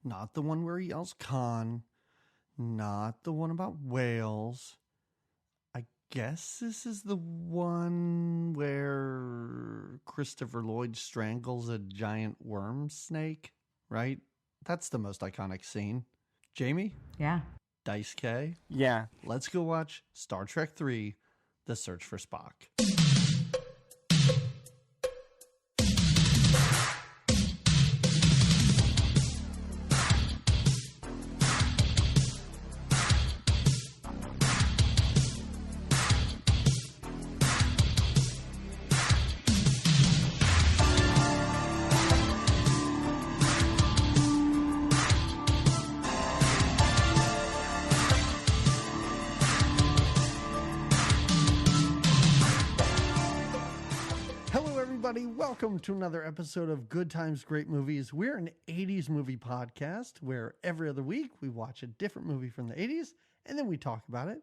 Not the one where he yells Khan. Not the one about whales. I guess this is the one where Christopher Lloyd strangles a giant worm snake, right? That's the most iconic scene. Jamie? Yeah. Diasuke? Yeah. Let's go watch Star Trek III, The Search for Spock. Welcome to another episode of Good Times, Great Movies. We're an 80s movie podcast where every other week we watch a different movie from the 80s and then we talk about it.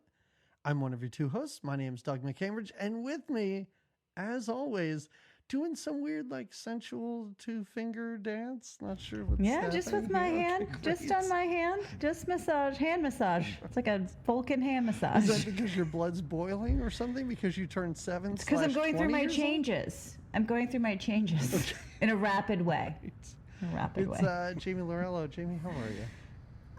I'm one of your two hosts. My name is Doug McCambridge, and with me, as always, doing some weird, sensual two-finger dance. Not sure what's happening. Just with my hand. Okay, just on my hand. Just hand massage. It's like a Vulcan hand massage. Is that because your blood's boiling or something? Because you turned 7? It's because I'm going through my changes. I'm going through my changes in a rapid way. In a rapid way. It's Jamie Lorello. Jamie, how are you?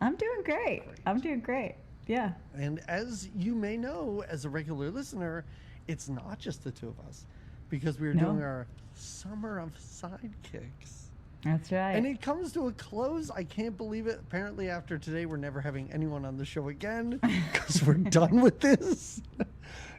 I'm doing great. I'm doing great. Yeah. And as you may know, as a regular listener, it's not just the two of us, because we're doing our Summer of Sidekicks. That's right. And it comes to a close. I can't believe it. Apparently, after today, we're never having anyone on the show again because we're done with this.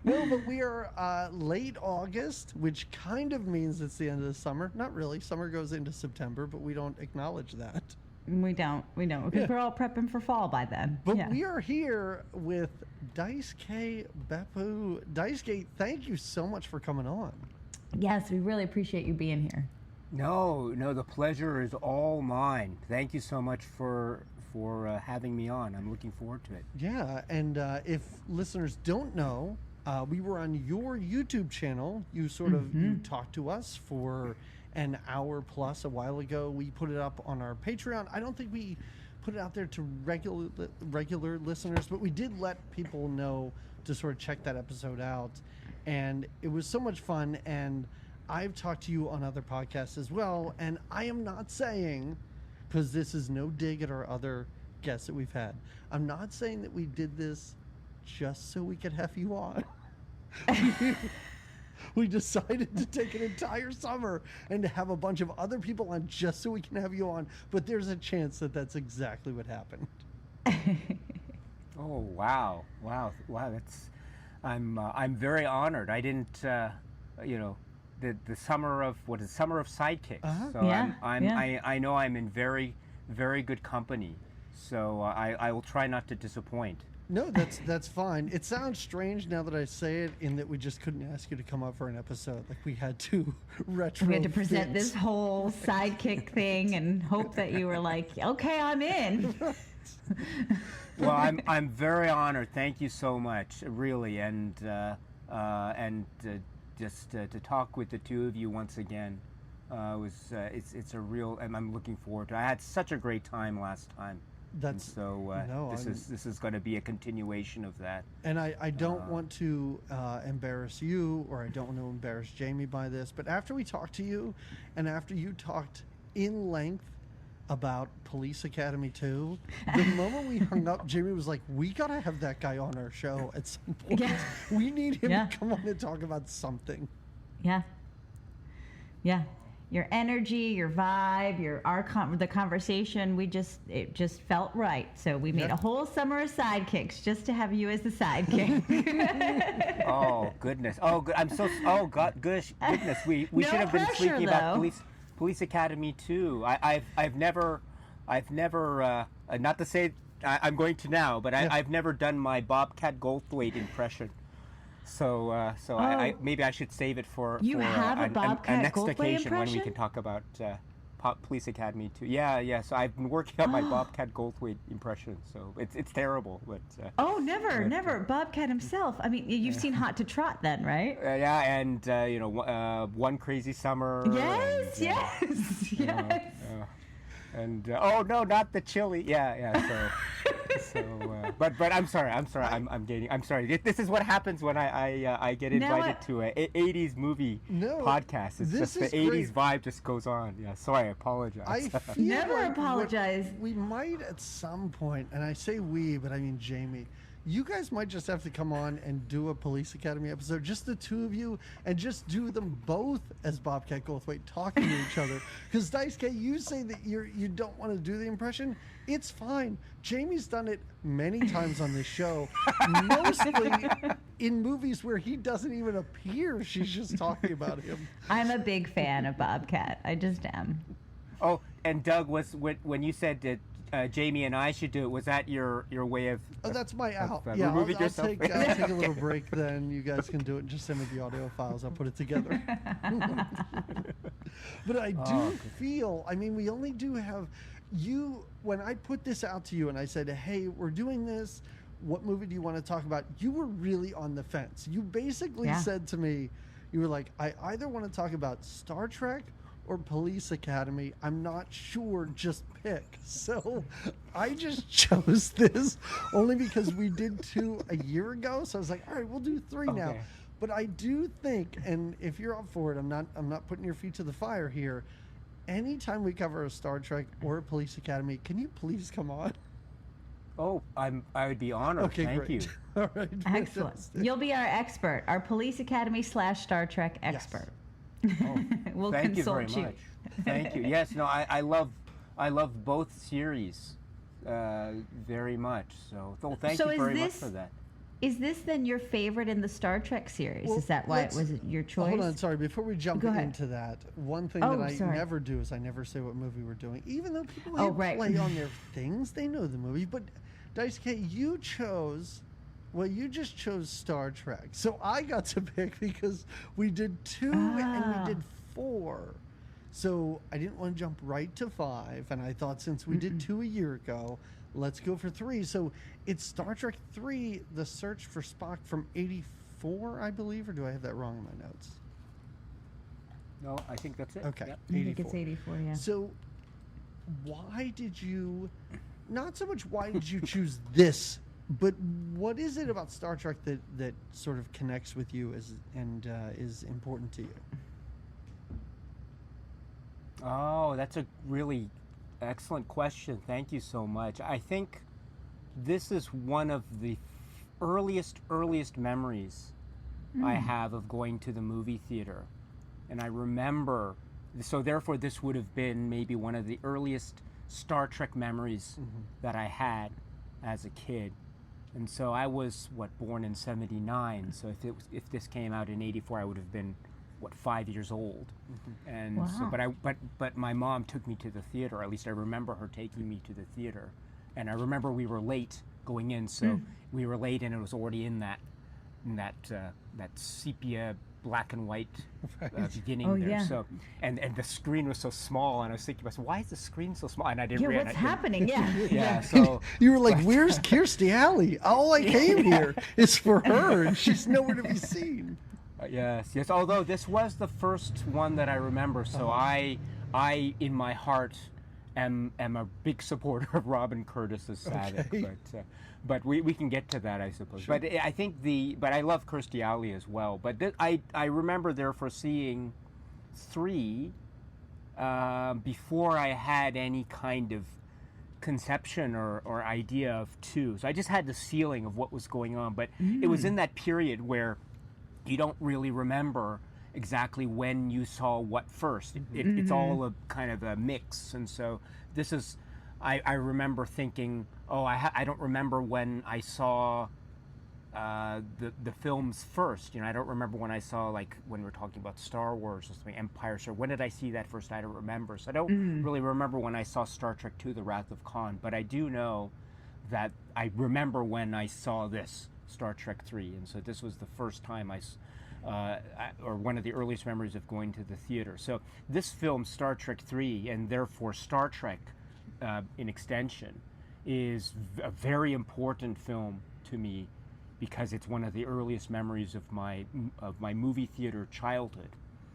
No, but we are late August, which kind of means it's the end of the summer. Not really. Summer goes into September, but we don't acknowledge that. We don't, because we're all prepping for fall by then. But we are here with Diasuke Beppu. Diasuke, thank you so much for coming on. Yes, we really appreciate you being here. No, the pleasure is all mine. Thank you so much for having me on. I'm looking forward to it. Yeah, and if listeners don't know, we were on your YouTube channel. You sort of you talked to us for an hour plus a while ago. We put it up on our Patreon. I don't think we put it out there to regular listeners, but we did let people know to sort of check that episode out. And it was so much fun. And I've talked to you on other podcasts as well. And I am not saying, because this is no dig at our other guests that we've had, I'm not saying that we did this just so we could have you on. We decided to take an entire summer and to have a bunch of other people on just so we can have you on. But there's a chance that that's exactly what happened. Oh, wow. That's I'm very honored. I didn't, the summer of sidekicks. Uh-huh. So I know I'm in very, very good company. So I will try not to disappoint. No, that's fine. It sounds strange now that I say it, in that we just couldn't ask you to come up for an episode. We had to retrofit. We had to present this whole sidekick thing and hope that you were like, okay, I'm in. Well, I'm very honored. Thank you so much, really, and just to talk with the two of you once again it's a real, and I'm looking forward to it. I had such a great time last time. This is going to be a continuation of that. And I don't want to embarrass you, or I don't want to embarrass Jamie by this, but after we talked to you, and after you talked in length about Police Academy 2, the moment we hung up, Jamie was like, we got to have that guy on our show at some point. Yeah. We need him to come on and talk about something. Yeah. Your energy, your vibe, the conversation, it just felt right. So we made a whole summer of sidekicks just to have you as the sidekick. Oh goodness! Goodness! We should have been speaking about Police Academy 2. I've never, not to say I'm going to now, but I've never done my Bobcat Goldthwait impression. So I maybe I should save it for a next Goldthwait occasion impression? when we can talk about Police Academy 2. Yeah. So I've been working on my Bobcat Goldthwait impression. So it's terrible, but never Bobcat himself. I mean, you've seen Hot to Trot then, right? And One Crazy Summer. Yes. And oh no, not the chili. Yeah. But I'm sorry. I'm sorry. This is what happens when I get invited to a 80s movie podcast. It's just the 80s vibe just goes on. Yeah. Sorry, I apologize. I feel Never apologize. We might at some point, and I say we, but I mean Jamie. You guys might just have to come on and do a Police Academy episode, just the two of you, and just do them both as Bobcat Goldthwait talking to each other. Because Diasuke, you say that you don't want to do the impression. It's fine. Jamie's done it many times on this show, mostly in movies where he doesn't even appear. She's just talking about him. I'm a big fan of Bobcat. I just am. Oh, and Doug, when you said that Jamie and I should do it, was that your way of? Oh, that's my out. Yeah, I'll yourself? take a little break. Then you guys can do it. And just send me the audio files. I'll put it together. But I do feel. I mean, we only do have you. When I put this out to you and I said, "Hey, we're doing this. What movie do you want to talk about?" You were really on the fence. You basically said to me, "You were like, I either want to talk about Star Trek or Police Academy. I'm not sure, just pick." So I just chose this only because we did 2 a year ago. So I was like, all right, we'll do 3 now. But I do think, and if you're up for it, I'm not putting your feet to the fire here. Anytime we cover a Star Trek or a Police Academy, can you please come on? Oh, I would be honored. Okay, Thank great. you. All right, Excellent. fantastic. You'll be our expert, our Police Academy / Star Trek expert. Oh, We'll thank you consult very much. Thank you. Yes, no, I love both series very much. So thank you very much for that. Is this then your favorite in the Star Trek series? Well, Is that why it was your choice? Hold on, sorry. Before we jump Go ahead. into that, one thing Oh, that I sorry. never do is I never say what movie we're doing, even though people right. play on their things. They know the movie. But Diasuke, you just chose Star Trek. So I got to pick because we did 2 and we did 4. So I didn't want to jump right to 5. And I thought since we did 2 a year ago, let's go for 3. So it's Star Trek 3, The Search for Spock from 84, I believe. Or do I have that wrong in my notes? No, I think that's it. Okay. Yep. I think it's 84, yeah. So why did you, not so much why did you choose this, but what is it about Star Trek that sort of connects with you and is important to you? Oh, that's a really excellent question. Thank you so much. I think this is one of the earliest memories I have of going to the movie theater. And I remember, so therefore this would have been maybe one of the earliest Star Trek memories that I had as a kid. And so I was, born in 79. So if this came out in 84, I would have been, 5 years old. And so, but my mom took me to the theater. At least I remember her taking me to the theater. And I remember we were late going in. So we were late, and it was already in that sepia black and white beginning there. Yeah. So and the screen was so small, and I was thinking to myself, why is the screen so small? And I didn't Yeah, realize. what's happening? Yeah. Yeah. So You were like, where's Kirstie Alley? All I came here is for her, and she's nowhere to be seen. Yes. Although this was the first one that I remember, so I in my heart am a big supporter of Robin Curtis's Savick. Okay. But we can get to that, I suppose. Sure. But I think I love Kirstie Alley as well. But I remember therefore seeing 3 before I had any kind of conception or idea of 2. So I just had the feeling of what was going on. But it was in that period where you don't really remember exactly when you saw what first. It's all a kind of a mix. And so this is, I remember thinking, I don't remember when I saw the films first. I don't remember when I saw, like, when we're talking about Star Wars or something, Empire. So when did I see that first? I don't remember. So I don't really remember when I saw Star Trek II, The Wrath of Khan. But I do know that I remember when I saw this, Star Trek 3, and so this was the first time or one of the earliest memories of going to the theater. So this film, Star Trek 3, and therefore Star Trek in extension, is a very important film to me because it's one of the earliest memories of my movie theater childhood.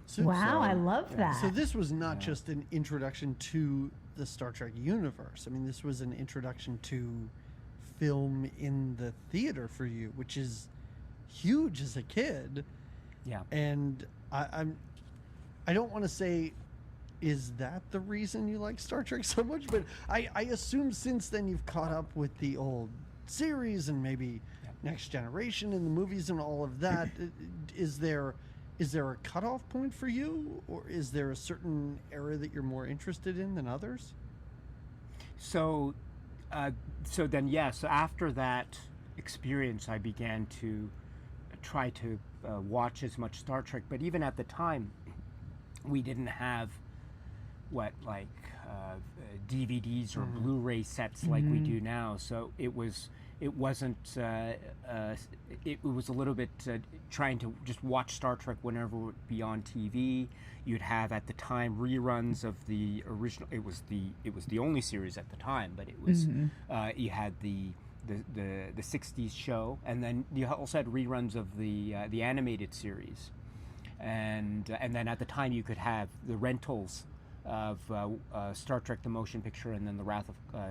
So, Wow, I love that. So this was not just an introduction to the Star Trek universe. I mean, this was an introduction to film in the theater for you, which is huge as a kid. Yeah. And I don't want to say, is that the reason you like Star Trek so much? But I assume since then you've caught up with the old series and maybe Next Generation and the movies and all of that. Is there a cutoff point for you, or is there a certain era that you're more interested in than others? So after that experience, I began to try to watch as much Star Trek. But even at the time, we didn't have DVDs or Blu-ray sets like we do now. So it was a little bit trying to just watch Star Trek whenever it would be on TV. You'd have at the time reruns of the original. It was the only series at the time, but it was you had the 60s show, and then you also had reruns of the animated series, and then at the time you could have the rentals of Star Trek the Motion Picture, and then the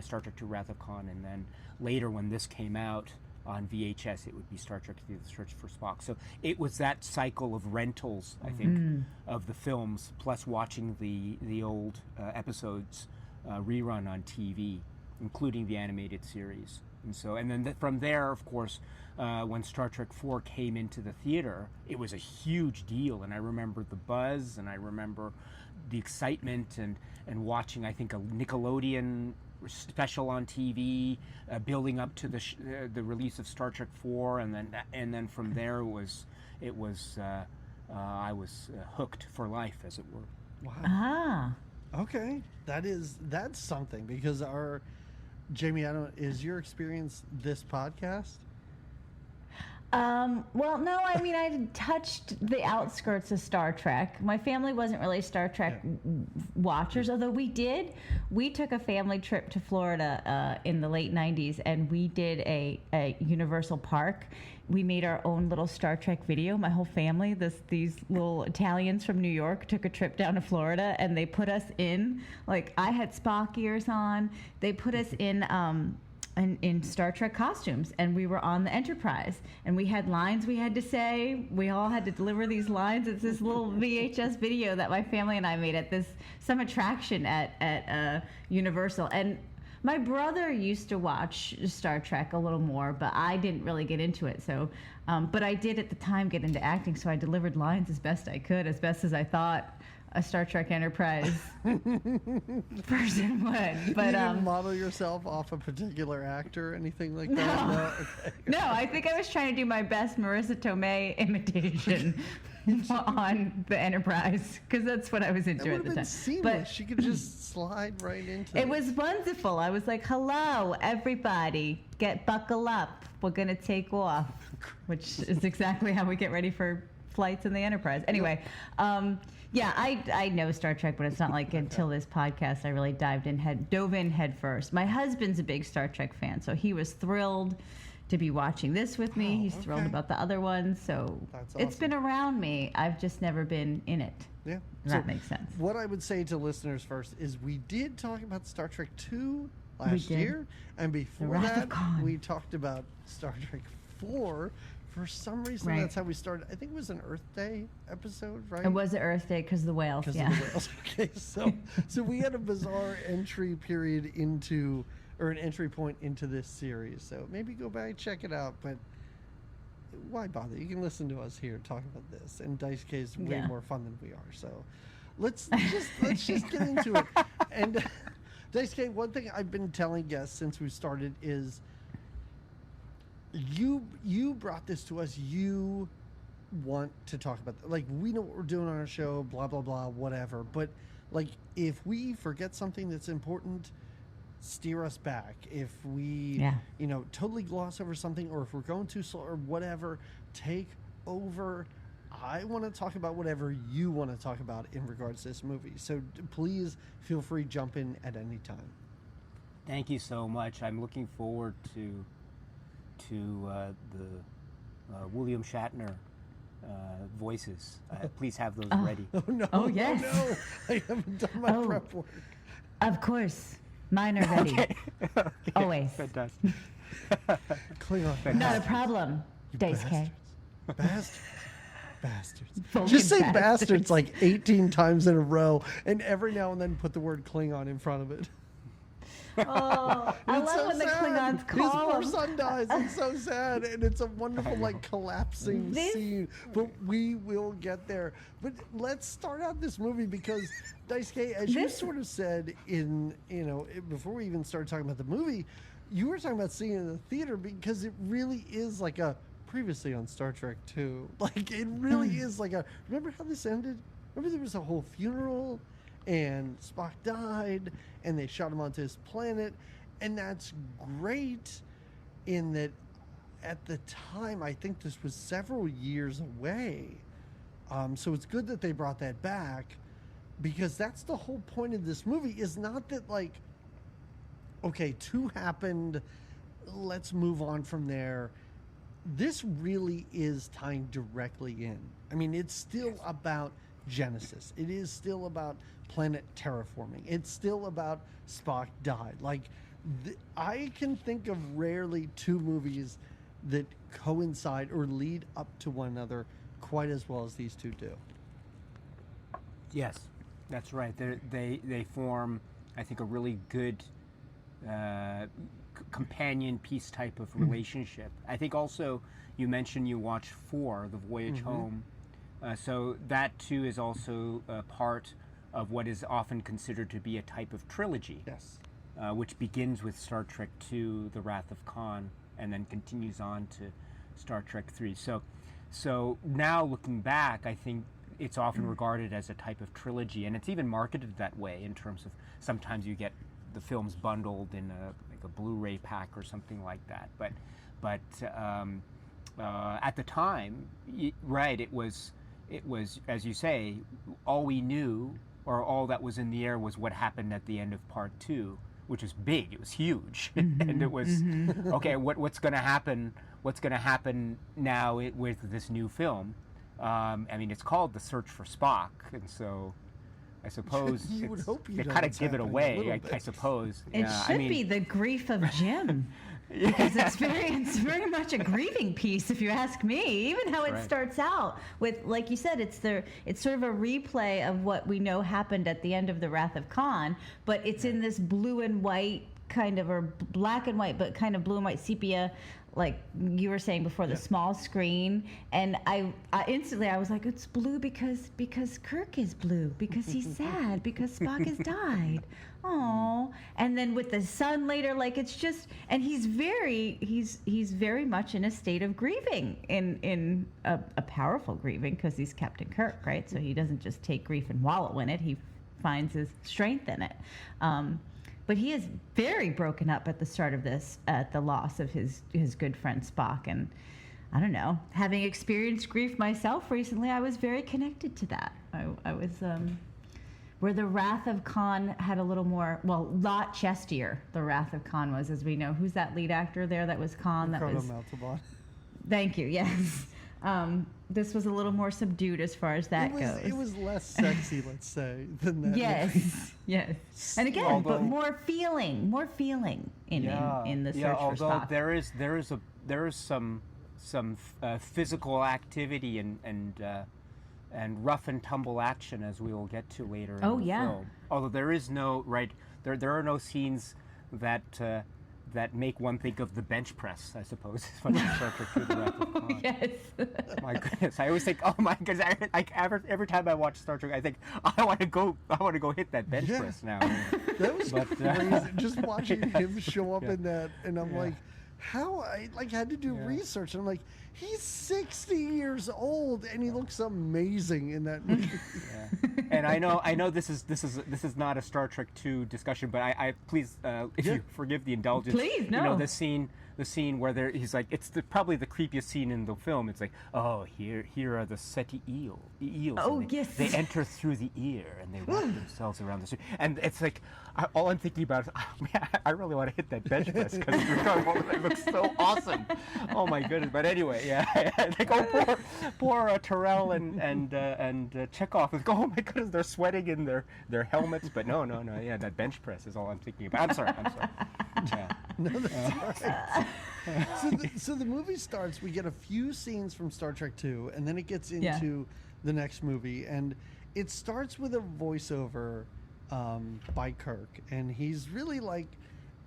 Star Trek II Wrath of Khan, and then later when this came out on VHS, it would be Star Trek The Search for Spock. So it was that cycle of rentals, I think, of the films, plus watching the old episodes rerun on TV, including the animated series. And then from there, of course, when Star Trek IV came into the theater, it was a huge deal. And I remember the buzz, and I remember the excitement, and watching, I think, a Nickelodeon special on TV, building up to the release of Star Trek IV, and then from there I was hooked for life, as it were. Wow. Ah. Okay, that's something, because Jamie, is your experience this podcast? Well, no, I mean, I touched the outskirts of Star Trek. My family wasn't really Star Trek watchers, although we took a family trip to Florida in the late 90s, and we did a Universal Park. We made our own little Star Trek video. My whole family, these little Italians from New York, took a trip down to Florida, and they put us in, I had Spock ears on. They put us in Star Trek costumes, and we were on the Enterprise, and we had lines we had to say. We all had to deliver these lines. It's this little VHS video that my family and I made at some attraction at Universal. And my brother used to watch Star Trek a little more, but I didn't really get into it. So, but I did at the time get into acting, so I delivered lines as best I could, as best as I thought a Star Trek Enterprise person would. But you didn't model yourself off a particular actor or anything like that? No. Okay. No, I think I was trying to do my best Marissa Tomei imitation on the Enterprise, because that's what I was into at the time. Seamless. But she could just slide right into it. It was wonderful. I was like, "Hello, everybody, buckle up. We're gonna take off," which is exactly how we get ready for flights in the Enterprise. Anyway. Yeah, I know Star Trek, but it's not like until this podcast I really dove in head first. My husband's a big Star Trek fan, so he was thrilled to be watching this with me. He's thrilled about the other ones, so It's been around me. I've just never been in it. Yeah, that makes sense. What I would say to listeners first is we did talk about Star Trek II last year, and before that we talked about Star Trek IV. For some reason, that's how we started. I think it was an Earth Day episode, right? It was an Earth Day because of the whales. Because of the whales. Okay, so we had a bizarre entry period an entry point into this series. So maybe go back, check it out. But why bother? You can listen to us here talk about this. And Diasuke is way more fun than we are. So let's just get into it. And Diasuke, one thing I've been telling guests since we started is, you brought this to us. You want to talk about we know what we're doing on our show, blah blah blah, whatever. But if we forget something that's important, steer us back. If we totally gloss over something, or if we're going too slow or whatever, take over. I want to talk about whatever you want to talk about in regards to this movie. So please feel free to jump in at any time. Thank you so much. I'm looking forward to the William Shatner voices. Please have those ready. Oh no! Oh yes! Oh, no. I haven't done my prep work. Of course. Mine are ready. Okay. Always. Fantastic. Klingon. Not a problem, Daisuke. Bastards. Vulcan Just say bastards. bastards like 18 times in a row, and every now and then put the word Klingon in front of it. Oh, I It's love so when the sad. Klingons His call poor him. son dies. It's so sad, and it's a wonderful, like, collapsing scene. But we will get there. But let's start out this movie because, Daisuke, as you sort of said before we even started talking about the movie, you were talking about seeing it in the theater because it really is like a previously on Star Trek 2. Like, it really is like a. Remember how this ended? Remember there was a whole funeral, and Spock died, and they shot him onto his planet, and that's great in that at the time, I think this was several years away. So it's good that they brought that back, because that's the whole point of this movie, is not that, like, okay, 2 happened, let's move on from there. This really is tying directly in. I mean, it's still about Genesis. It is still about planet terraforming. It's still about Spock died. Like, I can think of rarely 2 movies that coincide or lead up to one another quite as well as these 2 do. Yes, that's right. They form, I think, a really good companion piece type of relationship. I think also you mentioned you watched 4, The Voyage Home. So that too is also part of what is often considered to be a type of trilogy. Yes. Which begins with Star Trek II, The Wrath of Khan, and then continues on to Star Trek III. So now looking back, I think it's often regarded as a type of trilogy, and it's even marketed that way in terms of sometimes you get the films bundled in a Blu-ray pack or something like that. But at the time, right, it was as you say, all we knew or all that was in the air was what happened at the end of Part 2, which was big. It was huge, and it was okay. What's going to happen? What's going to happen now with this new film? I mean, it's called The Search for Spock, and so I suppose You would hope you they know kind of what's give it happening a away. little I bit. suppose It should be the grief of Jim. Because it's very much a grieving piece, if you ask me. Even how it Right. starts out with, like you said, it's sort of a replay of what we know happened at the end of The Wrath of Khan, but it's in this blue and white kind of, or black and white, but kind of blue and white sepia, like you were saying before, the small screen. And I instantly I was like, it's blue because Kirk is blue, because he's sad, because Spock has died. Oh, and then with the son later, like, it's just, and he's very much in a state of grieving, in a powerful grieving, because he's Captain Kirk, right? So he doesn't just take grief and wallow in it. He finds his strength in it. But he is very broken up at the start of this at the loss of his good friend Spock. And I don't know, having experienced grief myself recently, I was very connected to that. I was where The Wrath of Khan had a little more, well, lot chestier. The Wrath of Khan was, as we know. Who's that lead actor there that was Khan? That was. Montalban. Thank you. Yes. This was a little more subdued as far as that goes. It was less sexy, let's say, than that. Yes, yes. And again, but more feeling in the search for although Spock. there is some physical activity and rough and tumble action, as we will get to later in the film. Although there is no there are no scenes that make one think of the bench press, I suppose, from Star Trek II, The Wrath of Khan. Yes. My goodness, I always think, oh my goodness, every time I watch Star Trek, I think, I want to go hit that bench press now. That was crazy. Just watching him show up in that, and I'm like, how I had to do research, and I'm like, he's 60 years old, and he looks amazing in that movie. And I know this is not a Star Trek II discussion, but I please, if you forgive the indulgence, please, no. You know, the scene where he's like, it's probably the creepiest scene in the film. It's like, oh, here are the Seti eels. Oh, yes. They enter through the ear and they wrap themselves around the street. And it's like, all I'm thinking about is, oh, man, I really want to hit that bench press because it looks so awesome. Oh my goodness. But anyway, yeah. Like, oh, poor Terrell and Chekhov. Like, oh my goodness, they're sweating in their helmets. But no. Yeah, that bench press is all I'm thinking about. I'm sorry. Yeah. No, that's all right. So the movie starts. We get a few scenes from Star Trek II, and then it gets into the next movie, and it starts with a voiceover by Kirk, and he's really like.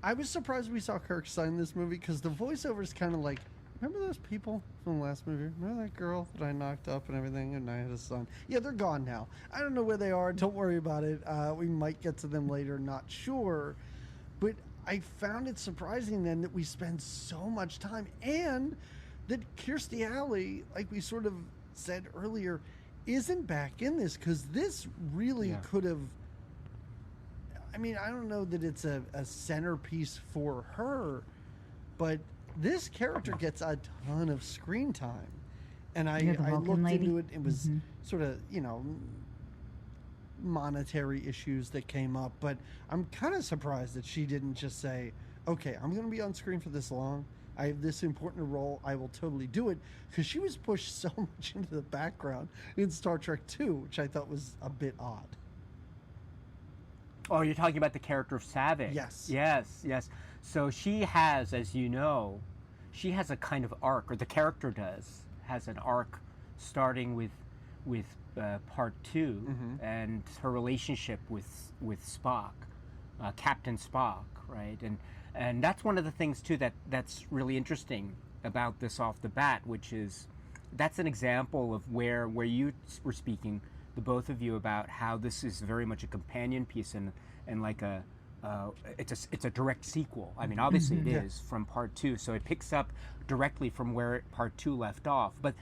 I was surprised we saw Kirk sign this movie because the voiceover is kind of like, remember those people from the last movie? Remember that girl that I knocked up and everything, and I had a son? Yeah, they're gone now. I don't know where they are. Don't worry about it. We might get to them later. Not sure, but I found it surprising then that we spend so much time, and that Kirstie Alley, like we sort of said earlier, isn't back in this, because this really could have. I mean, I don't know that it's a centerpiece for her, but this character gets a ton of screen time. And I looked into it. It was sort of, monetary issues that came up. But I'm kind of surprised that she didn't just say, okay, I'm going to be on screen for this long. I have this important role. I will totally do it. Because she was pushed so much into the background in Star Trek II, which I thought was a bit odd. Oh, you're talking about the character of Saavik. Yes. So she has, as you know, she has a kind of arc, or the character has an arc starting with part 2 and her relationship with Spock, Captain Spock, right? And that's one of the things too that's really interesting about this off the bat, which is that's an example of where you were speaking, the both of you, about how this is very much a companion piece and like it's a direct sequel. I mean, obviously it is from part 2, so it picks up directly from where part 2 left off. But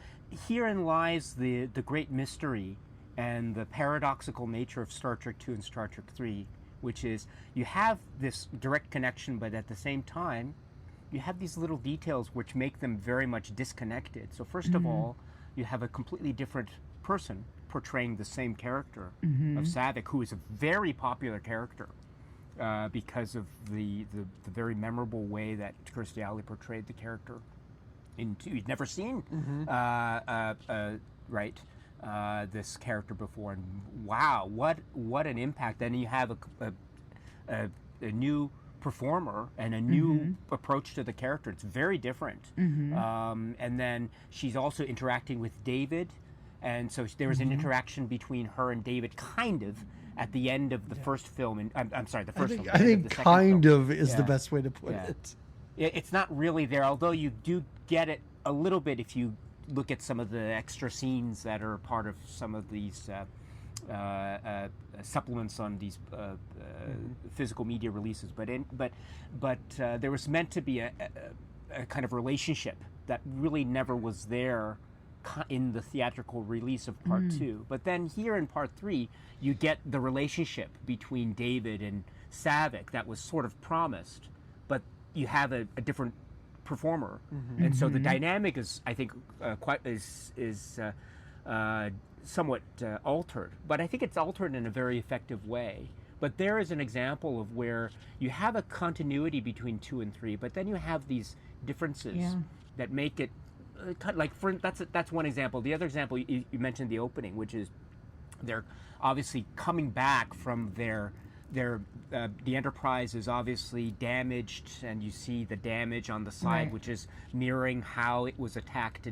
herein lies the great mystery and the paradoxical nature of Star Trek 2 and Star Trek 3, which is you have this direct connection, but at the same time you have these little details which make them very much disconnected. So first of all, you have a completely different person portraying the same character of Saavik, who is a very popular character because of the very memorable way that Kirstie Alley portrayed the character in 2. You'd never seen this character before, and wow, what an impact! Then you have a new performer and a new approach to the character. It's very different. And then she's also interacting with David. And so there was an interaction between her and David, kind of, at the end of the first film. And I'm sorry, the first film. I think kind of is the best way to put it. It's not really there, although you do get it a little bit if you look at some of the extra scenes that are part of some of these supplements on these physical media releases. But there was meant to be a kind of relationship that really never was there in the theatrical release of part 2. But then here in part 3, you get the relationship between David and Saavik that was sort of promised, but you have a different performer. And so the dynamic is, I think, somewhat altered. But I think it's altered in a very effective way. But there is an example of where you have a continuity between 2 and 3, but then you have these differences that make it like that's one example. The other example you mentioned the opening, which is they're obviously coming back from the Enterprise is obviously damaged, and you see the damage on the side, which is mirroring how it was attacked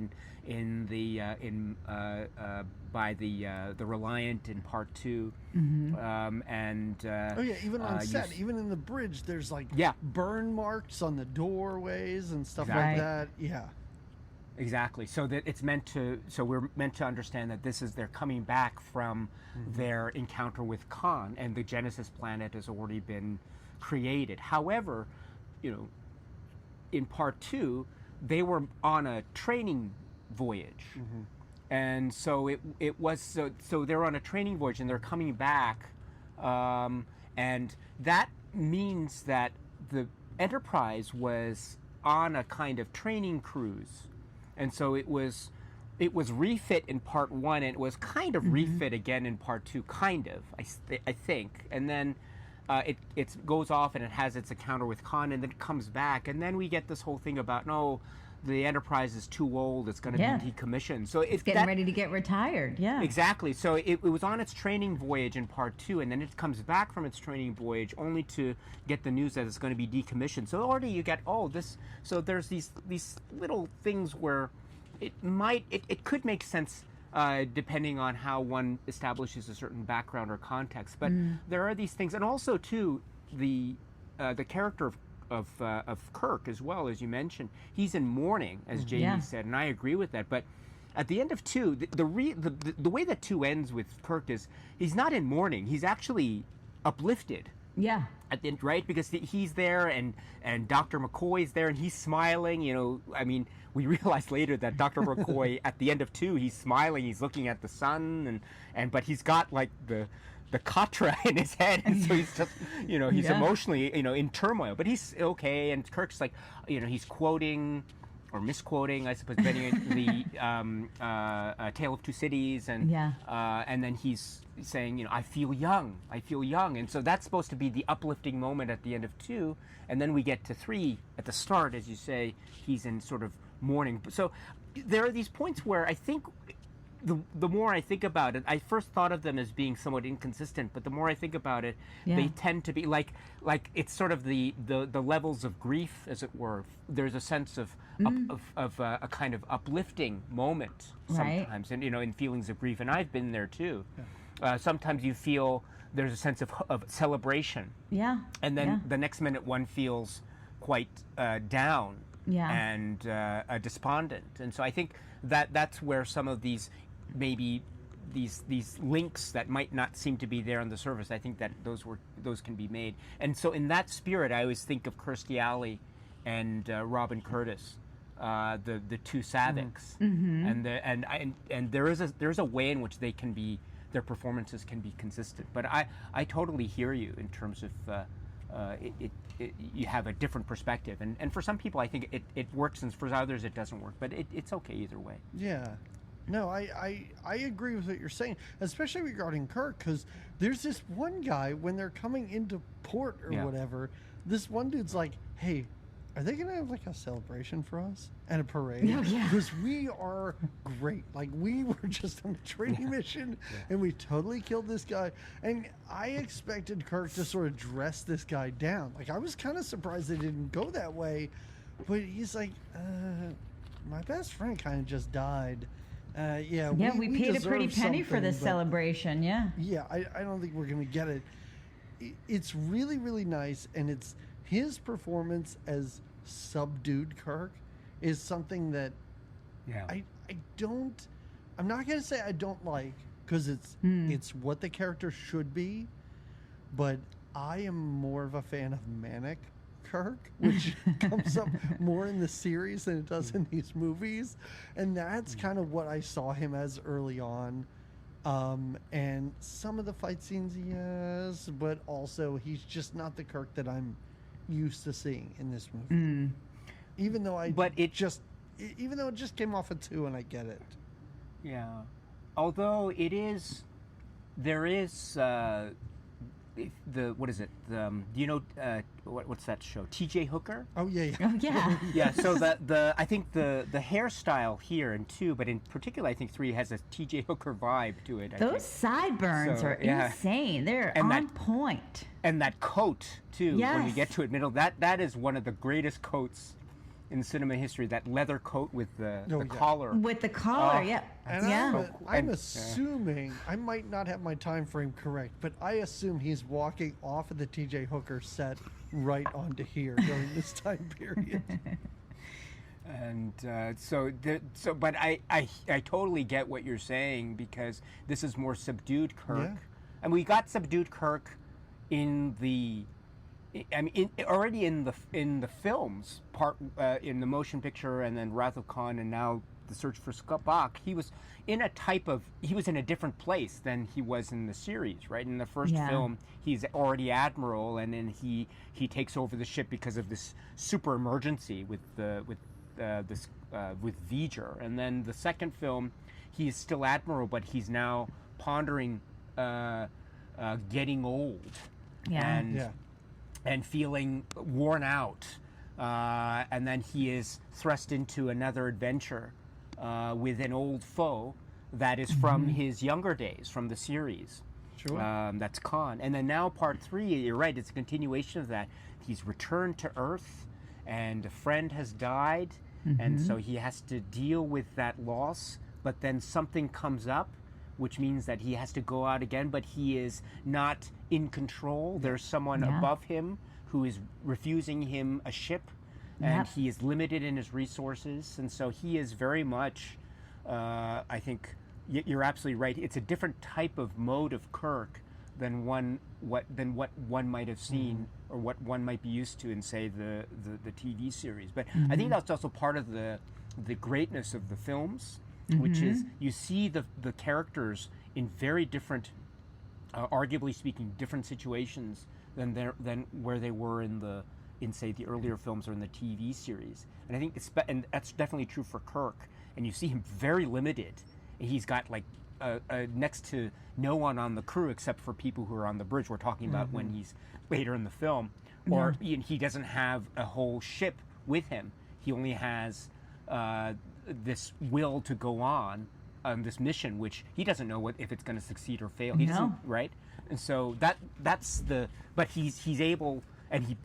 by the Reliant in part 2. Even on set, even in the bridge, there's like burn marks on the doorways and stuff like that. Exactly. So that it's meant to. So we're meant to understand that they're coming back from their encounter with Khan, and the Genesis planet has already been created. However, in part 2, they were on a training voyage, and so it was so they're on a training voyage and they're coming back, and that means that the Enterprise was on a kind of training cruise. And so it was refit in part 1, and it was kind of refit again in part 2, kind of, I think. And then it goes off and it has its encounter with Khan, and then it comes back, and then we get this whole thing about the Enterprise is too old. It's going to be decommissioned. So it's getting ready to get retired. Yeah, exactly. So it was on its training voyage in part 2, and then it comes back from its training voyage only to get the news that it's going to be decommissioned. So already you get this. So there's these little things where it could make sense. Depending on how one establishes a certain background or context, but there are these things, and also too the character of Kirk as well, as you mentioned, he's in mourning, as Jamie said, and I agree with that. But at the end of 2, the way that 2 ends with Kirk is he's not in mourning; he's actually uplifted. Yeah. At the end, right? Because he's there, and Dr. McCoy's there, and he's smiling. You know, I mean, we realize later that Dr. McCoy, at the end of 2, he's smiling, he's looking at the sun, but he's got like the katra in his head, and so he's just, he's emotionally, in turmoil. But he's okay, and Kirk's like, he's quoting or misquoting, I suppose, depending on the Tale of Two Cities, and then he's saying, I feel young, and so that's supposed to be the uplifting moment at the end of 2, and then we get to 3 at the start, as you say, he's in sort of mourning. So there are these points where I think the more I think about it, I first thought of them as being somewhat inconsistent, but the more I think about it, they tend to be like it's sort of the levels of grief, as it were. There's a sense of a kind of uplifting moment sometimes, and in feelings of grief, and I've been there too. Sometimes you feel there's a sense of celebration, and then the next minute one feels quite down and despondent, and so I think that's where some of these maybe these links that might not seem to be there on the surface, I think that those can be made. And so in that spirit, I always think of Kirstie Alley and Robin Curtis, the two Saviks, and there is a way in which their performances can be consistent. But I totally hear you in terms of you have a different perspective, and for some people I think it works, and for others it doesn't work. But it's okay either way. Yeah. No, I agree with what you're saying, especially regarding Kirk, because there's this one guy, when they're coming into port or whatever, this one dude's like, hey, are they going to have like a celebration for us and a parade? Because we are great. Like, we were just on a training mission and we totally killed this guy. And I expected Kirk to sort of dress this guy down. Like, I was kind of surprised they didn't go that way, but he's like, my best friend kind of just died. We paid a pretty penny for this celebration. Yeah, I don't think we're going to get it. It's really, really nice, and it's his performance as subdued Kirk is something that I'm not going to say I don't like, because it's what the character should be, but I am more of a fan of manic Kirk, which comes up more in the series than it does in these movies, and that's kind of what I saw him as early on. And some of the fight scenes, yes, but also he's just not the Kirk that I'm used to seeing in this movie. Even though it just came off at 2, and I get it. Yeah, although there is. What is it? What's that show? T.J. Hooker? Oh yeah. Oh yeah. Yeah. So I think the hairstyle here in 2, but in particular I think 3 has a T.J. Hooker vibe to it. Those sideburns are insane. They're on point. And that coat too. Yes. When we get to it, that is one of the greatest coats in cinema history. That leather coat with the collar. With the collar, And I'm assuming, I might not have my time frame correct, but I assume he's walking off of the T.J. Hooker set right onto here during this time period. And but I totally get what you're saying, because this is more subdued Kirk, and we got subdued Kirk already in the films, in the motion picture, and then Wrath of Khan, and now The Search for Spock. He was in a different place than he was in the series, right? In the first film, he's already admiral, and then he takes over the ship because of this super emergency with V'ger, and then the second film, he is still admiral, but he's now pondering getting old, and feeling worn out and then he is thrust into another adventure with an old foe that is from his younger days, from the series. Sure. That's Khan. And then now part 3, you're right, it's a continuation of that. He's returned to Earth, and a friend has died, and so he has to deal with that loss, but then something comes up, which means that he has to go out again, but he is not in control. There's someone above him who is refusing him a ship, and he is limited in his resources, and so he is very much, I think, you're absolutely right. It's a different type of mode of Kirk than what one might have seen or what one might be used to in, say, the TV series. But I think that's also part of the greatness of the films, which is you see the characters in very different, arguably speaking, different situations than where they were in say the earlier films or in the TV series. And I think and that's definitely true for Kirk. And you see him very limited. He's got like next to no one on the crew except for people who are on the bridge. We're talking about when he's later in the film, or he doesn't have a whole ship with him. He only has this will to go on this mission, which he doesn't know if it's going to succeed or fail. He doesn't, right? And so that's but he's able, and he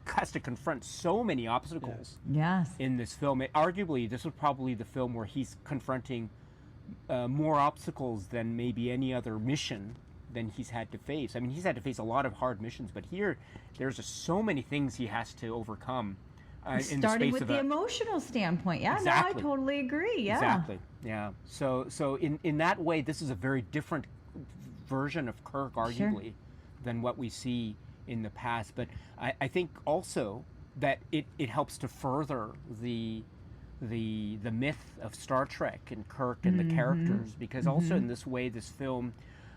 has to confront so many obstacles in this film. Arguably, this was probably the film where he's confronting more obstacles than maybe any other mission than he's had to face. I mean, he's had to face a lot of hard missions, but here there's just so many things he has to overcome. Starting with the emotional standpoint. Yeah, exactly. No, I totally agree. Yeah. Exactly. Yeah. So in that way, this is a very different version of Kirk, arguably, than what we see in the past. But I think also that it helps to further the myth of Star Trek and Kirk and the characters, because also in this way this film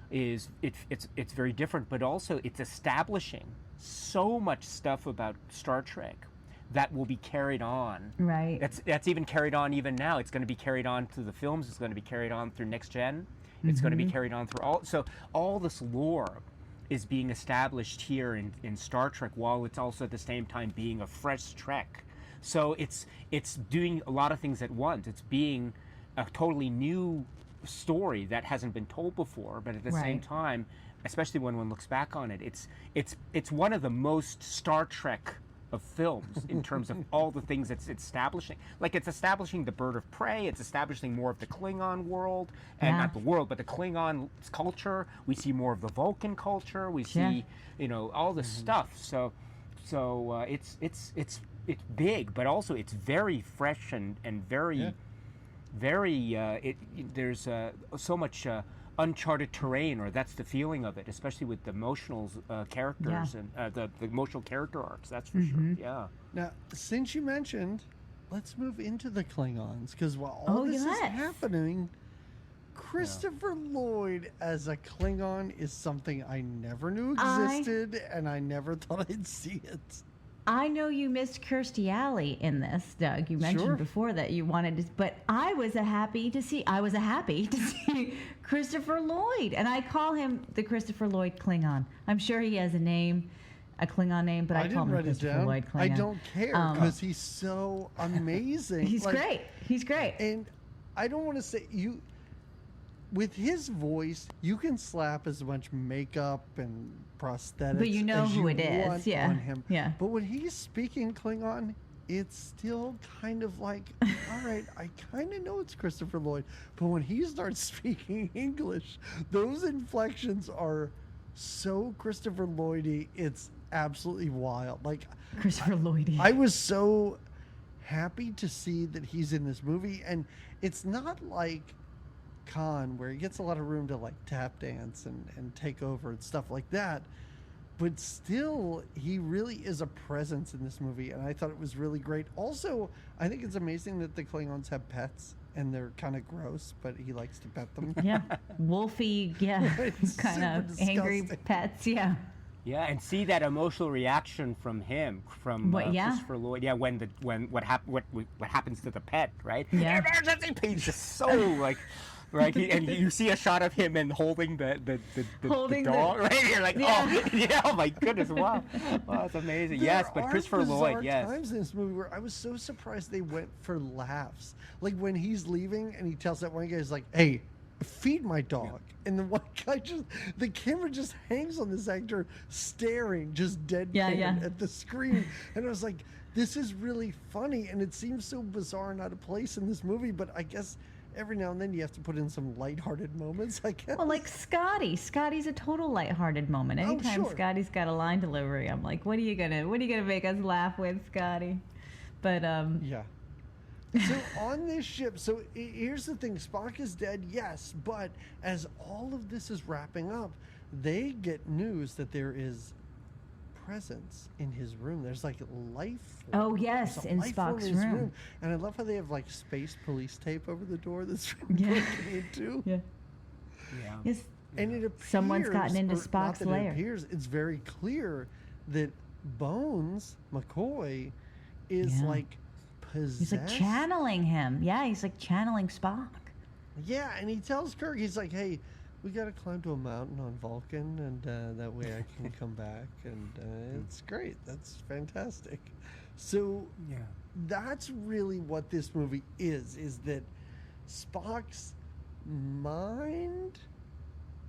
is it's very different, but also it's establishing so much stuff about Star Trek that will be carried on. Right. That's even carried on even now. It's going to be carried on through the films. It's going to be carried on through Next Gen. It's going to be carried on through all this lore is being established here in Star Trek, while it's also at the same time being a fresh Trek. So it's doing a lot of things at once. It's being a totally new story that hasn't been told before, but at the same time, especially when one looks back on it, it's one of the most Star Trek of films in terms of all the things it's establishing. Like, it's establishing the bird of prey, it's establishing more of the Klingon world, and not the world, but the Klingon culture. We see more of the Vulcan culture. We see, all this stuff. So it's big, but also it's very fresh and very, there's so much uncharted terrain, or that's the feeling of it, especially with the emotional characters and the emotional character arcs. That's for sure. Yeah. Now, since you mentioned, let's move into the Klingons, because while all this is happening, Christopher Lloyd as a Klingon is something I never knew existed, and I never thought I'd see it. I know you missed Kirstie Alley in this, Doug. You mentioned before that you wanted to, but I was happy to see Christopher Lloyd, and I call him the Christopher Lloyd Klingon. I'm sure he has a name, a Klingon name, but I call him Christopher Lloyd Klingon. I don't care, because he's so amazing. He's great. He's great. And I don't want to say with his voice, you can slap as much makeup and prosthetics, but you know as who you it is, want on him. Yeah. But when he's speaking Klingon, it's still kind of like, all right, I kind of know it's Christopher Lloyd, but when he starts speaking English, those inflections are so Christopher Lloyd-y, it's absolutely wild. Like, Christopher Lloyd-y. I was so happy to see that he's in this movie, and it's not like Khan, where he gets a lot of room to like tap dance and take over and stuff like that, but still he really is a presence in this movie, and I thought it was really great. Also, I think it's amazing that the Klingons have pets, and they're kind of gross, but he likes to pet them. Yeah, wolfy, kind of angry pets. Yeah, and see that emotional reaction from him, from Christopher Lloyd. Yeah, when what happens to the pet, right? Yeah, emergency. He's just so like right? And you see a shot of him and holding the dog, right? You're like, oh my goodness, wow, that's amazing. Yes, but Christopher Lloyd, There are times in this movie where I was so surprised they went for laughs. Like when he's leaving and he tells that one guy, he's like, hey, feed my dog. And the one guy the camera just hangs on this actor staring, just deadpan at the screen. And I was like, this is really funny. And it seems so bizarre and out of place in this movie, but I guess every now and then you have to put in some lighthearted moments, I guess. Well, like Scotty. Scotty's a total lighthearted moment. Anytime Scotty's got a line delivery, I'm like, what are you gonna make us laugh with, Scotty? But yeah. So on this ship, here's the thing, Spock is dead, yes, but as all of this is wrapping up, they get news that there is presence in his room. There's like life form. Oh yes, in Spock's room. And I love how they have like space police tape over the door that's broken into. Yeah. Yes. And it appears someone's gotten into Spock's lair. It's very clear that Bones McCoy is like possessed. He's like channeling him. Yeah, he's like channeling Spock. Yeah, and he tells Kirk, he's like, hey, we got to climb to a mountain on Vulcan, and that way I can come back. And it's great. That's fantastic. So that's really what this movie is that Spock's mind,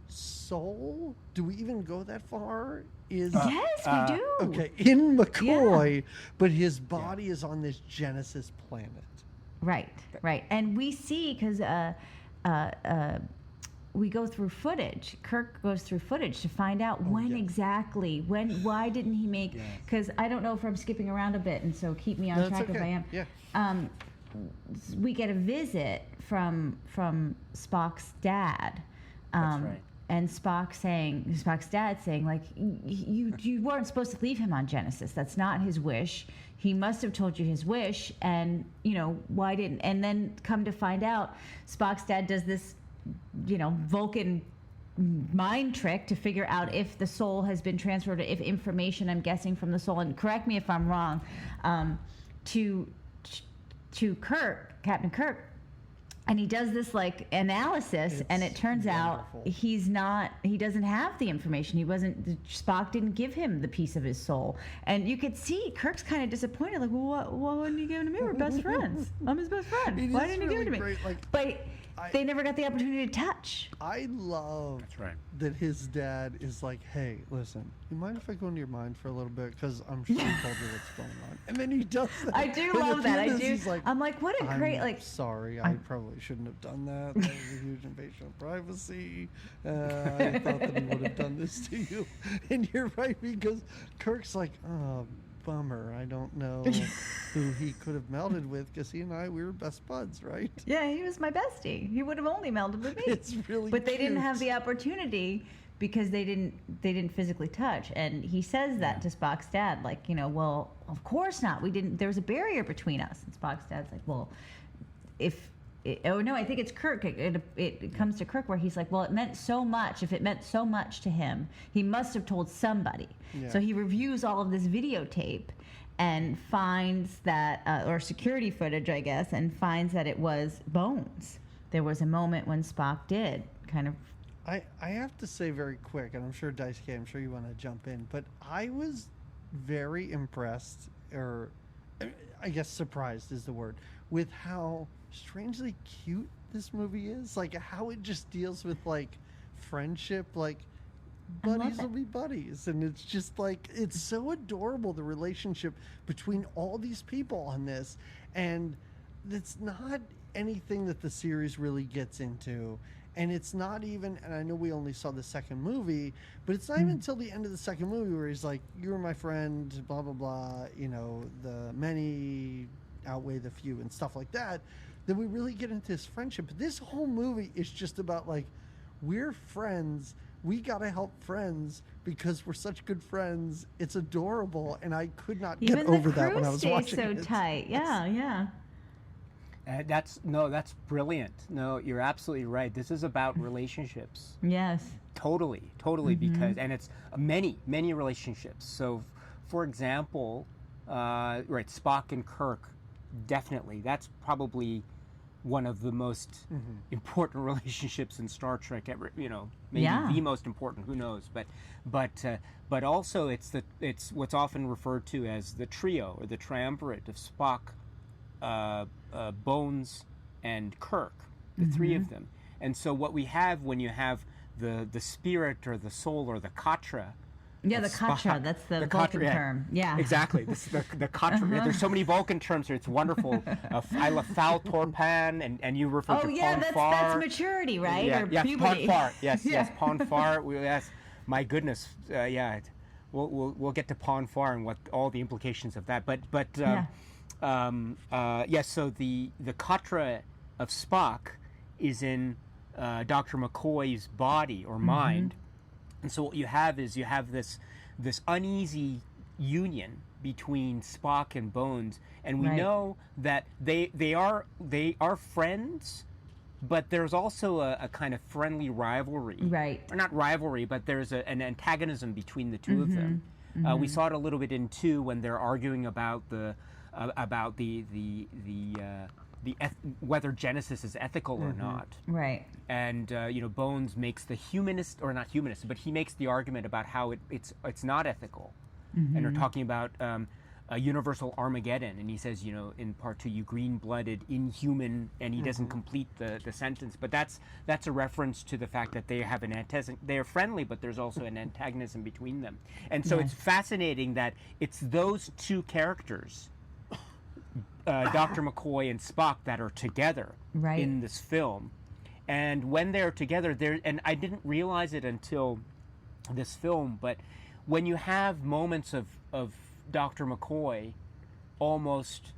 soul, do we even go that far? Is yes, we do. Okay, in McCoy, but his body is on this Genesis planet. Right. And we see, because we go through footage. Kirk goes through footage to find out why didn't he make, because I don't know if I'm skipping around a bit, and so keep me on track if I am. Yeah. We get a visit from Spock's dad. That's right. And Spock's dad saying, like, you weren't supposed to leave him on Genesis. That's not his wish. He must have told you his wish, and, why didn't... And then come to find out, Spock's dad does this, Vulcan mind trick to figure out if the soul has been transferred, if information, I'm guessing, from the soul, and correct me if I'm wrong, to Kirk, Captain Kirk. And he does this like analysis, and it turns out he doesn't have the information. Spock didn't give him the piece of his soul. And you could see Kirk's kind of disappointed, like, well, why didn't you give it to me? We're best friends. I'm his best friend. Why didn't you give it to me? Great, but they never got the opportunity to touch. I love that his dad is like, hey, listen, you mind if I go into your mind for a little bit? Because I'm sure he told you what's going on. And then he does that. I do love that. I do. Like, I'm like, what a great, like... Sorry, I probably shouldn't have done that. That was a huge invasion of privacy. I thought that he would have done this to you. And you're right, because Kirk's like, oh, bummer. I don't know who he could have melded with, because he and we were best buds, right? Yeah, he was my bestie. He would have only melded with me. It's really But they cute. didn't have the opportunity because they didn't physically touch. And he says that to Spock's dad, like, well, of course not. We didn't. There was a barrier between us. And Spock's dad's like, well, I think it's Kirk. It comes to Kirk where he's like, well, it meant so much. If it meant so much to him, he must have told somebody. Yeah. So he reviews all of this videotape and finds that, or security footage, I guess, and finds that it was Bones. There was a moment when Spock did kind of... I have to say very quick, and I'm sure Diasuke, I'm sure you want to jump in, but I was very impressed, or I guess surprised is the word, with how strangely cute this movie is. Like how it just deals with like friendship, like buddies will be buddies, and it's just like, it's so adorable, the relationship between all these people on this. And it's not anything that the series really gets into, and it's not even, and I know we only saw the second movie, but it's not even until the end of the second movie where he's like, you were my friend, blah blah blah, the many outweigh the few and stuff like that, then we really get into this friendship. But this whole movie is just about like, we're friends, we gotta help friends because we're such good friends. It's adorable, and I could not get over that when I was watching it. So tight. Yeah. That's brilliant. No, you're absolutely right. This is about relationships. Yes. Totally, because, and it's many relationships. So, for example, Spock and Kirk, definitely. That's probably one of the most important relationships in Star Trek ever. Maybe the most important. Who knows? But also it's what's often referred to as the trio or the triumvirate of Spock, Bones, and Kirk, the three of them. And so what we have when you have the spirit or the soul or the Katra. Yeah, the Katra. That's the Vulcan term. Yeah, exactly. The Katra. There's so many Vulcan terms here. It's wonderful. I love Foul Torpan, and you refer to Ponfar. That's maturity, right? Yeah, or puberty. Ponfar. Yes, Ponfar. Yes, my goodness. We'll get to Ponfar and what all the implications of that. So the Katra of Spock is in Dr. McCoy's body or mind. And so what you have this uneasy union between Spock and Bones, and we know that they are friends, but there's also a kind of friendly rivalry, or not rivalry, but there's an antagonism between the two of them. We saw it a little bit in 2 when they're arguing about whether Genesis is ethical or not. Right. And Bones makes the humanist, or not humanist, but he makes the argument about how it's not ethical. And they're talking about a universal Armageddon, and he says, in part 2, you green-blooded inhuman, and he doesn't complete the sentence. But that's a reference to the fact that they have they are friendly, but there's also an antagonism between them. And so it's fascinating that it's those two characters, Dr. McCoy and Spock, that are together in this film. And when they're together, and I didn't realize it until this film, but when you have moments of Dr. McCoy almost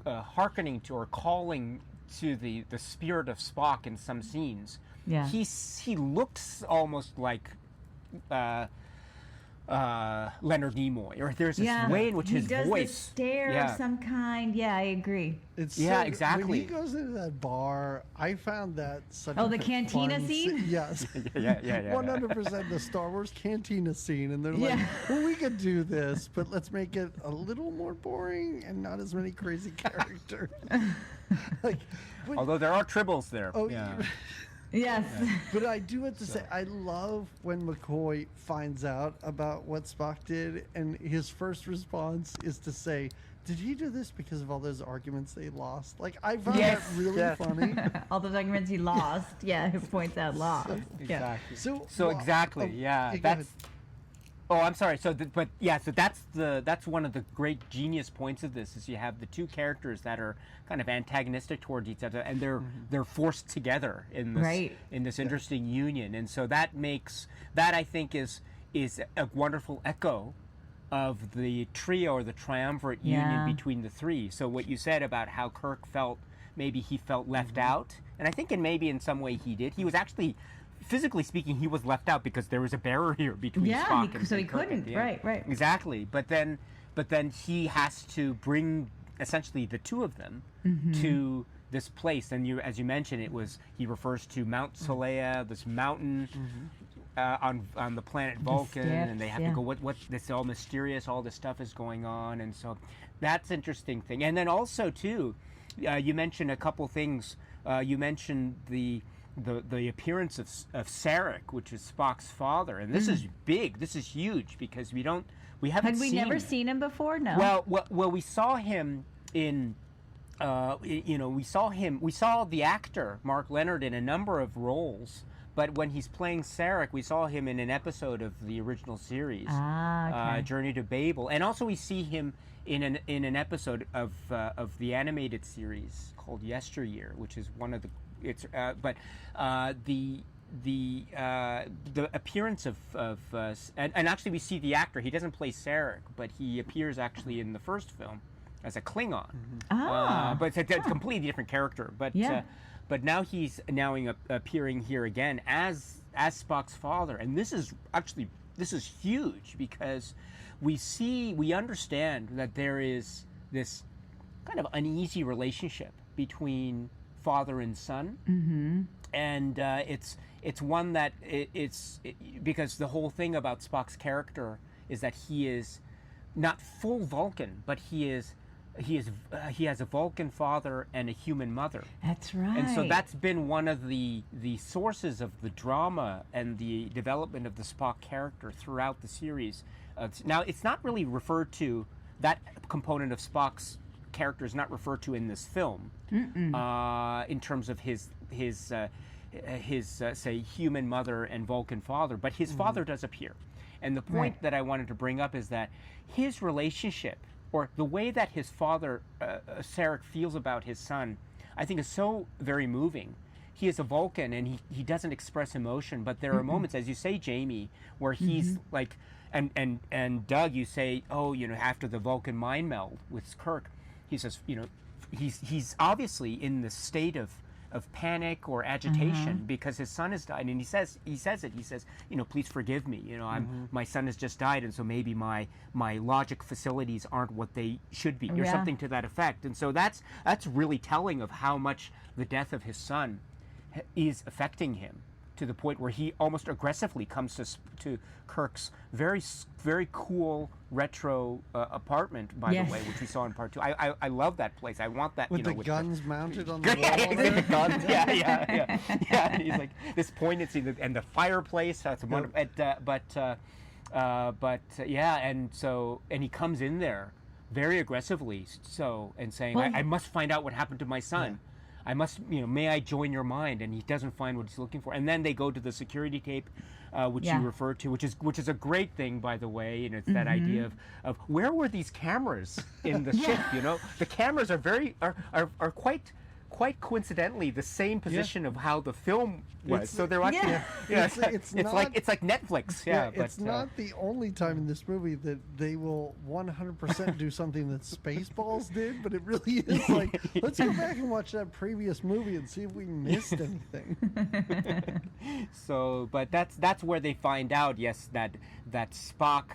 hearkening to or calling to the spirit of Spock in some scenes, he looks almost like Leonard Nimoy, or there's this way in which his voice. He does the stare of some kind. Yeah, I agree. Exactly. When he goes into that bar, I found that such the cantina scene? Yes. 100% the Star Wars cantina scene. And they're like, well, we could do this, but let's make it a little more boring and not as many crazy characters. Although there are tribbles there. Oh, yeah. Yes. But I do have to say, I love when McCoy finds out about what Spock did, and his first response is to say, did he do this because of all those arguments they lost? I found that really funny. All those arguments he lost. Yeah, he points out lost. Exactly. So exactly, that's... Oh, I'm sorry. So that's one of the great genius points of this is you have the two characters that are kind of antagonistic towards each other, and they're forced together in this interesting union, and so that I think is a wonderful echo of the trio or the triumvirate union between the three. So what you said about how Kirk felt, maybe he felt left out, and I think maybe in some way he did. He was actually, physically speaking, he was left out because there was a barrier between Spock and so he Kirk couldn't. Right. Exactly. But then he has to bring essentially the two of them to this place. And as you mentioned, he refers to Mount Solea, this mountain on the planet Vulcan, and they have to go. What? This all mysterious. All this stuff is going on, and so that's an interesting thing. And then also too, you mentioned a couple things. You mentioned the appearance of Sarek, which is Spock's father, and this is big. This is huge because we haven't. Had we never seen him before? No. Well, we saw him in. We saw the actor Mark Leonard in a number of roles, but when he's playing Sarek, we saw him in an episode of the original series, Journey to Babel, and also we see him in an episode of the animated series called Yesteryear, which is one of the. The appearance of and actually we see the actor. He doesn't play Sarek, but he appears actually in the first film as a Klingon. But it's a completely different character. But now he's appearing here again as Spock's father, and this is huge because we understand that there is this kind of uneasy relationship between father and son, and it's one that because the whole thing about Spock's character is that he is not full Vulcan, but he is he has a Vulcan father and a human mother. That's right. And so that's been one of the sources of the drama and the development of the Spock character throughout the series. Now, it's not really referred to, that component of Spock's character is not referred to in this film in terms of his say, human mother and Vulcan father, but his father does appear. And the point that I wanted to bring up is that his relationship, or the way that his father, Sarek, feels about his son, I think is so very moving. He is a Vulcan, and he doesn't express emotion, but there are moments, as you say, Jamie, where he's like, and Doug, you say, oh, after the Vulcan mind meld with Kirk, he says, he's obviously in the state of panic or agitation because his son has died, and he says, please forgive me. My son has just died, and so maybe my logic facilities aren't what they should be, or something to that effect. And so that's really telling of how much the death of his son is affecting him, to the point where he almost aggressively comes to Kirk's very, very cool retro apartment, by the way, which we saw in part 2. I love that place. I want that. With the guns mounted on the wall. The guns. Yeah. And he's like this poignancy and the fireplace. That's wonderful. And he comes in there very aggressively, and saying, I must find out what happened to my son. Yeah. I must, may I join your mind? And he doesn't find what he's looking for. And then they go to the security tape, which you referred to, which is a great thing, by the way. And it's that idea of where were these cameras in the ship? The cameras are quite coincidentally the same position of how the film was. So they're actually it's like Netflix. Yeah, it's not the only time in this movie that they will 100% do something that Spaceballs did, but it really is like, let's go back and watch that previous movie and see if we missed anything. So, but that's where they find out, that Spock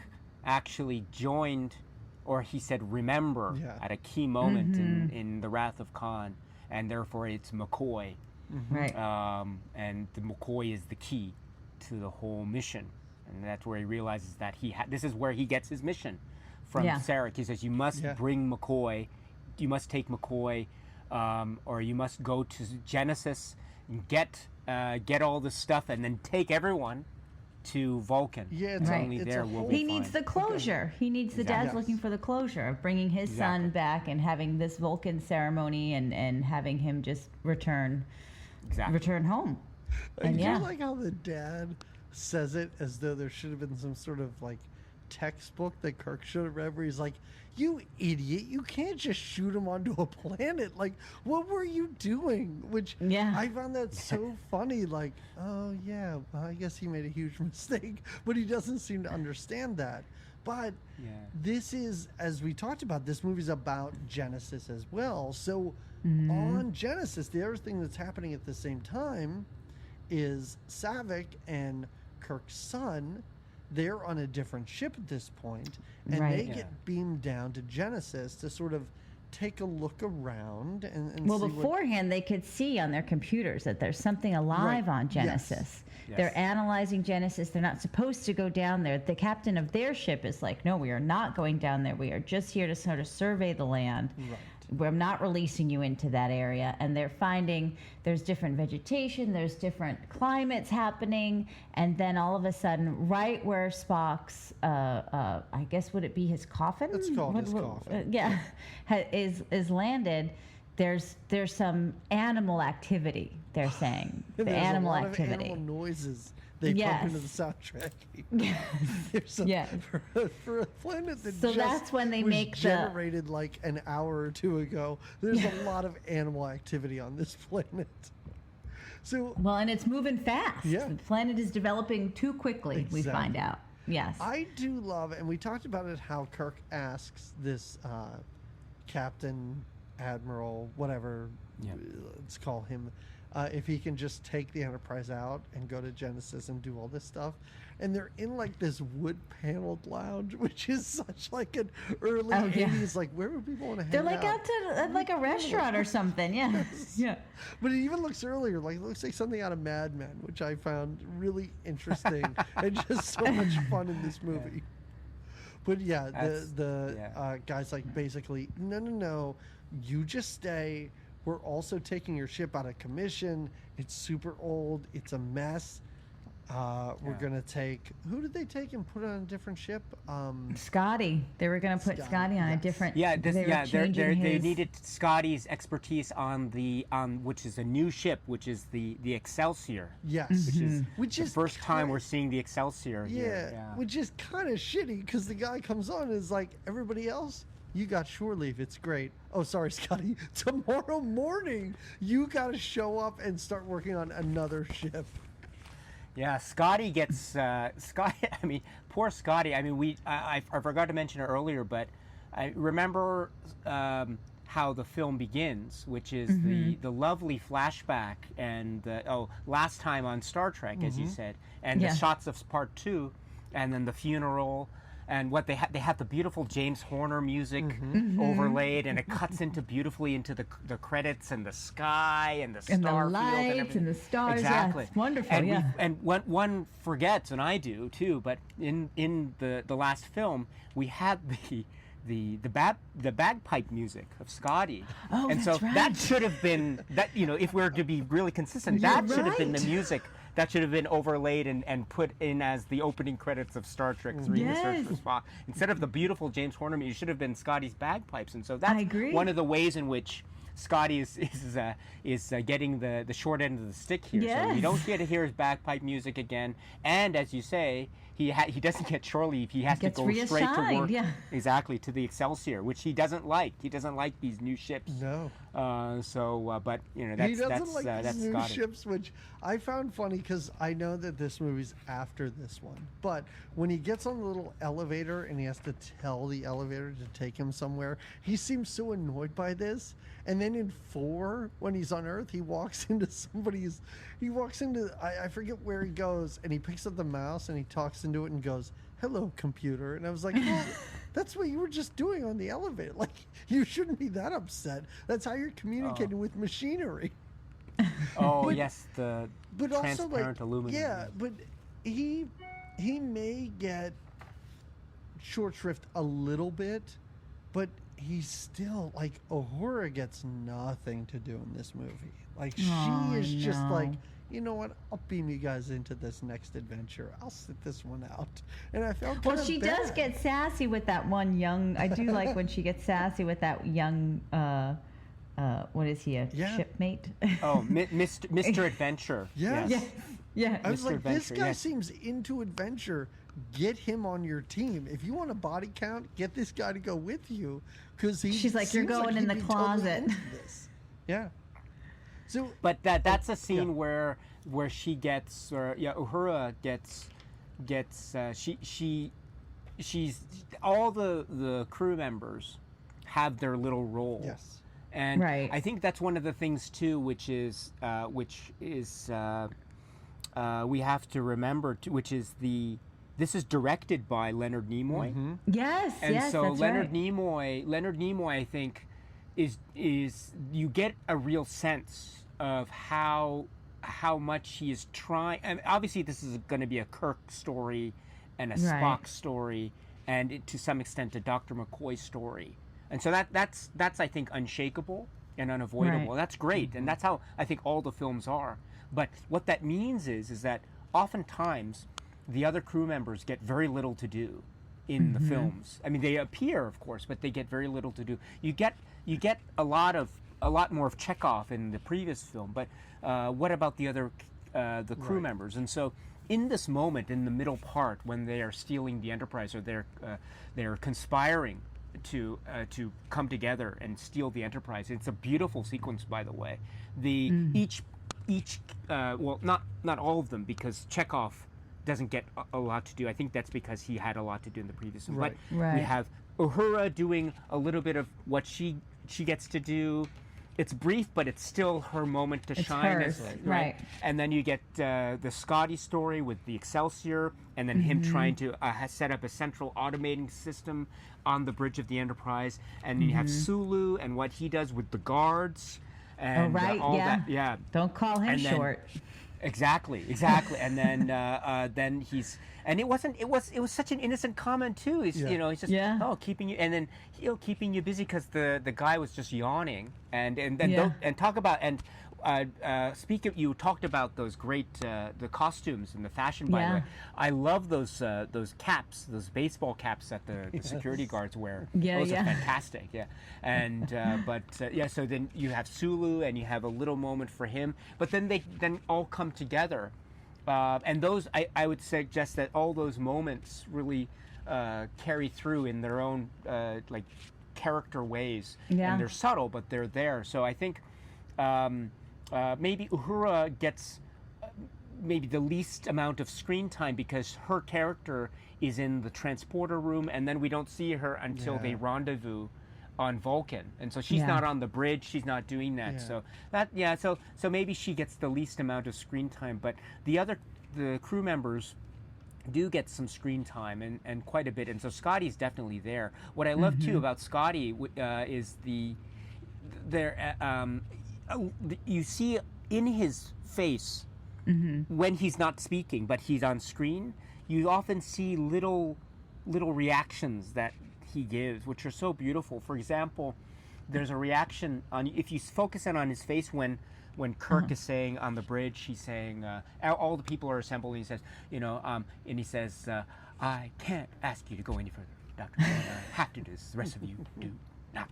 actually joined, or he said remember at a key moment in the Wrath of Khan. And therefore, it's McCoy, right? And the McCoy is the key to the whole mission, and that's where he realizes that this is where he gets his mission from Sarek. He says, "You must bring McCoy, you must take McCoy, or you must go to Genesis and get all this stuff, and then take everyone to Vulcan." Yeah, it's only there will be. He needs the closure. He needs the dad's looking for the closure of bringing his son back and having this Vulcan ceremony and having him just return home. I do like how the dad says it as though there should have been some sort of like textbook that Kirk should have read, where he's like, "You idiot, you can't just shoot him onto a planet. Like, what were you doing?" Which I found that so funny. Like, oh yeah, well, I guess he made a huge mistake, but he doesn't seem to understand that. But this is, as we talked about, this movie's about Genesis as well. So on Genesis, the other thing that's happening at the same time is Saavik and Kirk's son, they're on a different ship at this point, and they get beamed down to Genesis to sort of take a look around and see beforehand they could see on their computers that there's something alive on Genesis. Yes. They're analyzing Genesis. They're not supposed to go down there. The captain of their ship is like, "No, we are not going down there. We are just here to sort of survey the land. Right. We're not releasing you into that area." And they're finding there's different vegetation, there's different climates happening, and then all of a sudden, right where Spock's, I guess would it be his coffin? It's called his coffin. Is landed. There's some animal activity. They're saying the animal activity. Of animal noises they pump into the soundtrack. For a planet that that's when they was generated like an hour or two ago, there's a lot of animal activity on this planet. So and it's moving fast. Yeah. The planet is developing too quickly. Exactly. We find out. Yes. I do love, and we talked about it, how Kirk asks this Captain, Admiral, whatever, let's call him, if he can just take the Enterprise out and go to Genesis and do all this stuff. And they're in like this wood paneled lounge, which is such like an early 80s, like where would people want to hang out? They're like out to like a restaurant or something, yeah. But it even looks earlier, like it looks like something out of Mad Men, which I found really interesting and just so much fun in this movie. But yeah, the guy's like basically, no, you just stay. We're also taking your ship out of commission. It's super old. It's a mess. We're gonna take. Who did they take and put on a different ship? Scotty. They were gonna put Scotty on a different. They needed Scotty's expertise on which is a new ship, which is the Excelsior. Yes, which is the first time we're seeing the Excelsior. Here. Yeah, which is kind of shitty because the guy comes on and is like, everybody else, you got shore leave. It's great. Oh, sorry, Scotty. Tomorrow morning, you got to show up and start working on another ship. Yeah, Scotty gets Scotty. I mean, poor Scotty. I mean, I forgot to mention it earlier, but I remember how the film begins, which is the lovely flashback and last time on Star Trek, as you said, and the shots of part 2, and then the funeral. And what they have the beautiful James Horner music overlaid, and it cuts into beautifully into the credits and the sky and the star and the lights and the stars. Exactly, yeah, it's wonderful. And and one forgets, and I do too. But in the last film, we had the bagpipe music of Scotty. Oh, and so that should have been that. If we're to be really consistent, that should have been the music. That should have been overlaid and put in as the opening credits of Star Trek 3: The Search for Spock. Instead of the beautiful James Horner music, it should have been Scotty's bagpipes. And so that's one of the ways in which Scotty is getting the short end of the stick here. Yes. So you don't get to hear his bagpipe music again. And as you say, he doesn't get shore leave. He has to go straight to work. Yeah. Exactly, to the Excelsior, which he doesn't like. He doesn't like these new ships. No. But he that's doesn't like these new Scotty. ships, which I found funny because I know that this movie's after this one. But when he gets on the little elevator and he has to tell the elevator to take him somewhere, he seems so annoyed by this. And then in 4, when he's on Earth, he walks into I forget where he goes, and he picks up the mouse and he talks into it and goes, "Hello, computer." And I was like, well, that's what you were just doing on the elevator. Like, you shouldn't be that upset. That's how you're communicating with machinery. Oh, yes, the but transparent also, aluminum. Yeah, but he may get short shrift a little bit, but he's still, like, Uhura gets nothing to do in this movie. Like, she is just like, you know what? I'll beam you guys into this next adventure. I'll sit this one out. And I felt kind of she bad. does get sassy with that one young. I do like when she gets sassy with that young. What is he? Shipmate? Oh, Mr. Adventure. Yes. Yeah. I was Mr. like, Adventure, this guy seems into adventure. Get him on your team. If you want a body count, get this guy to go with you, because she's like, you're going in the closet. Totally yeah. So, but that's a scene where she gets, Uhura gets she's all the crew members have their little role. Yes. And I think that's one of the things too, which is we have to remember which is this is directed by Leonard Nimoy. Mm-hmm. Yes, and so that's Leonard Nimoy, I think, is you get a real sense of how much he is trying. And obviously, this is going to be a Kirk story and a Spock story, and to some extent a Dr. McCoy story. And so that's I think unshakable and unavoidable. That's great, and that's how I think all the films are. But what that means is that oftentimes the other crew members get very little to do in the films. I mean, they appear, of course, but they get very little to do. You get a lot more of Chekhov in the previous film, but what about the other the crew members? And so in this moment, in the middle part, when they are stealing the Enterprise, or they're conspiring to come together and steal the Enterprise, it's a beautiful sequence, by the way. Each well, not all of them, because Chekhov doesn't get a lot to do. I think that's because he had a lot to do in the previous one. Right. But we have Uhura doing a little bit of what she gets to do. It's brief, but it's still her moment to shine. Hers. Right. And then you get the Scotty story with the Excelsior, and then him trying to set up a central automating system on the bridge of the Enterprise. And then you have Sulu and what he does with the guards. And all that. Yeah. Don't call him short. Exactly. And then he's, and it was such an innocent comment too. He's he's just keeping you, and then keeping you busy because the guy was just yawning, and talk about and. You talked about those great the costumes and the fashion. By the way, I love those caps, those baseball caps that the security guards wear. Those are fantastic. Yeah, and so then you have Sulu, and you have a little moment for him, but then they all come together, and those I would suggest that all those moments really carry through in their own like character ways, and they're subtle, but they're there. So I think. Maybe Uhura gets maybe the least amount of screen time because her character is in the transporter room, and then we don't see her until they rendezvous on Vulcan, and so she's not on the bridge. She's not doing that. So so maybe she gets the least amount of screen time, but the crew members do get some screen time and quite a bit, and so Scotty's definitely there. What I love too about Scotty is you see in his face when he's not speaking, but he's on screen. You often see little reactions that he gives, which are so beautiful. For example, there's a reaction if you focus in on his face when Kirk is saying on the bridge, he's saying all the people are assembled, and he says, and he says, I can't ask you to go any further, Doctor. I have to do this. The rest of you do. Not,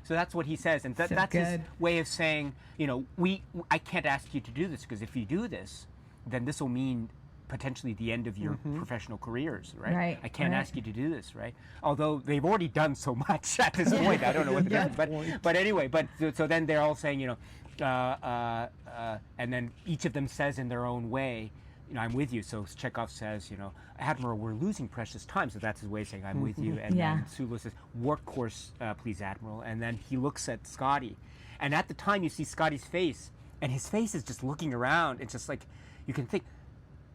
so that's what he says, and that's his way of saying, I can't ask you to do this because if you do this, then this will mean potentially the end of your professional careers, right? I can't ask you to do this, right? Although they've already done so much at this point, I don't know what the difference, but anyway, so then they're all saying, and then each of them says in their own way, I'm with you. So Chekhov says, Admiral, we're losing precious time. So that's his way of saying, I'm with you. And then Sulu says, work course, please, Admiral. And then he looks at Scotty. And at the time, you see Scotty's face, and his face is just looking around. It's just like, you can think,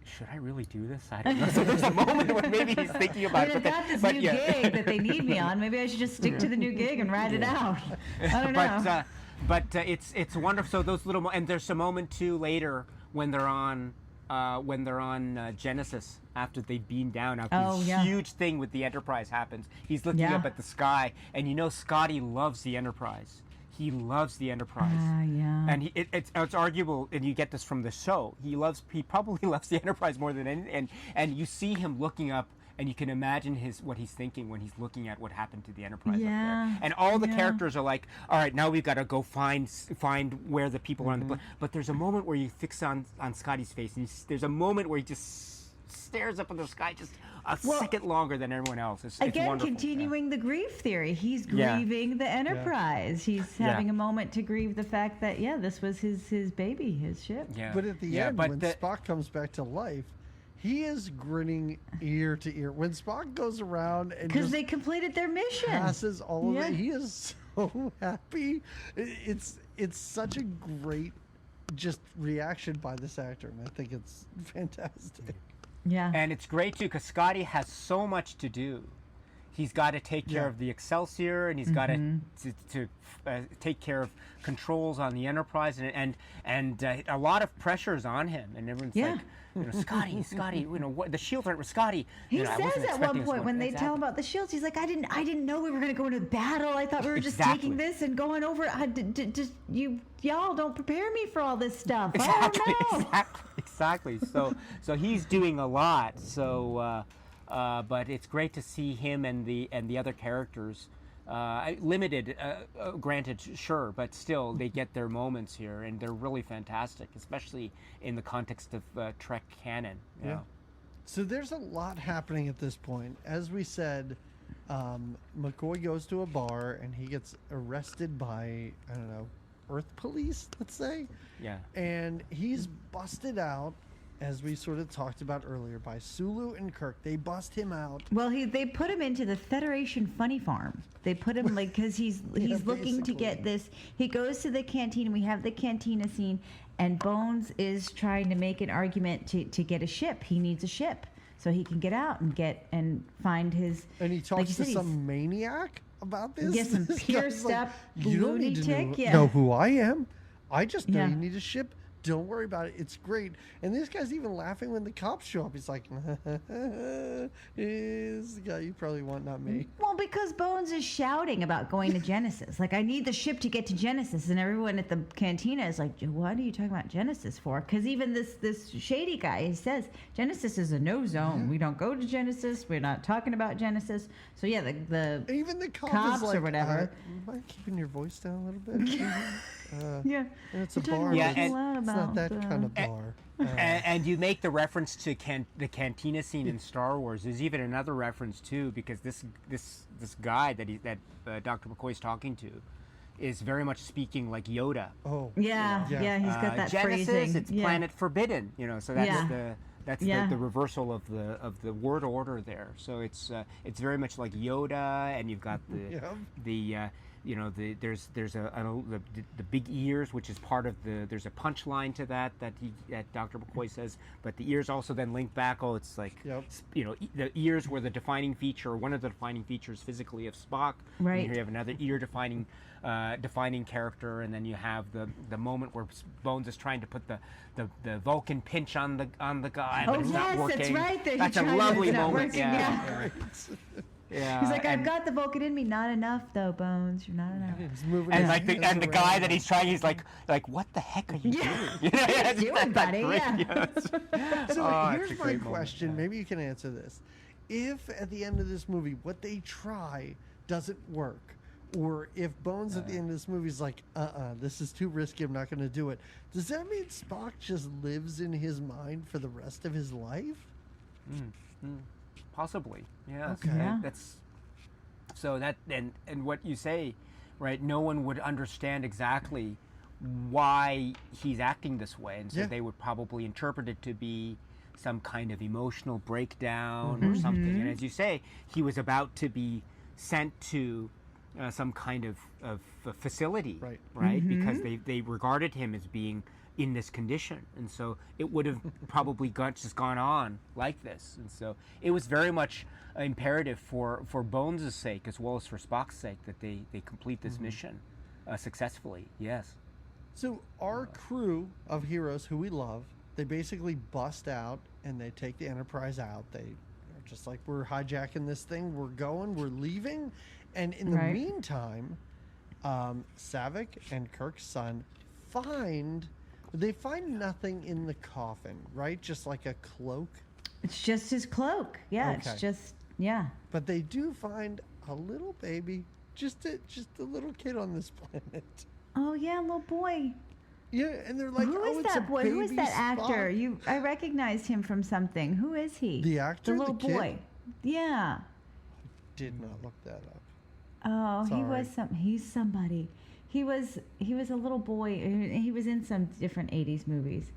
should I really do this? I don't know. So there's a moment when maybe he's thinking about it. I've got this new gig that they need me on. Maybe I should just stick to the new gig and ride it out. I don't know. But it's wonderful. So those little and there's a moment too later when they're on Genesis after they beam down. After this huge thing with the Enterprise happens, he's looking up at the sky, and Scotty loves the Enterprise. He loves the Enterprise, and it's arguable, and you get this from the show. He probably loves the Enterprise more than any, and you see him looking up, and you can imagine what he's thinking when he's looking at what happened to the Enterprise up there. And all the characters are like, all right, now we've got to go find where the people are on the boat. But there's a moment where you fix on Scotty's face, and there's a moment where he just stares up in the sky just a second longer than everyone else. It's wonderful. Continuing the grief theory. He's grieving the Enterprise. He's having a moment to grieve the fact that, this was his baby, his ship. Yeah. But at the end, when Spock comes back to life, he is grinning ear to ear. When Spock goes around and because they completed their mission, passes all of it, he is so happy. It's such a great just reaction by this actor, and I think it's fantastic. Yeah, and it's great too because Scotty has so much to do. He's got to take care of the Excelsior, and he's got to take care of controls on the Enterprise, and a lot of pressure is on him, and everyone's like, Scotty, the shields aren't with Scotty. He says at one point when they tell him about the shields, he's like, I didn't know we were going to go into battle. I thought we were just taking this and going over. Y'all don't prepare me for all this stuff. Exactly. So he's doing a lot. So. But it's great to see him and the other characters. Limited, granted, sure, but still they get their moments here, and they're really fantastic, especially in the context of Trek canon. Yeah. So there's a lot happening at this point. As we said, McCoy goes to a bar and he gets arrested by, I don't know, Earth police, let's say. Yeah. And he's busted out, as we sort of talked about earlier, by Sulu and Kirk. They bust him out. Well, they put him into the Federation Funny Farm. They put him because he's looking to get this. He goes to the canteen, and we have the cantina scene, and Bones is trying to make an argument to get a ship. He needs a ship so he can get out and find his. And he talks to some maniac about this. Yes, some pierced up you don't need lunatic. to know who I am. I just know you need a ship Don't worry about it. It's great. And this guy's even laughing when the cops show up. He's like, "Is the guy you probably want, not me." Well, because Bones is shouting about going to Genesis. Like, I need the ship to get to Genesis. And everyone at the cantina is like, what are you talking about Genesis for? Because even this shady guy, he says, Genesis is a no zone. Yeah. We don't go to Genesis. We're not talking about Genesis. So, yeah, even the cops is like, or whatever. Mind keeping your voice down a little bit? Yeah. And it's a You're bar. talking Yeah, It's and- not that kind of bar. And you make the reference to the cantina scene in Star Wars. There's even another reference too, because this guy that Dr. McCoy's talking to is very much speaking like Yoda. Oh. Yeah, Yeah. he's got that Genesis, phrasing. it's planet forbidden. So that's Yeah. the reversal of the word order there. So it's very much like Yoda, and you've got the there's the big ears, which is part of there's a punchline to that Dr. McCoy says, but the ears also then link back. Oh, it's like the ears were the defining feature, or one of the defining features physically of Spock. Right. And here you have another ear defining character, and then you have the moment where Bones is trying to put the Vulcan pinch on the guy, but it's not working. That's right. That's a lovely moment. Working, Yeah. Yeah. He's like, I've got the Vulcan in me. Not enough, though, Bones. You're not enough. He's moving And his like hands the guy around. that he's trying, he's like, what the heck are you doing? What are you doing, buddy? Yeah. So it's here's a my great moment, question. yeah. Maybe you can answer this. If at the end of this movie, what they try doesn't work, or if Bones at the end of this movie is like, this is too risky, I'm not going to do it, does that mean Spock just lives in his mind for the rest of his life? Possibly, yeah. Okay. Yeah. That's so that and what you say, right? No one would understand exactly why he's acting this way, and so Yeah. they would probably interpret it to be some kind of emotional breakdown or something. And as you say, he was about to be sent to some kind of facility, Right. Because they regarded him as being in this condition, and so it would have probably just gone on like this. And so it was very much imperative for Bones' sake as well as for Spock's sake that they complete this mission successfully. Yes. So our crew of heroes who we love, they basically bust out and they take the Enterprise out. They are just like, we're hijacking this thing, we're going, we're leaving. And in the meantime, Saavik and Kirk's son find nothing in the coffin, right? Just like a cloak. It's just his cloak. Yeah, Okay. it's just, yeah. But they do find a little baby, just a little kid on this planet. Oh, yeah, little boy. Yeah, and they're like, Who is it's that a boy? Who is baby that actor? Spock. I recognized him from something. Who is he? The actor, The little the kid? boy. Yeah. Did not look that up. Oh, he Sorry. was he's somebody. He was a little boy. He was in some different 80s movies.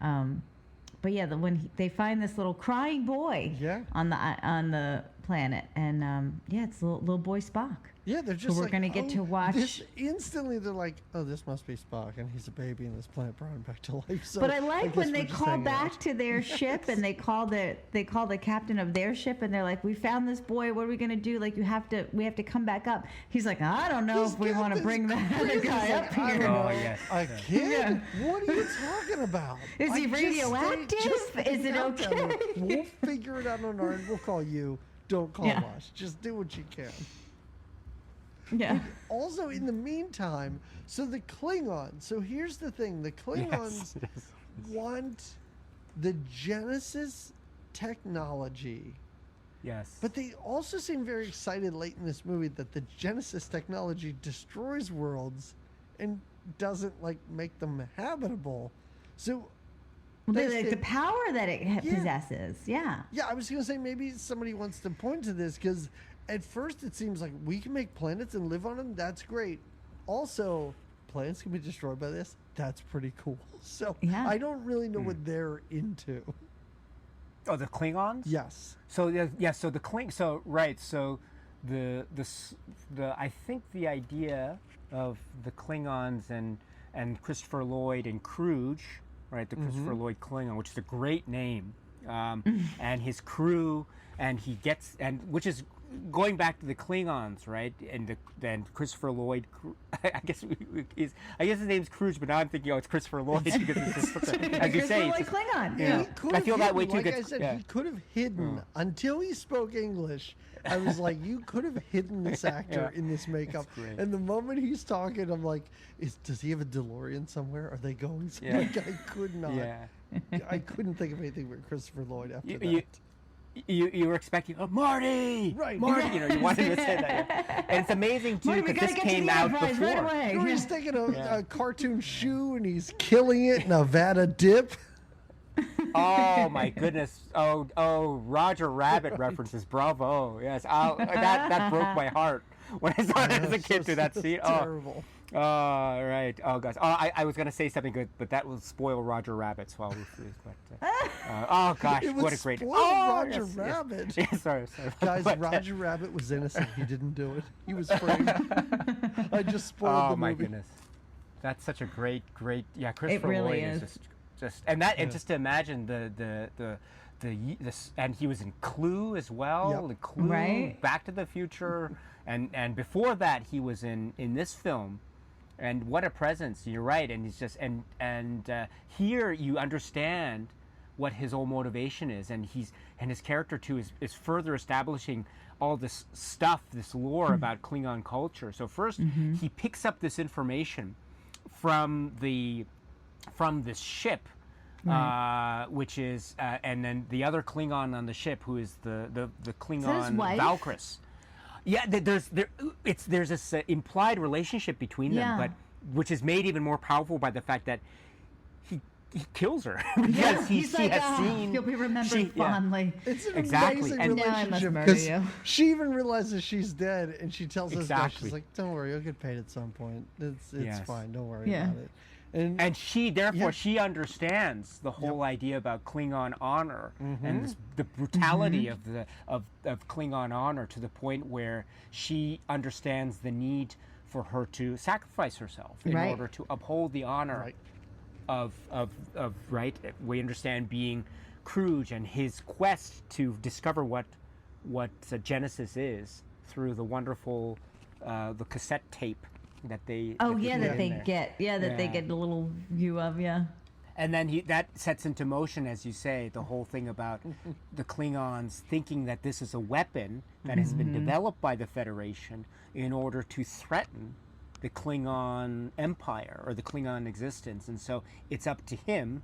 But yeah, when they find this little crying boy on the planet, and it's little boy Spock. Yeah, they're just we're like, gonna get to watch. Instantly, they're like, oh, this must be Spock, and he's a baby, and this planet brought him back to life. So But I like guess when we're they just call hanging back out. to their ship and they call the captain of their ship and they're like, we found this boy. What are we gonna do? Like, we have to come back up. He's like, I don't know if we want to bring that other guy up I don't here. know. Oh, yes. A kid? What are you talking about? Is he Just radioactive? stay Is it out there. okay? We'll figure it out on our end. We'll call you. Don't call Yeah. us. Just do what you can. Yeah. Also, in the meantime, so the Klingons. So here's the thing: the Klingons want the Genesis technology, Yes. but they also seem very excited late in this movie that the Genesis technology destroys worlds and doesn't make them habitable. So The power that it possesses. Yeah. yeah, I was gonna say maybe somebody wants to point to this because at first it seems like we can make planets and live on them. That's great. Also, planets can be destroyed by this. That's pretty cool. So Yeah. I don't really know what they're into. Oh, the Klingons? Yes. So so the So right. So the I think the idea of the Klingons and Christopher Lloyd and Kruge, right? The Christopher Lloyd Klingon, which is a great name, and his crew, and he gets which is going back to the Klingons, right? And then Christopher Lloyd, I guess his name's Cruz, but now I'm thinking, it's Christopher Lloyd because it's just, as you say, Lloyd Klingon. Yeah. I feel that way too. Like I said, he could have hidden until he spoke English. I was like, you could have hidden this actor in this makeup. And the moment he's talking, I'm like, does he have a DeLorean somewhere? Are they going somewhere? Like, I could not. Yeah. I couldn't think of anything but Christopher Lloyd after that. You were expecting, Marty! Right. Marty! You wanted to say that. Yeah. And it's amazing, too, because this came out before. Right away. No, he's taking a cartoon shoe and he's killing it in a Vada dip. Oh, my goodness. Oh, Roger Rabbit references. Bravo. Yes. That broke my heart when I saw it as a kid through that scene. Terrible. Oh, right. Oh, gosh. I was going to say something good, but that will spoil Roger Rabbit, so I'll refuse. But, oh, gosh. What a great... Roger Rabbit. Yes, sorry. Guys, Roger Rabbit was innocent. He didn't do it. He was framed. I just spoiled the movie. Oh, my goodness. That's such a great... Yeah, Christopher really Lloyd is just... And just to imagine and he was in Clue as well. Yep. The Clue, right. Back to the Future, and before that he was in this film, and what a presence! You're right, and he's just and here you understand what his whole motivation is, and his character too is further establishing all this stuff, this lore about Klingon culture. So first he picks up this information from this ship. Right. Which is, and then the other Klingon on the ship, who is the Klingon Valkyris. Yeah, there's this implied relationship between them, but which is made even more powerful by the fact that he kills her because he has seen. You'll be remembered fondly. It's an amazing relationship because she even realizes she's dead, and she tells us that she's like, "Don't worry, you'll get paid at some point. It's fine. Don't worry about it." And she, therefore, she understands the whole idea about Klingon honor and the brutality of Klingon honor, to the point where she understands the need for her to sacrifice herself in order to uphold the honor of we understand being Kruge and his quest to discover what Genesis is through the wonderful the cassette tape that they they get a little view of and then that sets into motion, as you say, the whole thing about the Klingons thinking that this is a weapon that has been developed by the Federation in order to threaten the Klingon Empire or the Klingon existence, and so it's up to him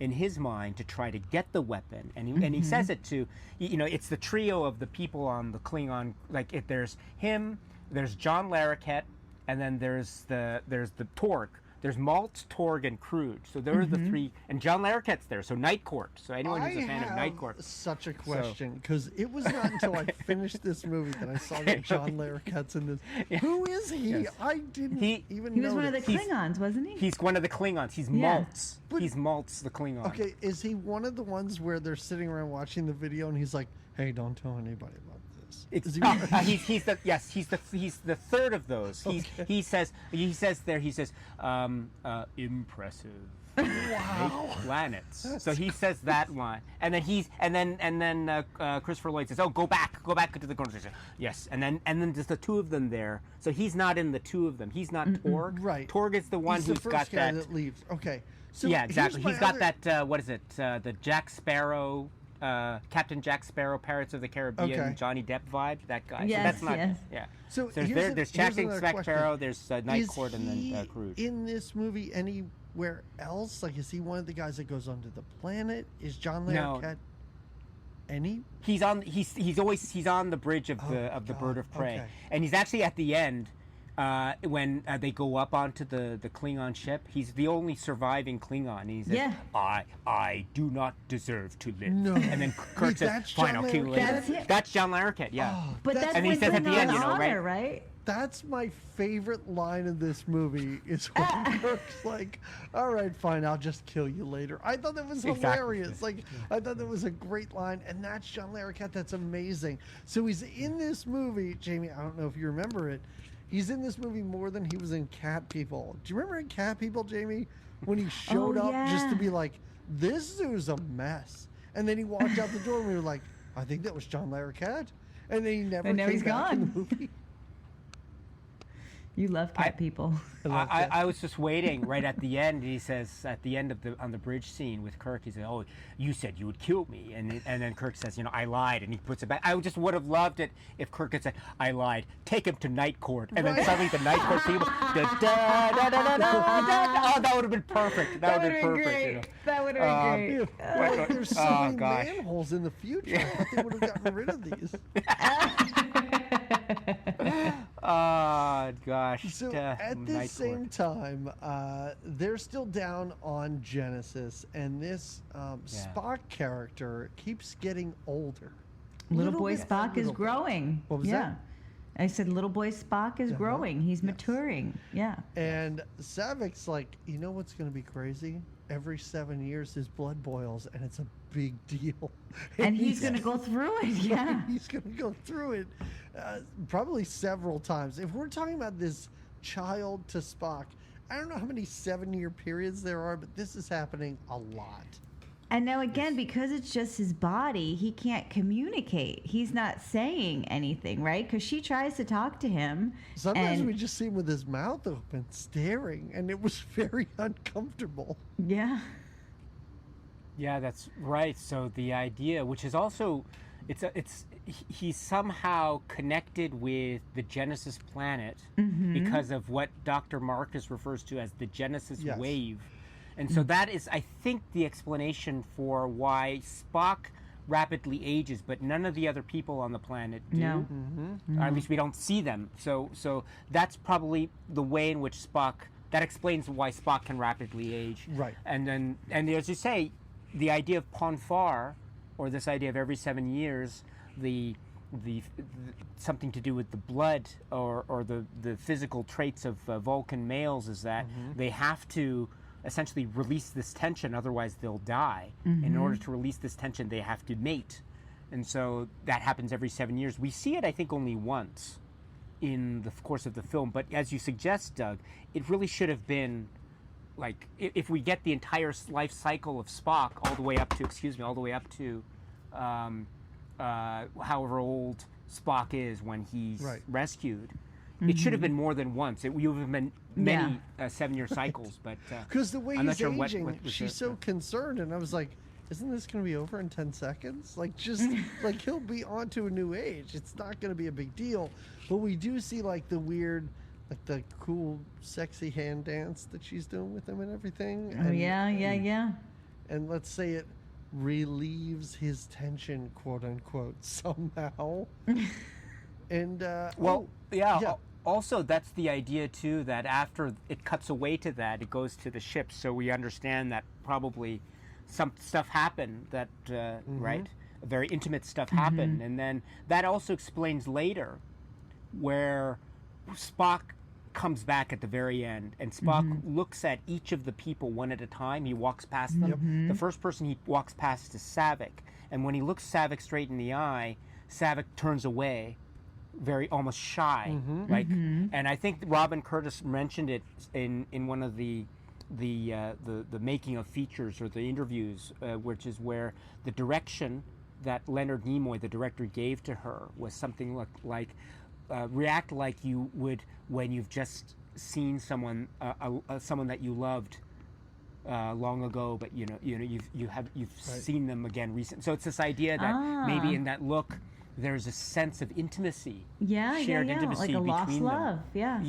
in his mind to try to get the weapon, and he says it to it's the trio of the people on the Klingon, there's him, there's John Larroquette, and then there's the Torg. There's Maltz, Torg, and Kruge. So there are the three, and John Larroquette's there. So Night Court. So anyone who's a fan of Night Court. Such a question, because it was not until I finished this movie that I saw that John Larroquette's in this. Yeah. Who is he? Yes. I didn't even know. He was one of the Klingons, wasn't he? He's one of the Klingons. He's Maltz. He's Maltz, the Klingon. Okay, is he one of the ones where they're sitting around watching the video and he's like, "Hey, don't tell anybody about this"? He's the third of those. He says impressive. Wow. Planets. So he says that line, and then Christopher Lloyd says, "Oh, go back to the corner." Yes, and then there's the two of them there. So he's not in the two of them. He's not Torg. Right. Torg is the one who's got that. That leaves. Okay. So yeah, exactly. He's got that. What is it? The Jack Sparrow. Captain Jack Sparrow, Pirates of the Caribbean, Johnny Depp vibe, that guy. Yes, so that's not, yeah. So there's Captain Jack Sparrow, there's Night Court, and then Kruge. In this movie anywhere else? Like, is he one of the guys that goes onto the planet? Is John Larroquette any? He's on the bridge of the Bird of Prey, and he's actually at the end. When they go up onto the Klingon ship, he's the only surviving Klingon. And he says, I do not deserve to live. No. And then Kirk says, fine, I'll kill you later. That's John Larroquette, yeah. Oh, but that's and he says at the end, right? That's my favorite line of this movie is when Kirk's like, all right, fine, I'll just kill you later. I thought that was hilarious. I thought that was a great line, and that's John Larroquette. That's amazing. So he's in this movie, Jamie, I don't know if you remember it, he's in this movie more than he was in Cat People. Do you remember in Cat People, Jamie, when he showed up just to be like, this zoo's a mess? And then he walked out the door and we were like, I think that was John Larroquette. And then he never And now came he's back in the gone. movie. You love cat people. I was just waiting right at the end. He says at the end of on the bridge scene with Kirk, he said, "Oh, you said you would kill me," and then Kirk says, "You know, I lied," and he puts it back. I just would have loved it if Kirk had said, "I lied. Take him to night court," and then suddenly the night court people, oh, that would have been perfect. That would have been perfect. Great. You know? That would have been great. Like, there's so many gosh. manholes in the future. I thought they would have gotten rid of these. Oh gosh. So at the same time, they're still down on Genesis, and this Spock character keeps getting older. Little boy Spock is growing. What was that? I said little boy Spock is growing. He's maturing. Yeah. And Savik's like, you know what's going to be crazy? Every 7 years, his blood boils, and it's a big deal. And he's going to go through it. Yeah. He's going to go through it probably several times. If we're talking about this child to Spock, I don't know how many 7-year periods there are, but this is happening a lot. And now again, because it's just his body, he can't communicate. He's not saying anything, right? Because she tries to talk to him. Sometimes we just see him with his mouth open, staring, and it was very uncomfortable. Yeah. Yeah, that's right. So the idea, which is also, he's somehow connected with the Genesis planet because of what Dr. Marcus refers to as the Genesis wave. And so that is, I think, the explanation for why Spock rapidly ages, but none of the other people on the planet do. No. Or at least we don't see them. So that's probably the way in which Spock, that explains why Spock can rapidly age. Right. And as you say, the idea of Ponfar, or this idea of every 7 years, the something to do with the blood or the physical traits of Vulcan males is that they have to essentially release this tension, otherwise they'll die. In order to release this tension, they have to mate. And so that happens every 7 years. We see it, I think, only once in the course of the film. But as you suggest, Doug, it really should have been, like, if we get the entire life cycle of Spock all the way up to, however old Spock is when he's rescued, it should have been more than once. It would have been many 7-year cycles, but because the way I'm he's not sure aging, what she's so concerned, and I was like, "Isn't this going to be over in 10 seconds? Like, just like he'll be on to a new age. It's not going to be a big deal." But we do see like the weird, like the cool, sexy hand dance that she's doing with him and everything. Oh, yeah. And let's say it relieves his tension, quote unquote, somehow. And also, that's the idea, too, that after it cuts away to that, it goes to the ship. So we understand that probably some stuff happened that, right? Very intimate stuff happened. And then that also explains later where Spock comes back at the very end, and Spock looks at each of the people one at a time. He walks past them. The first person he walks past is Savick. And when he looks Savick straight in the eye, Savick turns away, very almost shy, like. And I think Robin Curtis mentioned it in one of the making of features or the interviews, which is where the direction that Leonard Nimoy, the director, gave to her was something like react like you would when you've just seen someone that you loved long ago, but you've seen them again recently. So it's this idea that maybe in that look there's a sense of intimacy, shared intimacy like a between lost them.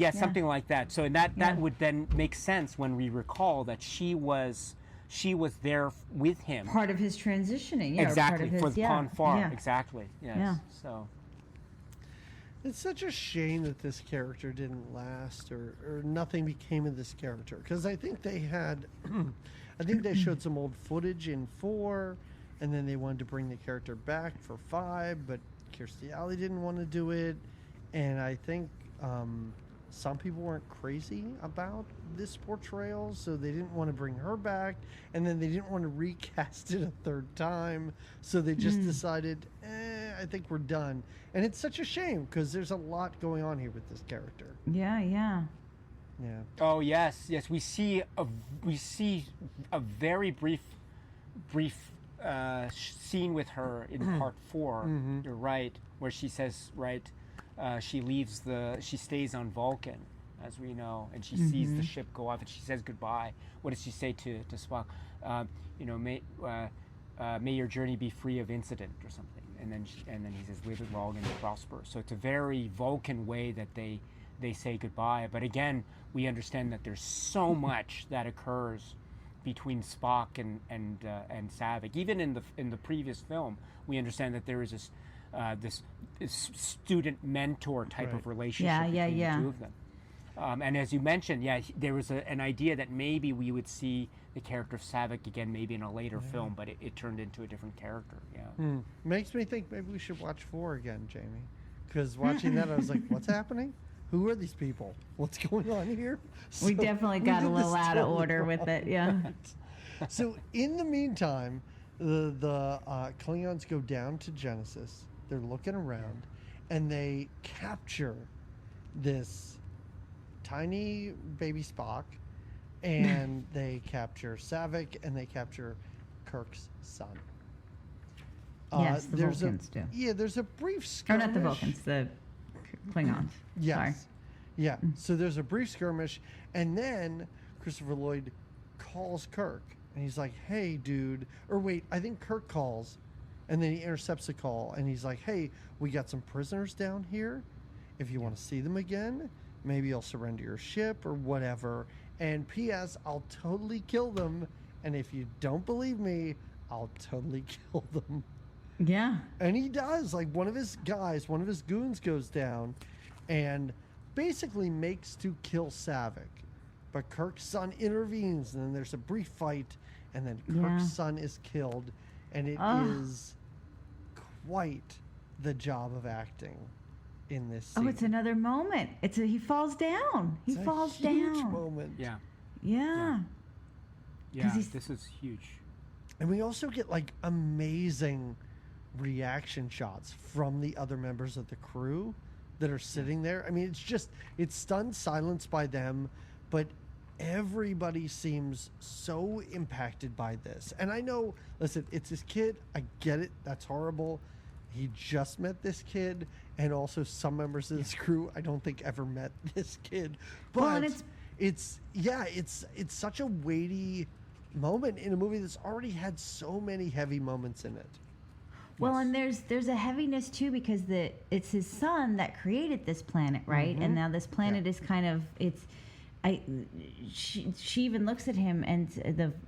love, something like that. So that would then make sense when we recall that she was there with him, part of his transitioning, exactly, part of his, for Ponfar, exactly, yes. Yeah. So it's such a shame that this character didn't last, or nothing became of this character, because I think they had, I think they showed some old footage in 4, and then they wanted to bring the character back for 5, but Kirstie Alley didn't want to do it, and I think some people weren't crazy about this portrayal, so they didn't want to bring her back, and then they didn't want to recast it a 3rd time, so they just decided, I think we're done. And it's such a shame, because there's a lot going on here with this character. Yeah. Oh yes. We see a very brief scene with her in part 4. You're right, where she says, right, she stays on Vulcan, as we know, and she sees the ship go off, and she says goodbye. What does she say to Spock? May your journey be free of incident, or something. And then he says, live it long and prosper. So it's a very Vulcan way that they say goodbye. But again, we understand that there's so much that occurs between Spock and Saavik. Even in the previous film, we understand that there is this student mentor type of relationship between the two of them. And as you mentioned, there was an idea that maybe we would see the character of Saavik again, maybe in a later film, but it turned into a different character. Yeah, makes me think maybe we should watch 4 again, Jamie. Because watching that, I was like, "What's happening? Who are these people? What's going on here?" So we definitely got a little out of order with it. Yeah. So in the meantime, the Klingons go down to Genesis. They're looking around, and they capture this tiny baby Spock, and they capture Saavik, and they capture Kirk's son. Yes, the Vulcans do. Yeah, there's a brief skirmish. Or not the Vulcans, the Klingons. Yes. Sorry. Yeah, so there's a brief skirmish, and then Christopher Lloyd calls Kirk, and he's like, "Hey, dude," or wait, I think Kirk calls, and then he intercepts the call, and he's like, "Hey, we got some prisoners down here. If you want to see them again, maybe you'll surrender your ship or whatever. And P.S., I'll totally kill them. And if you don't believe me, I'll totally kill them." Yeah. And he does. Like, one of his goons goes down and basically makes to kill Saavik. But Kirk's son intervenes, and then there's a brief fight, and then Kirk's son is killed. And it is quite the job of acting in this scene. Oh, it's another moment. He falls down. He falls down. Huge moment. Yeah. Yeah. Yeah, this is huge. And we also get like amazing reaction shots from the other members of the crew that are sitting there. I mean, it's stunned silence by them, but everybody seems so impacted by this. And I know, listen, it's his kid. I get it. That's horrible. He just met this kid, and also some members of this crew I don't think ever met this kid. But it's such a weighty moment in a movie that's already had so many heavy moments in it. Well, and there's a heaviness too, because it's his son that created this planet, right? And now this planet is kind of she even looks at him, and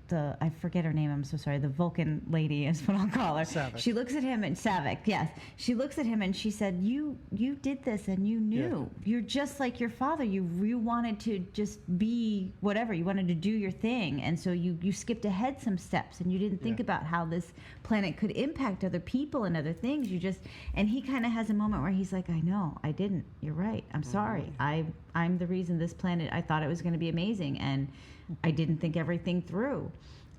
the I forget her name, I'm so sorry, the Vulcan lady is what I'll call her. Saavik. She looks at him, and Saavik, yes. She looks at him and she said, you did this, and you knew. Yeah. You're just like your father. You wanted to just be whatever. You wanted to do your thing, and so you skipped ahead some steps, and you didn't think about how this planet could impact other people and other things. And he kind of has a moment where he's like, I know, I didn't. You're right. I'm sorry. I'm the reason this planet, I thought it was going to be amazing, and I didn't think everything through.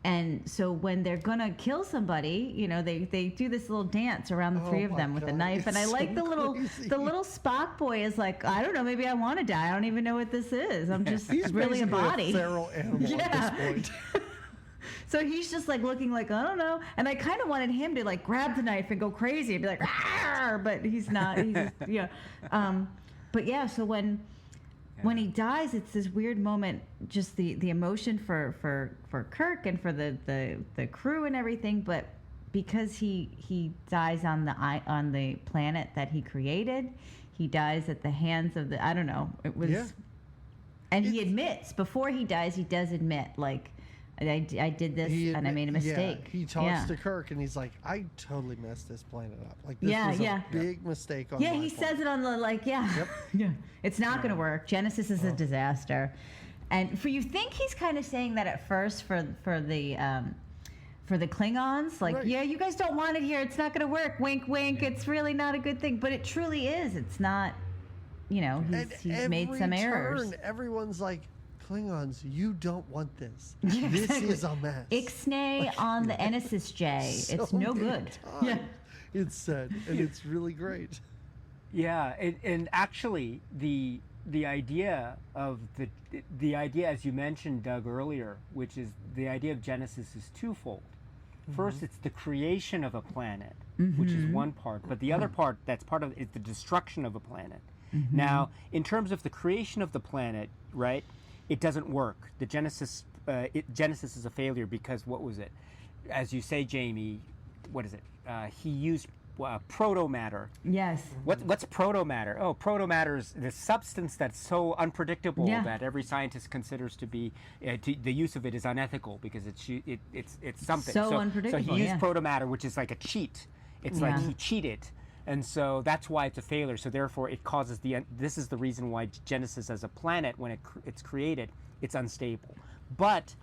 And so when they're going to kill somebody, they do this little dance around the three of them with a knife. And I like the little Spock boy is like, I don't know, maybe I want to die. I don't even know what this is. I'm just really a body. A feral animal at this point. So he's just like looking like, I don't know. And I kind of wanted him to like grab the knife and go crazy and be like, Arr! But he's not. He's just, but yeah, so when he dies, it's this weird moment, just the emotion for Kirk and for the crew and everything. But because he dies on the planet that he created, he dies at the hands of I don't know. It was, and he admits before he dies, he does admit like, I did this and I made a mistake. Yeah, he talks to Kirk and he's like, I totally messed this planet up. Like, this was a big mistake on my part. Says it on the it's not going to work. Genesis is a disaster. And you think he's kind of saying that at first for the Klingons, like, you guys don't want it here. It's not going to work. Wink, wink. It's really not a good thing. But it truly is. It's not, he's made some errors. Everyone's like, Klingons, you don't want this. This is a mess. Ixnay on the NSSJ. So it's no good. Yeah. It's said, and it's really great. Yeah, and actually, the idea of the idea, as you mentioned, Doug, earlier, which is the idea of Genesis is twofold. First, it's the creation of a planet, which is one part. But the other part that's part of it is the destruction of a planet. Now, in terms of the creation of the planet, right, it doesn't work. The Genesis is a failure because what was it? As you say, Jamie, what is it? He used proto-matter. Yes. What's proto-matter? Oh, proto-matter is the substance that's so unpredictable that every scientist considers to be the use of it is unethical because it's something. So unpredictable. So he used proto-matter, which is like a cheat. It's like he cheated, and so that's why it's a failure. So therefore, it causes this is the reason why Genesis as a planet, when it's created, it's unstable. But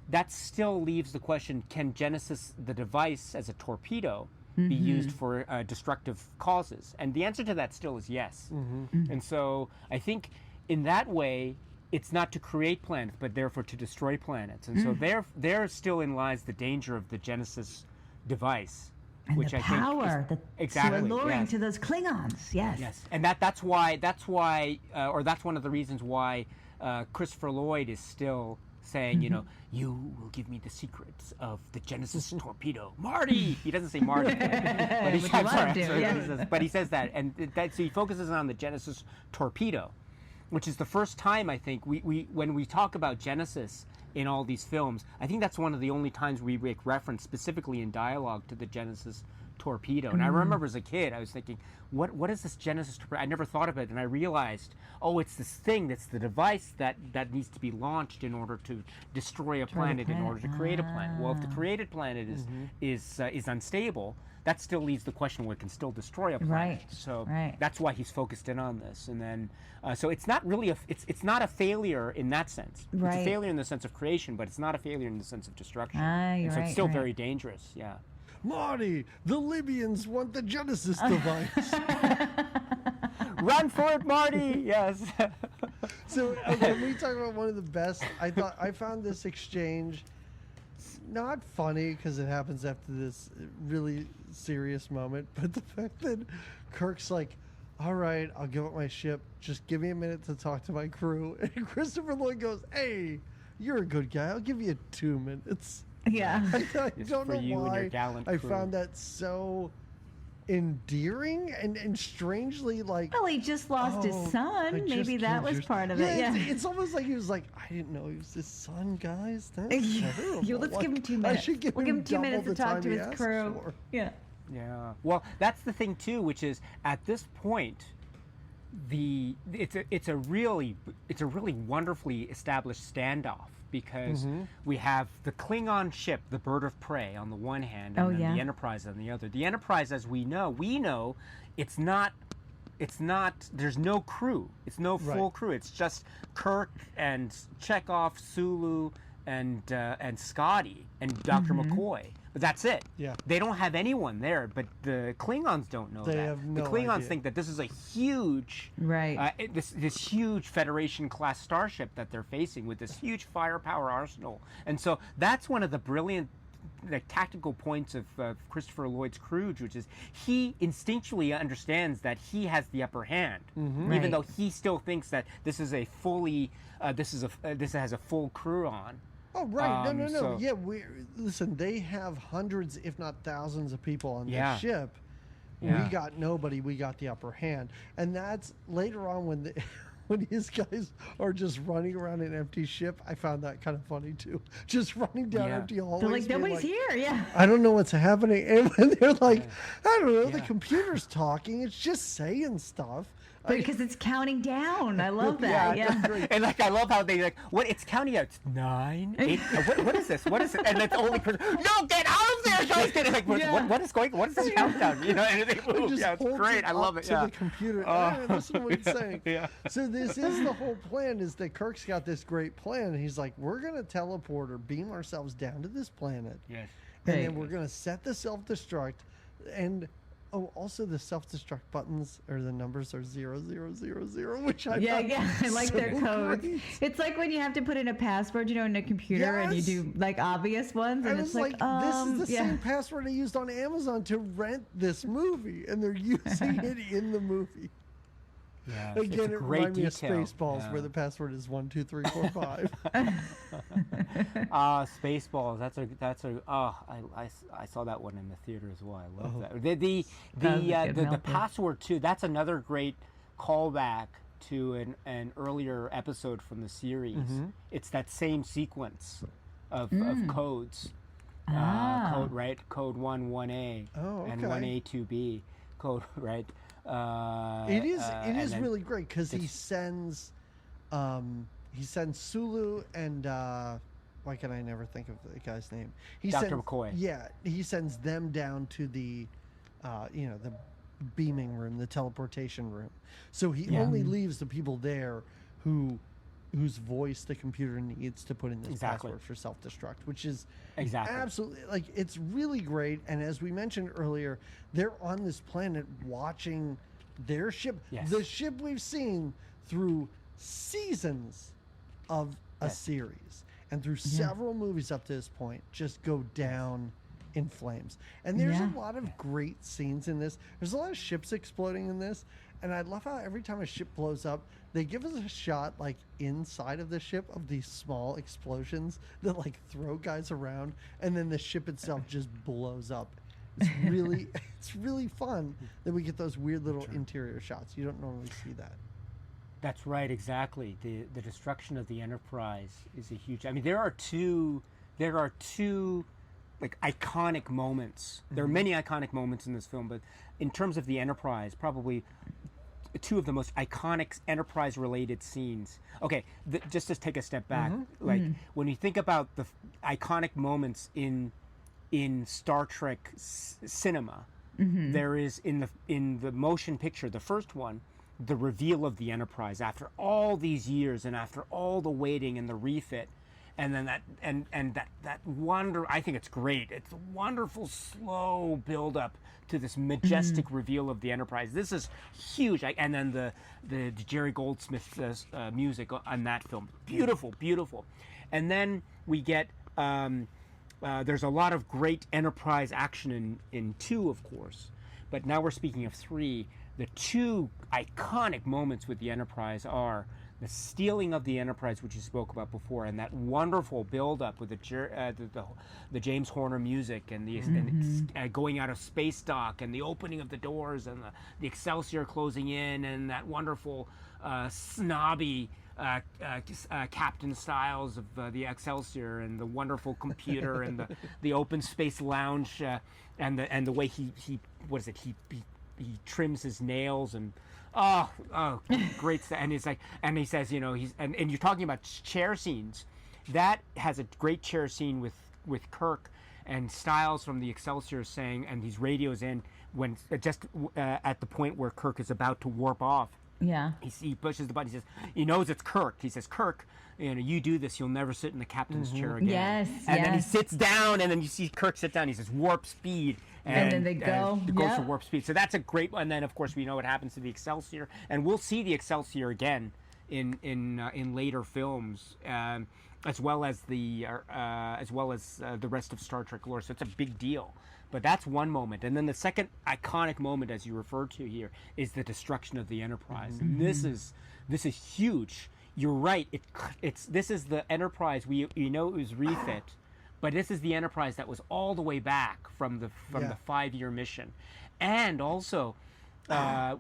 that still leaves the question: can Genesis, the device, as a torpedo, be used for destructive causes? And the answer to that still is yes. And so I think in that way, it's not to create planets, but therefore to destroy planets. And so there still lies the danger of the Genesis device. And which the I power think that's so alluring to those Klingons. Yes. And that's one of the reasons why Christopher Lloyd is still saying, you will give me the secrets of the Genesis torpedo, Marty. He doesn't say Marty, but he says that, and so he focuses on the Genesis torpedo, which is the first time I think we when we talk about Genesis in all these films, I think that's one of the only times we make reference specifically in dialogue to the Genesis torpedo. And I remember as a kid, I was thinking, what is this Genesis torpedo? I never thought of it, and I realized, it's this thing that's the device that needs to be launched in order to destroy a planet, in order to create a planet. Well, if the created planet is unstable, that still leaves the question where it can still destroy a planet. So that's why he's focused in on this. And then, so it's not really it's not a failure in that sense. It's a failure in the sense of creation, but it's not a failure in the sense of destruction. And so it's still very dangerous. Yeah. Marty, the Libyans want the Genesis device. Run for it, Marty! Yes. So when we talk about one of the best, I found this exchange not funny because it happens after this really serious moment, but the fact that Kirk's like, all right, I'll give up my ship. Just give me a minute to talk to my crew. And Christopher Lloyd goes, hey, you're a good guy. I'll give you 2 minutes. Yeah. I don't know why I found that so endearing and strangely like. Well, he just lost his son. Maybe that was part of it. Yeah. It's almost like he was like, I didn't know he was his son, guys. That's terrible. Let's give him 2 minutes. We'll give him 2 minutes to talk to his crew. Yeah. Yeah. Well, that's the thing too, which is at this point, it's a really wonderfully established standoff. Because we have the Klingon ship, the Bird of Prey, on the one hand, and then the Enterprise on the other. The Enterprise, as we know, it's not. There's no crew. It's no full crew. It's just Kirk and Chekhov, Sulu, and Scotty and Dr. McCoy. But that's it. Yeah. They don't have anyone there, but the Klingons don't know that. Have no the Klingons idea. Think that this is a huge, this huge Federation-class starship that they're facing with this huge firepower arsenal. And so that's one of the brilliant tactical points of Christopher Lloyd's Crooge, which is he instinctually understands that he has the upper hand, even though he still thinks that this is a fully, this has a full crew on. Oh, right. No. So, yeah, listen, they have hundreds, if not thousands of people on this ship. Yeah. We got nobody. We got the upper hand. And that's later on when his guys are just running around an empty ship. I found that kind of funny, too. Just running down empty hallways. They're like, nobody's here, I don't know what's happening. And when they're like, I don't know, the computer's talking. It's just saying stuff. Because it's counting down. I love that. Yeah. And I love how they what it's counting out. It's 9, 8. What is this? What is it? And it's only no, get out of there, guys! Get it. What is going? What is this countdown? And they move. Yeah, it's great. I love it. To the computer. Listen to what he's saying. So this is the whole plan. Is that Kirk's got this great plan? And he's like, we're gonna teleport or beam ourselves down to this planet. Yes. And then we're gonna set the self-destruct and. Oh, also the self-destruct buttons or the numbers are 0000, which I I like so their codes. It's like when you have to put in a password, in a computer, and you do like obvious ones, and it's like this is the same password I used on Amazon to rent this movie, and they're using it in the movie. Yeah, Again, it reminds me of Spaceballs, yeah. where the password is 1 2 3 4 5. Spaceballs. That's a. Oh, I saw that one in the theater as well. I love that. The password too. That's another great callback to an earlier episode from the series. It's that same sequence of codes. Code, right? Code 1A and 1A 2B. Code, right? It is really great because he sends Sulu and why can I never think of the guy's name? Dr. McCoy. Yeah, he sends them down to the the beaming room, the teleportation room. So he only leaves the people there whose voice the computer needs to put in this password for self-destruct, which is absolutely, like, it's really great. And as we mentioned earlier, they're on this planet watching their ship, the ship we've seen through seasons of a series and through several movies up to this point, just go down in flames. And there's a lot of great scenes in this. There's a lot of ships exploding in this. And I love how every time a ship blows up, they give us a shot, like, inside of the ship of these small explosions that, like, throw guys around, and then the ship itself just blows up. It's really fun that we get those weird little interior shots. You don't normally see that. That's right, exactly. The destruction of the Enterprise is a huge. I mean, there are two like iconic moments. There are many iconic moments in this film, but in terms of the Enterprise, probably two of the most iconic Enterprise-related scenes. Okay, just to take a step back, when you think about the iconic moments in Star Trek cinema, there is in the motion picture, the first one, the reveal of the Enterprise after all these years and after all the waiting and the refit. And then that wonder, I think it's great. It's a wonderful, slow build-up to this majestic reveal of the Enterprise. This is huge. And then the Jerry Goldsmith music on that film. Beautiful, beautiful. And then we get, there's a lot of great Enterprise action in 2, of course. But now we're speaking of 3. The 2 iconic moments with the Enterprise are the stealing of the Enterprise, which you spoke about before, and that wonderful build-up with the James Horner music and and going out of space dock and the opening of the doors and the Excelsior closing in and that wonderful snobby Captain Styles of the Excelsior and the wonderful computer and the open space lounge and the way he trims his nails and great stuff. And it's like, and he says, and you're talking about chair scenes. That has a great chair scene with Kirk and Styles from the Excelsior saying, and these radios in when just at the point where Kirk is about to warp off. Yeah. He pushes the button. He says, he knows it's Kirk. He says, Kirk, you do this, you'll never sit in the captain's chair again. Yes. And then he sits down, and then you see Kirk sit down. He says, warp speed. And then they go. It goes to warp speed. So that's a great one. And then, of course, we know what happens to the Excelsior. And we'll see the Excelsior again in later films, as well as the rest of Star Trek lore. So it's a big deal. But that's one moment. And then the second iconic moment, as you referred to here, is the destruction of the Enterprise. And this is huge. You're right. This is the Enterprise. It was refit. But this is the Enterprise that was all the way back from the 5-year mission, and also the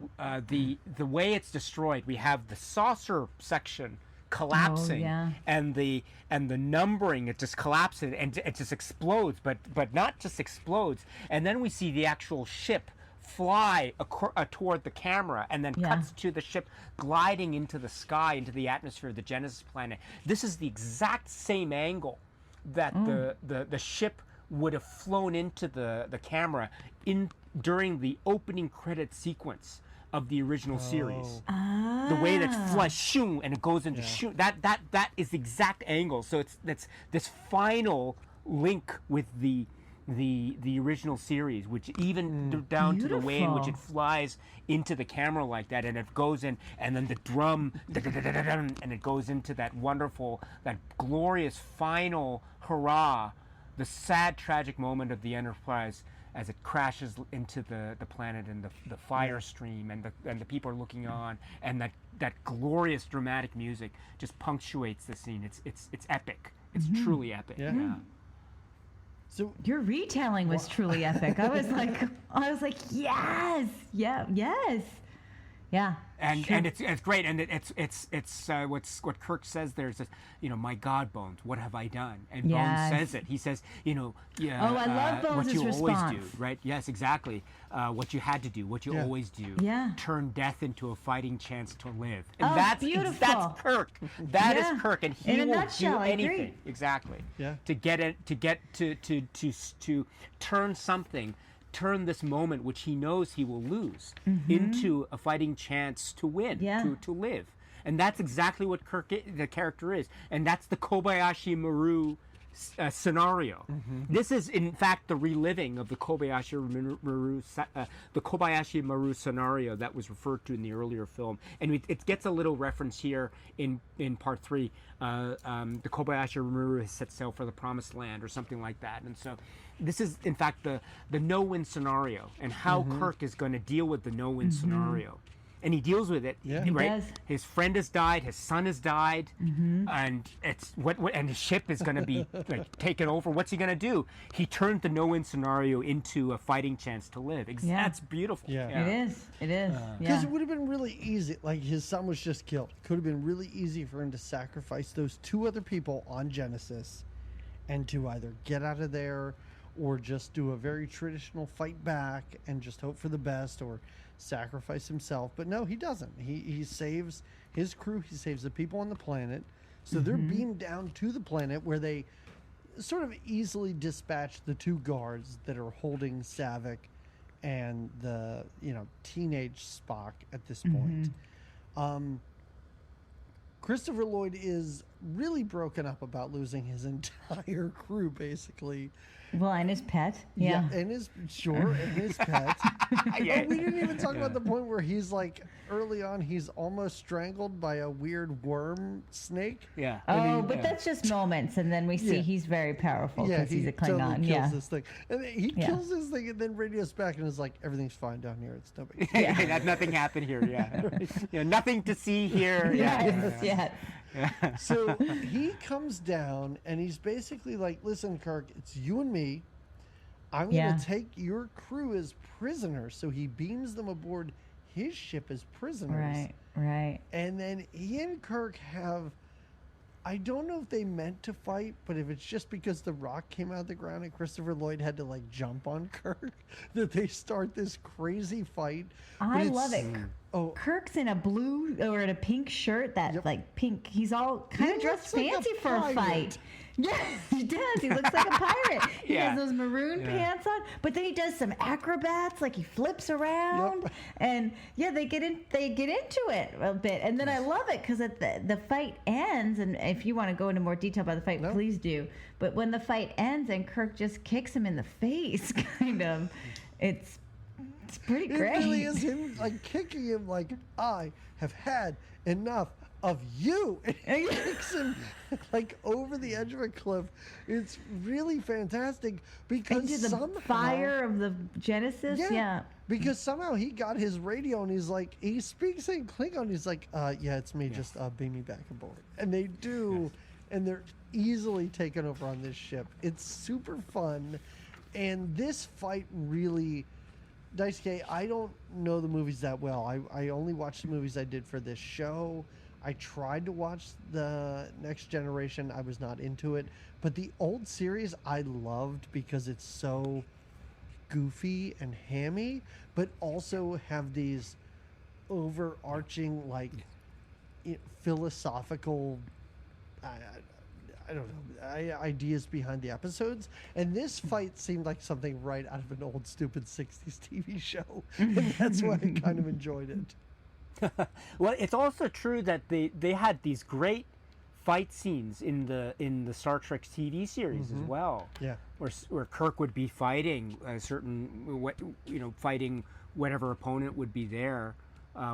way it's destroyed. We have the saucer section collapsing, and the numbering. It just collapses and it just explodes, but not just explodes. And then we see the actual ship fly toward the camera, and then cuts to the ship gliding into the sky, into the atmosphere of the Genesis planet. This is the exact same angle that the ship would have flown into the camera during the opening credit sequence of the original series. The way that it flies, shoo, and it goes into shoo. That is the exact angle. So that's this final link with the original series, which even down to the way in which it flies into the camera like that, and it goes in, and then the drum, and it goes into that wonderful, that glorious final hurrah, the sad, tragic moment of the Enterprise as it crashes into the planet, and the fire stream, and the people are looking on, and that glorious dramatic music just punctuates the scene. It's epic. It's truly epic. Yeah. So your retelling was truly epic. I was like, yes, yes. Yeah, and it's great, and it's what Kirk says there is this, my God, Bones, what have I done? And Bones says it. He says, I love Bones' what you response. always do, right? Yes, exactly. What you had to do, what you always do. Yeah. Turn death into a fighting chance to live. And that's beautiful. That's Kirk. That is Kirk, and he In a will nutshell, do I agree. anything. Exactly. Yeah. To turn something. Turn this moment, which he knows he will lose, into a fighting chance to win, to live. And that's exactly what the character is. And that's the Kobayashi Maru scenario. This is, in fact, the reliving of the Kobayashi Maru scenario that was referred to in the earlier film. And it gets a little reference here in part 3. The Kobayashi Maru has set sail for the Promised Land, or something like that. And so this is, in fact, the no-win scenario, and how Kirk is going to deal with the no-win scenario. And he deals with it, right? His friend has died, his son has died, and it's and his ship is going to be taken over. What's he going to do? He turned the no-win scenario into a fighting chance to live. That's beautiful. Yeah. It is. Because it would have been really easy. Like, his son was just killed. Could have been really easy for him to sacrifice those 2 other people on Genesis, and to either get out of there, or just do a very traditional fight back and just hope for the best, or sacrifice himself. But no, he doesn't. He saves his crew. He saves the people on the planet. So they're beamed down to the planet, where they sort of easily dispatch the 2 guards that are holding Saavik and the teenage Spock at this point. Christopher Lloyd is really broken up about losing his entire crew, basically. Well, and his pet. Yeah. And his pet. And we didn't even talk about the point where he's like, early on, he's almost strangled by a weird worm snake. Yeah. But that's just moments, and then we see he's very powerful because he's a Klingon. Totally kills this thing. And then he kills this thing, and then radios back and is like, everything's fine down here. It's no big deal. Nothing happened here. Yeah. Nothing to see here. Yeah. So he comes down, and he's basically like, listen, Kirk, it's you and me. I'm going to take your crew as prisoners. So he beams them aboard his ship as prisoners. Right. And then he and Kirk have, I don't know if they meant to fight, but if it's just because the rock came out of the ground and Christopher Lloyd had to like jump on Kirk, that they start this crazy fight. I love it. Kirk's in a blue or in a pink shirt like pink. He's all kind of dressed fancy for a fight. Yes, he does. He looks like a pirate. He has those maroon pants on, but then he does some acrobats, like he flips around, and they get into it a bit. And then I love it because the fight ends, and if you want to go into more detail about the fight, please do. But when the fight ends and Kirk just kicks him in the face, kind of, it's pretty great. It really is him like kicking him like, I have had enough of you. And he kicks him like over the edge of a cliff. It's really fantastic because into the fire of the Genesis. Because somehow he got his radio and he's like, he speaks in Klingon. He's like, it's me. Just beam me back aboard. And they do, and they're easily taken over on this ship. It's super fun, and this fight really. Diasuke, I don't know the movies that well. I only watched the movies I did for this show. I tried to watch the Next Generation. I was not into it. But the old series I loved because it's so goofy and hammy, but also have these overarching, like, philosophical, I don't know, ideas behind the episodes. And this fight seemed like something right out of an old stupid 60s TV show. And that's why I kind of enjoyed it. Well, it's also true that they had these great fight scenes in the Star Trek TV series as well. Yeah, where Kirk would be fighting fighting whatever opponent would be there,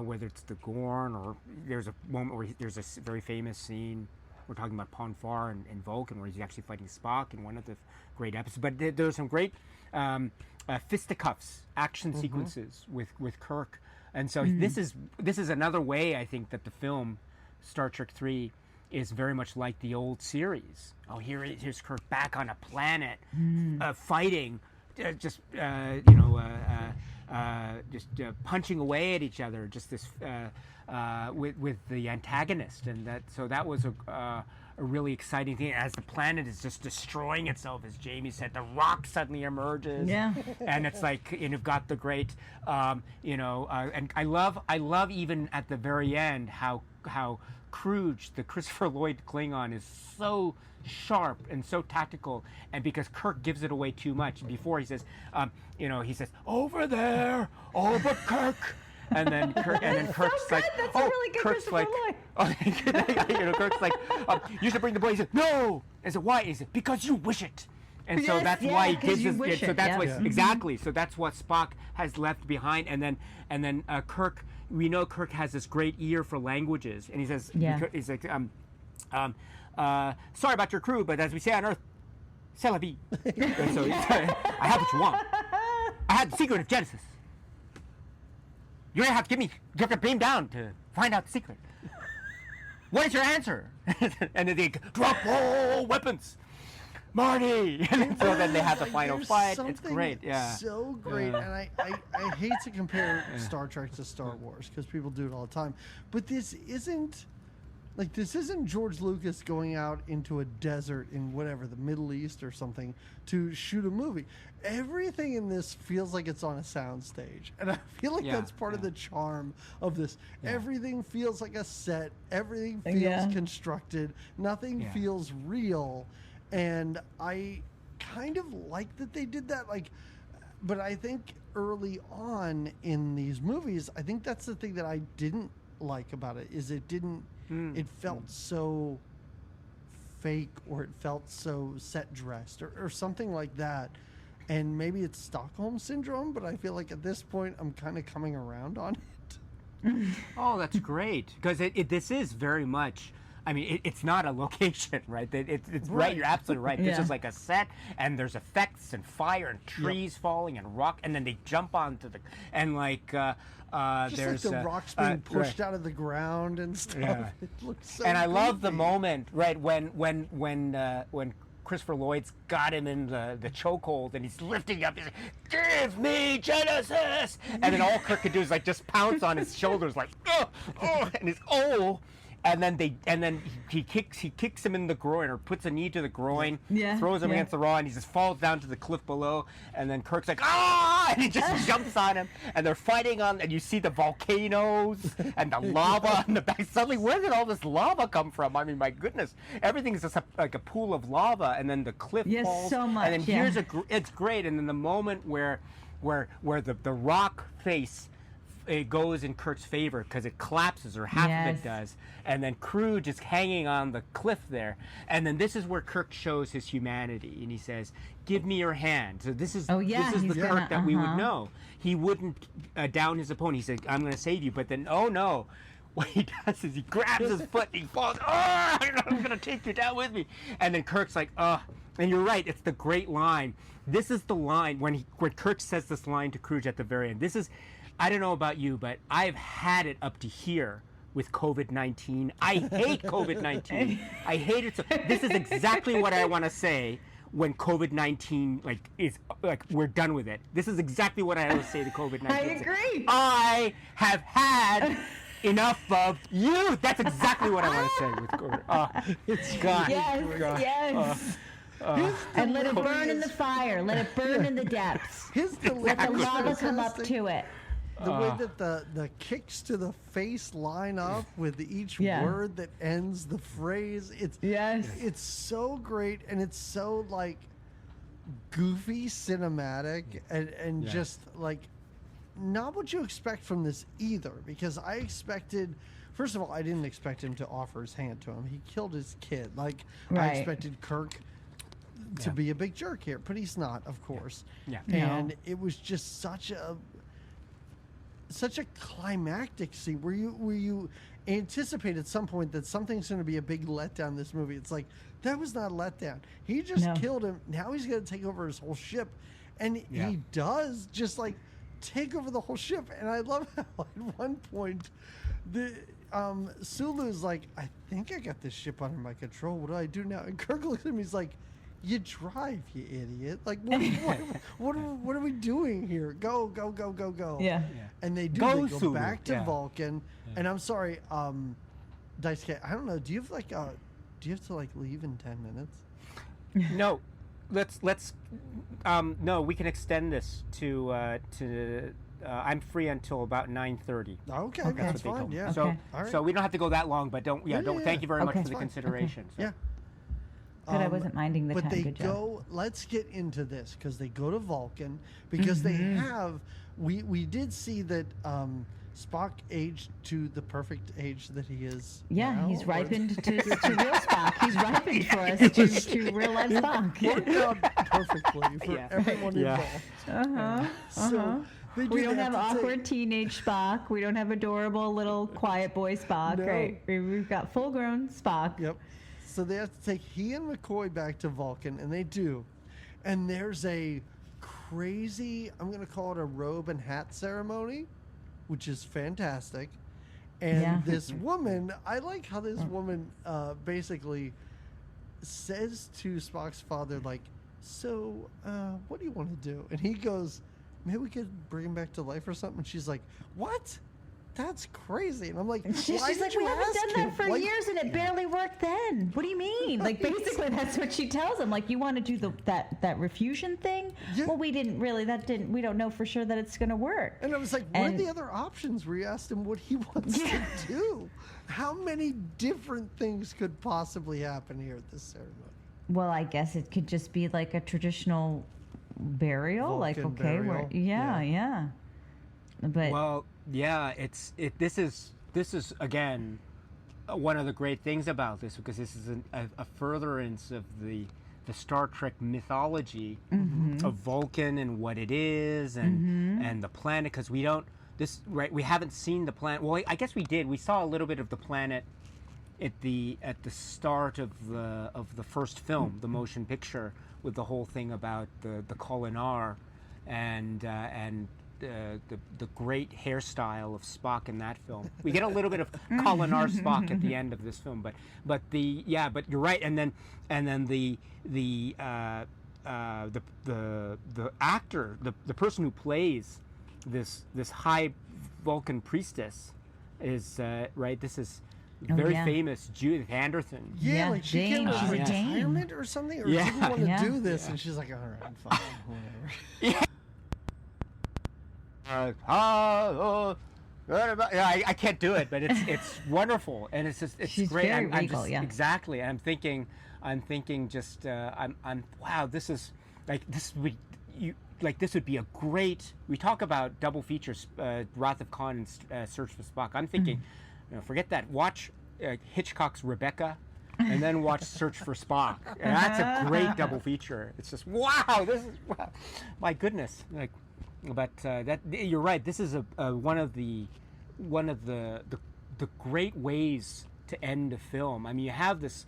whether it's the Gorn or there's a moment where there's a very famous scene. We're talking about Ponfar and Vulcan, where he's actually fighting Spock in one of the great episodes. But there's some great fisticuffs action sequences with Kirk, and so this is another way I think that the film Star Trek 3 is very much like the old series. Oh, here's Kirk back on a planet, fighting, just punching away at each other, just this with the antagonist, and that was a really exciting thing. As the planet is just destroying itself, as Jamie said, the rock suddenly emerges, and it's like you've got the great, and I love even at the very end how Kruge, the Christopher Lloyd Klingon, is so sharp and so tactical, and because Kirk gives it away too much. Before he says, he says, "Over there, over Kirk," and then Kirk's so like, that's "Oh, a really good Kirk's like, Kirk's like, you should bring the boy." He said, "No." I said, "Why?" He said, "Because you wish it." And so that's why he gives us. So that's what exactly. So that's what Spock has left behind, and then Kirk. We know Kirk has this great ear for languages, and he says, he's like, sorry about your crew, but as we say on Earth, c'est la vie. And so I have what you want. I had the secret of Genesis. You're gonna have to beam down to find out the secret. What is your answer? And then they drop all weapons. Marty! And so then they have the final fight. It's great, So great, and I hate to compare Star Trek to Star Wars because people do it all the time, but this isn't George Lucas going out into a desert in whatever, the Middle East or something to shoot a movie. Everything in this feels like it's on a soundstage, and I feel like that's part of the charm of this. Everything feels like a set. Everything feels constructed. Nothing feels real. And I kind of like that they did that, but I think early on in these movies, I think that's the thing that I didn't like about it, is it felt so fake, or it felt so set dressed or something like that. And maybe it's Stockholm Syndrome, but I feel like at this point I'm kind of coming around on it. Oh, that's great, because this is very much, I mean, it's not a location, right? It's right. You're absolutely right. This is like a set, and there's effects and fire and trees falling and rock, and then they jump onto the there's like the rocks being pushed out of the ground and stuff. Yeah. It looks so. And I love the moment, right, when Christopher Lloyd's got him in the chokehold, and he's lifting up. He's like, "Give me Genesis!" And then all Kirk could do is just pounce on his shoulders, like, "Oh, oh," and his And then he kicks him in the groin, or puts a knee to the groin, throws him against the wall, and he just falls down to the cliff below. And then Kirk's like, "Ah!" and he just jumps on him, and they're fighting and you see the volcanoes and the lava in the back. Suddenly, where did all this lava come from? I mean, my goodness, everything is just like a pool of lava, and then the cliff falls. So much. And then it's great. And then the moment where the rock face, it goes in Kirk's favor because it collapses, or half of it does, and then Kruge is hanging on the cliff there, and then this is where Kirk shows his humanity, and he says, "Give me your hand." So this is the Kirk that we would know. He wouldn't down his opponent. He said, "I'm going to save you," but then, oh no. What he does is he grabs his foot and he falls. "Oh, I'm going to take you down with me." And then Kirk's like, "Oh." And you're right, it's the great line. This is the line when Kirk says this line to Kruge at the very end. This is, I don't know about you, but I've had it up to here with COVID-19. I hate COVID-19. I hate it so. This is exactly what I want to say when COVID-19 we're done with it. This is exactly what I always say to COVID-19. I agree. I have had enough of you. That's exactly what I want to say with COVID. It's God. Yes. And let it burn in the fire. Let it burn in the depths. Let the lava come up to it. The way that the kicks to the face line up with each word that ends the phrase, it's so great, and it's so goofy cinematic, and just not what you expect from this either, because I expected, first of all, I didn't expect him to offer his hand to him. He killed his kid. I expected Kirk to be a big jerk here, but he's not, of course. And it was just such a climactic scene where you anticipate at some point that something's going to be a big letdown in this movie. It's like, that was not a letdown. He just killed him. Now he's going to take over his whole ship. And he does just like take over the whole ship. And I love how at one point the Sulu's like, I think I got this ship under my control. What do I do now? And Kirk looks at him. He's like, you drive, you idiot. Like, what are we doing here? Go. Yeah. And they do. They go back to Vulcan. Yeah. And I'm sorry, Daisuke, I don't know. Do you have like do you have to like leave in 10 minutes? No. Let's no, we can extend this to I'm free until about 9:30. Okay, that's fine. Yeah. So okay. So we don't have to go that long, but don't thank you very much for the consideration. Okay. So. Yeah. Good, I wasn't minding the time. But they Good go. job. Let's get into this because they go to Vulcan because they have. We did see that Spock aged to the perfect age that he is. Yeah, now, he's ripened to real Spock. He's ripened for us to real life Spock. Worked out perfectly for everyone involved. So we don't have awkward teenage Spock. We don't have adorable little quiet boy Spock. No. Right? We've got full-grown Spock. Yep. So they have to take he and McCoy back to Vulcan, and they do. And there's a crazy, I'm going to call it a robe and hat ceremony, which is fantastic. And this woman, I like how this woman basically says to Spock's father, like, so what do you want to do? And he goes, maybe we could bring him back to life or something. And she's like, what? That's crazy. And I'm like, she's like, we haven't done that for years and it barely worked then. What do you mean? Like, basically that's what she tells him. Like, you want to do that refusion thing? Yeah. Well, we don't know for sure that it's going to work. And I was like, what are the other options? We asked him what he wants to do. How many different things could possibly happen here at this ceremony? Well, I guess it could just be like a traditional burial. Vulcan burial. Yeah. But well, yeah, this is again one of the great things about this, because this is a furtherance of the Star Trek mythology of Vulcan and what it is and the planet, because we haven't seen the planet. Well, I guess we did. We saw a little bit of the planet at the start of the first film, the motion picture, with the whole thing about the Kolinar and the great hairstyle of Spock in that film. We get a little bit of Kolinar Spock at the end of this film, but you're right. And then the actor, the person who plays this high Vulcan priestess is right. This is very famous Judith Anderson. Yeah, like she came to retirement or something, or didn't want to do this, Yeah. and she's like, all right, fine, whatever. Yeah. I can't do it, but it's wonderful, and it's She's great. Very I'm regal, just, exactly. And I'm thinking just wow, this is like this would be a great. We talk about double features, Wrath of Khan and Search for Spock. I'm thinking, forget that. Watch Hitchcock's Rebecca, and then watch Search for Spock. And that's a great double feature. It's just wow. My goodness, like. But that you're right. This is one of the great ways to end a film. I mean, you have this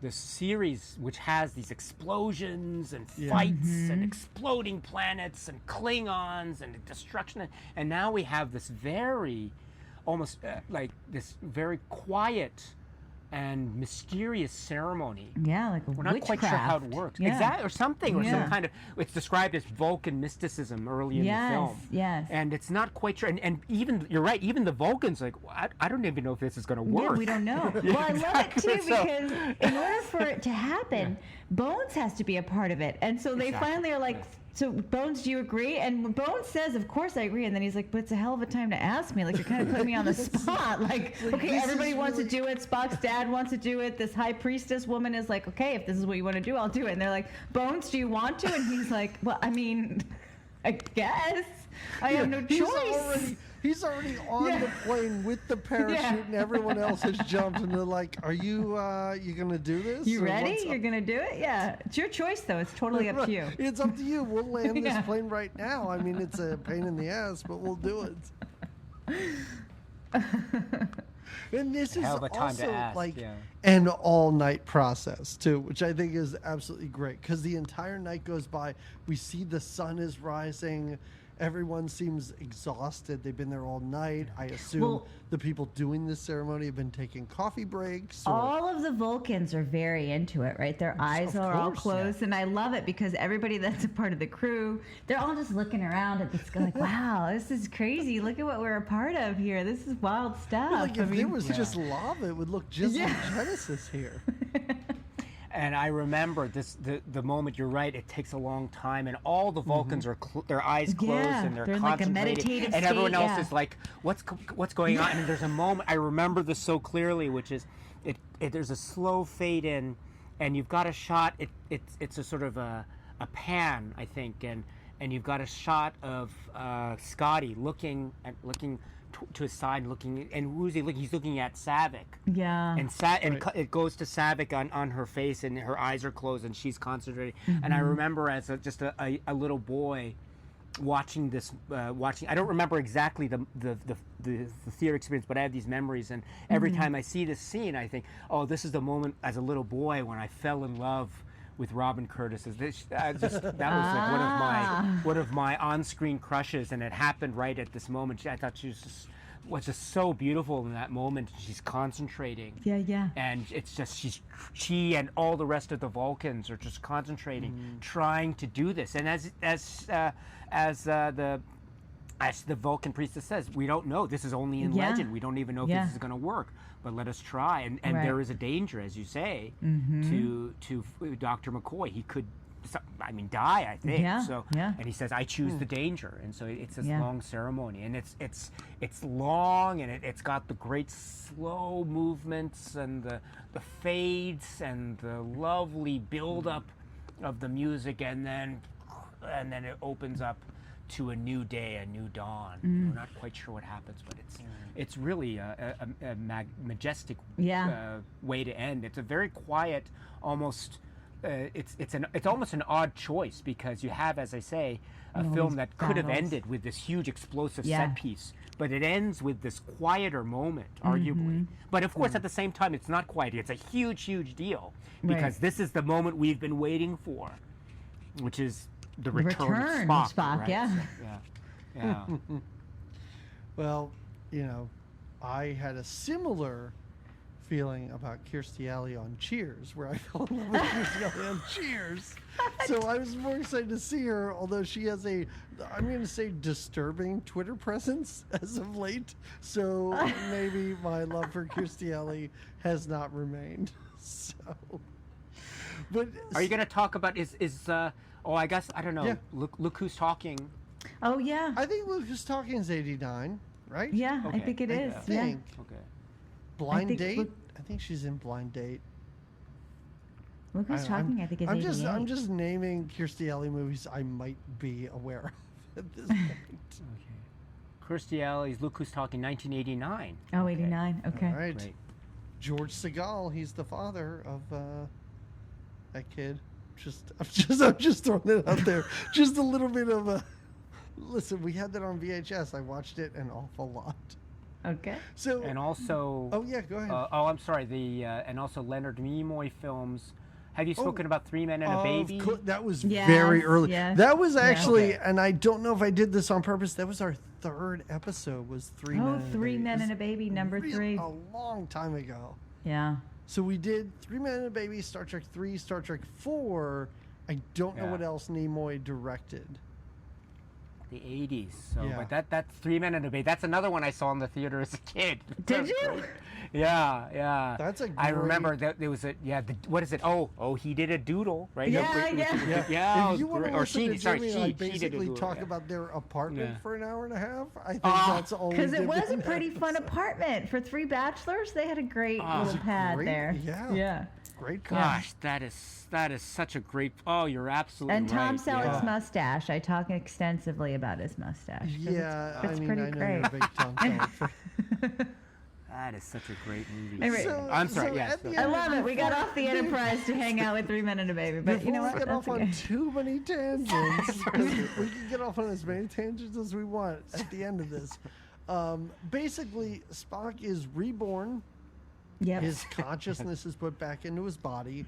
series which has these explosions and fights and exploding planets and Klingons and destruction, and now we have this very almost like this very quiet and mysterious ceremony. Yeah, like a We're not witchcraft. quite sure how it works. Yeah. Exactly, or something, or some kind of. It's described as Vulcan mysticism early in the film. Yes. And it's not quite sure. And even you're right. Even the Vulcans, like, I don't even know if this is going to work. Yeah, we don't know. Well, I love it too because in order for it to happen, Bones has to be a part of it, and so they finally are like. So, Bones, do you agree? And Bones says, of course I agree. And then he's like, but it's a hell of a time to ask me. Like, you're kind of putting me on the spot. Like, okay, everybody wants to do it. Spock's dad wants to do it. This high priestess woman is like, okay, if this is what you want to do, I'll do it. And they're like, Bones, do you want to? And he's like, well, I mean, I guess. I have no choice. He's already on the plane with the parachute, and everyone else has jumped, and they're like, "Are you gonna do this? You ready? You're gonna do it? Yeah. It's your choice, though. It's totally up to you. It's up to you. We'll land this plane right now. I mean, it's a pain in the ass, but we'll do it." And this is Hell of a time to also ask, like yeah. an all-night process too, which I think is absolutely great because the entire night goes by. We see the sun is rising. Everyone seems exhausted. They've been there all night. I assume the people doing this ceremony have been taking coffee breaks. All of the Vulcans are very into it, right? Their eyes are all closed, and I love it because everybody that's a part of the crew, they're all just looking around at the sky like, wow, this is crazy. Look at what we're a part of here. This is wild stuff. Like if there was just lava, it would look just like Genesis here. And I remember the moment. You're right. It takes a long time, and all the Vulcans are their eyes closed and they're in like a concentrating, meditative and everyone state, else is like, "What's going on?" And there's a moment I remember this so clearly, which is, there's a slow fade in, and you've got a shot. It's a sort of a pan, I think, and you've got a shot of Scotty looking to his side, looking, and who's he looking? He's looking at Saavik. Yeah. And it goes to Saavik on her face, and her eyes are closed, and she's concentrating. And I remember as just a little boy watching this. I don't remember exactly the theater experience, but I have these memories, and every time I see this scene, I think, oh, this is the moment as a little boy when I fell in love with Robin Curtis. That was like one of my on-screen crushes, and it happened right at this moment. I thought she was just so beautiful in that moment. She's concentrating. Yeah. And it's just she and all the rest of the Vulcans are just concentrating, trying to do this. And as the Vulcan priestess says, we don't know. This is only in legend. We don't even know if this is going to work. But let us try. And there is a danger, as you say, to Dr. McCoy. He could, die, I think. And he says, I choose the danger. And so it's this long ceremony. And it's long, and it's got the great slow movements and the fades and the lovely build-up of the music. And then it opens up to a new day, a new dawn. We're not quite sure what happens, but it's really a majestic way to end. It's a very quiet, almost. It's almost an odd choice because you have, as I say, a film that could have ended with this huge explosive set piece, but it ends with this quieter moment, arguably. But of course, at the same time, it's not quiet. It's a huge, huge deal because this is the moment we've been waiting for, which is the return of Spock. Right? Yeah. Well, I had a similar feeling about Kirstie Alley on Cheers, where I fell in love with Kirstie Alley on Cheers. So I was more excited to see her, although she has I'm going to say, disturbing Twitter presence as of late. So maybe my love for Kirstie Alley has not remained. So, but are you going to talk about I guess, I don't know. Yeah. Look who's talking. Oh, yeah. I think Look Who's Talking is 89, right? Yeah, okay. I think it is. I think. Yeah. Okay. Blind Date? I think she's in Blind Date. Look Who's Talking, I think is 88. I'm just naming Kirstie Alley movies I might be aware of at this point. Okay. Kirstie Alley's Look Who's Talking, 1989. Oh, 89. Okay. All right. Great. George Segal, he's the father of that kid. I'm just throwing it out there. Just a little bit of a listen. We had that on VHS. I watched it an awful lot. Okay. So and also. Oh yeah, go ahead. I'm sorry. And also Leonard Nimoy films. Have you spoken about Three Men and a Baby? That was very early. Yes. That was actually, and I don't know if I did this on purpose. That was our third episode. Was Three Men and a Baby, number 3. A long time ago. Yeah. So we did 3 Men and a Baby, Star Trek 3, Star Trek 4. I don't know what else Nimoy directed. The 80s. So, but that's 3 Men and a Baby. That's another one I saw in the theater as a kid. Did you? Yeah. That's a great... I remember that there was what is it? Oh, he did a doodle, right? Yeah. If you want to listen to Jamie and I basically talk about about their apartment for an hour and a half, I think that's all. Because it was a pretty fun apartment for 3 bachelors. They had a great little pad there. Yeah. Great. Gosh, that is such a great. Oh, you're absolutely right. And Tom Selleck's mustache. I talk extensively about his mustache. Yeah, it's pretty I know great. you're a big Tom Selleck. That is such a great movie. Anyway, I'm sorry. Yes, I love it. We got off the Enterprise to hang out with 3 Men and a Baby, but you know what? We get off on too many tangents. We can get off on as many tangents as we want at the end of this. Basically, Spock is reborn. Yep. His consciousness is put back into his body.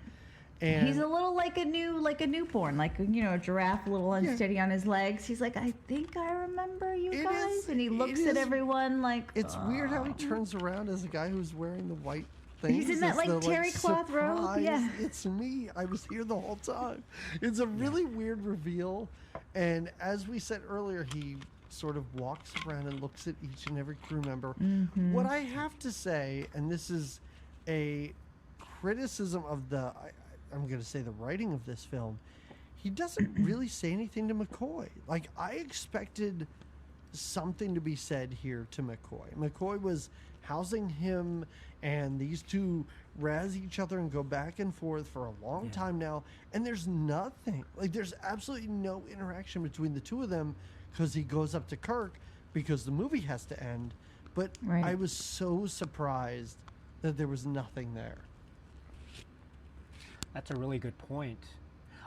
And he's a little like a newborn, like a giraffe, a little unsteady on his legs. He's like, I think I remember you guys, and he looks at everyone like. It's weird how he turns around as a guy who's wearing the white thing. He's in that terry cloth robe. Yeah, it's me. I was here the whole time. It's a really weird reveal, and as we said earlier, he sort of walks around and looks at each and every crew member. Mm-hmm. What I have to say, and this is a criticism of I'm going to say the writing of this film, he doesn't really say anything to McCoy. Like, I expected something to be said here to McCoy. McCoy was housing him, and these two razz each other and go back and forth for a long time now, and there's nothing. Like, there's absolutely no interaction between the two of them because he goes up to Kirk because the movie has to end. But I was so surprised that there was nothing there. That's a really good point.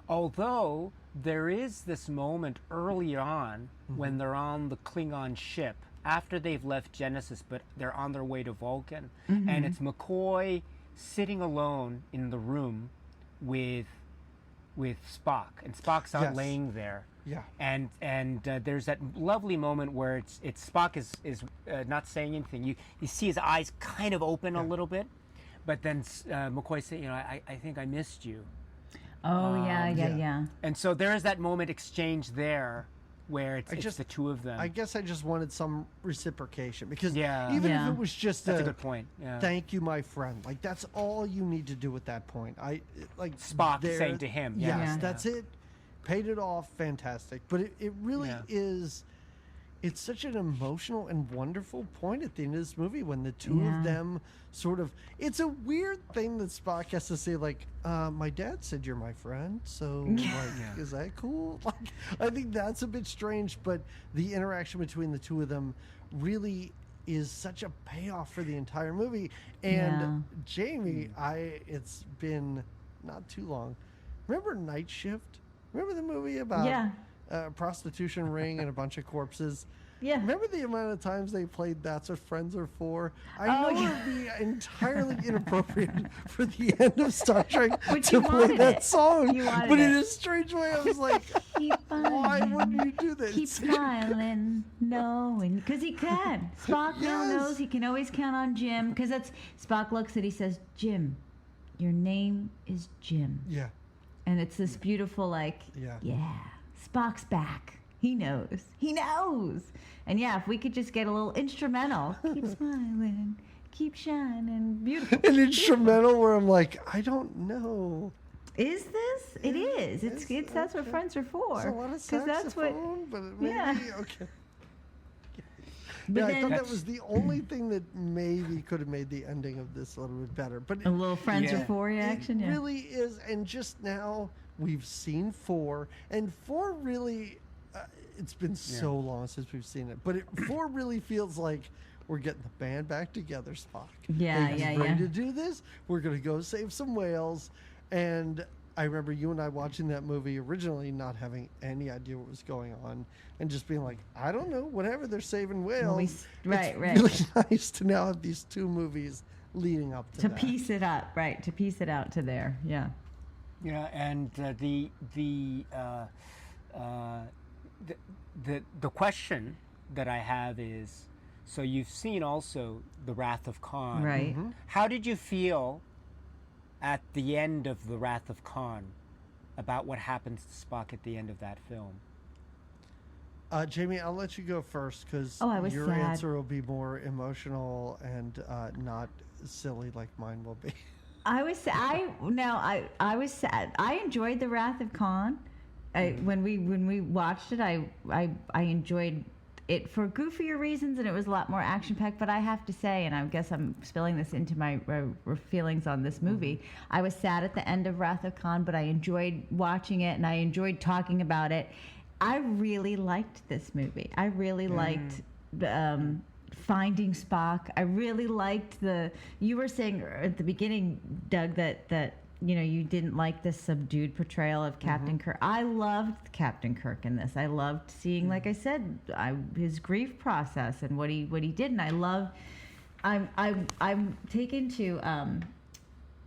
Although there is this moment early on when they're on the Klingon ship after they've left Genesis, but they're on their way to Vulcan, and it's McCoy sitting alone in the room with Spock, and Spock's not laying there. Yeah. And there's that lovely moment where it's Spock is not saying anything. You see his eyes kind of open a little bit. But then McCoy said, I think I missed you. Oh, yeah. And so there is that moment exchange there where it's the two of them. I guess I just wanted some reciprocation because if it was just that's a good point. Yeah. Thank you, my friend. Like, that's all you need to do at that point. Spock saying to him. Yes, that's it. Paid it off. Fantastic. But it really is... It's such an emotional and wonderful point at the end of this movie when the two of them sort of... It's a weird thing that Spock has to say, like, my dad said you're my friend, so, is that cool? Like, I think that's a bit strange, but the interaction between the two of them really is such a payoff for the entire movie. And Jamie, it's been not too long. Remember Night Shift? Remember the movie about... a prostitution ring and a bunch of corpses. Yeah. Remember the amount of times they played That's What Friends Are For? I know it would be entirely inappropriate for the end of Star Trek to play that song. But in a strange way, I was like, why wouldn't you do this? Keep smiling, knowing, because he can. Spock now knows he can always count on Jim, because Spock looks at, he says, Jim, your name is Jim. Yeah. And it's this beautiful, Spock's back. He knows. And if we could just get a little instrumental. Keep smiling. Keep shining. Beautiful. An instrumental where I'm like, I don't know. Is this? It is. It's That's What Friends Are For. There's a lot of saxophone, but maybe, okay. But I thought that was the only thing that maybe could have made the ending of this a little bit better. But a little Friends Are For reaction, it really is. And just now... We've seen 4, and 4 really, it's been so long since we've seen it, but 4 really feels like we're getting the band back together, Spock. Ready to do this? We're going to go save some whales. And I remember you and I watching that movie originally not having any idea what was going on and just being like, I don't know, whatever, they're saving whales. Right. It's really nice to now have these 2 movies leading up to that. To piece it up, right, to piece it out to there, Yeah, and the question that I have is, so you've seen also The Wrath of Khan. Right. How did you feel at the end of The Wrath of Khan about what happens to Spock at the end of that film? Jamie, I'll let you go first because your sad. answer will be more emotional and not silly like mine will be. I was sad. I enjoyed The Wrath of Khan. When we watched it, I enjoyed it for goofier reasons, and it was a lot more action packed. But I have to say, and I guess I'm spilling this into my feelings on this movie, I was sad at the end of Wrath of Khan, but I enjoyed watching it and I enjoyed talking about it. I really liked this movie. I really liked finding Spock. I really liked you were saying at the beginning, Doug, that you didn't like this subdued portrayal of Captain Kirk. I loved Captain Kirk in this. I loved seeing, like I said, his grief process and what he did, and I'm taken to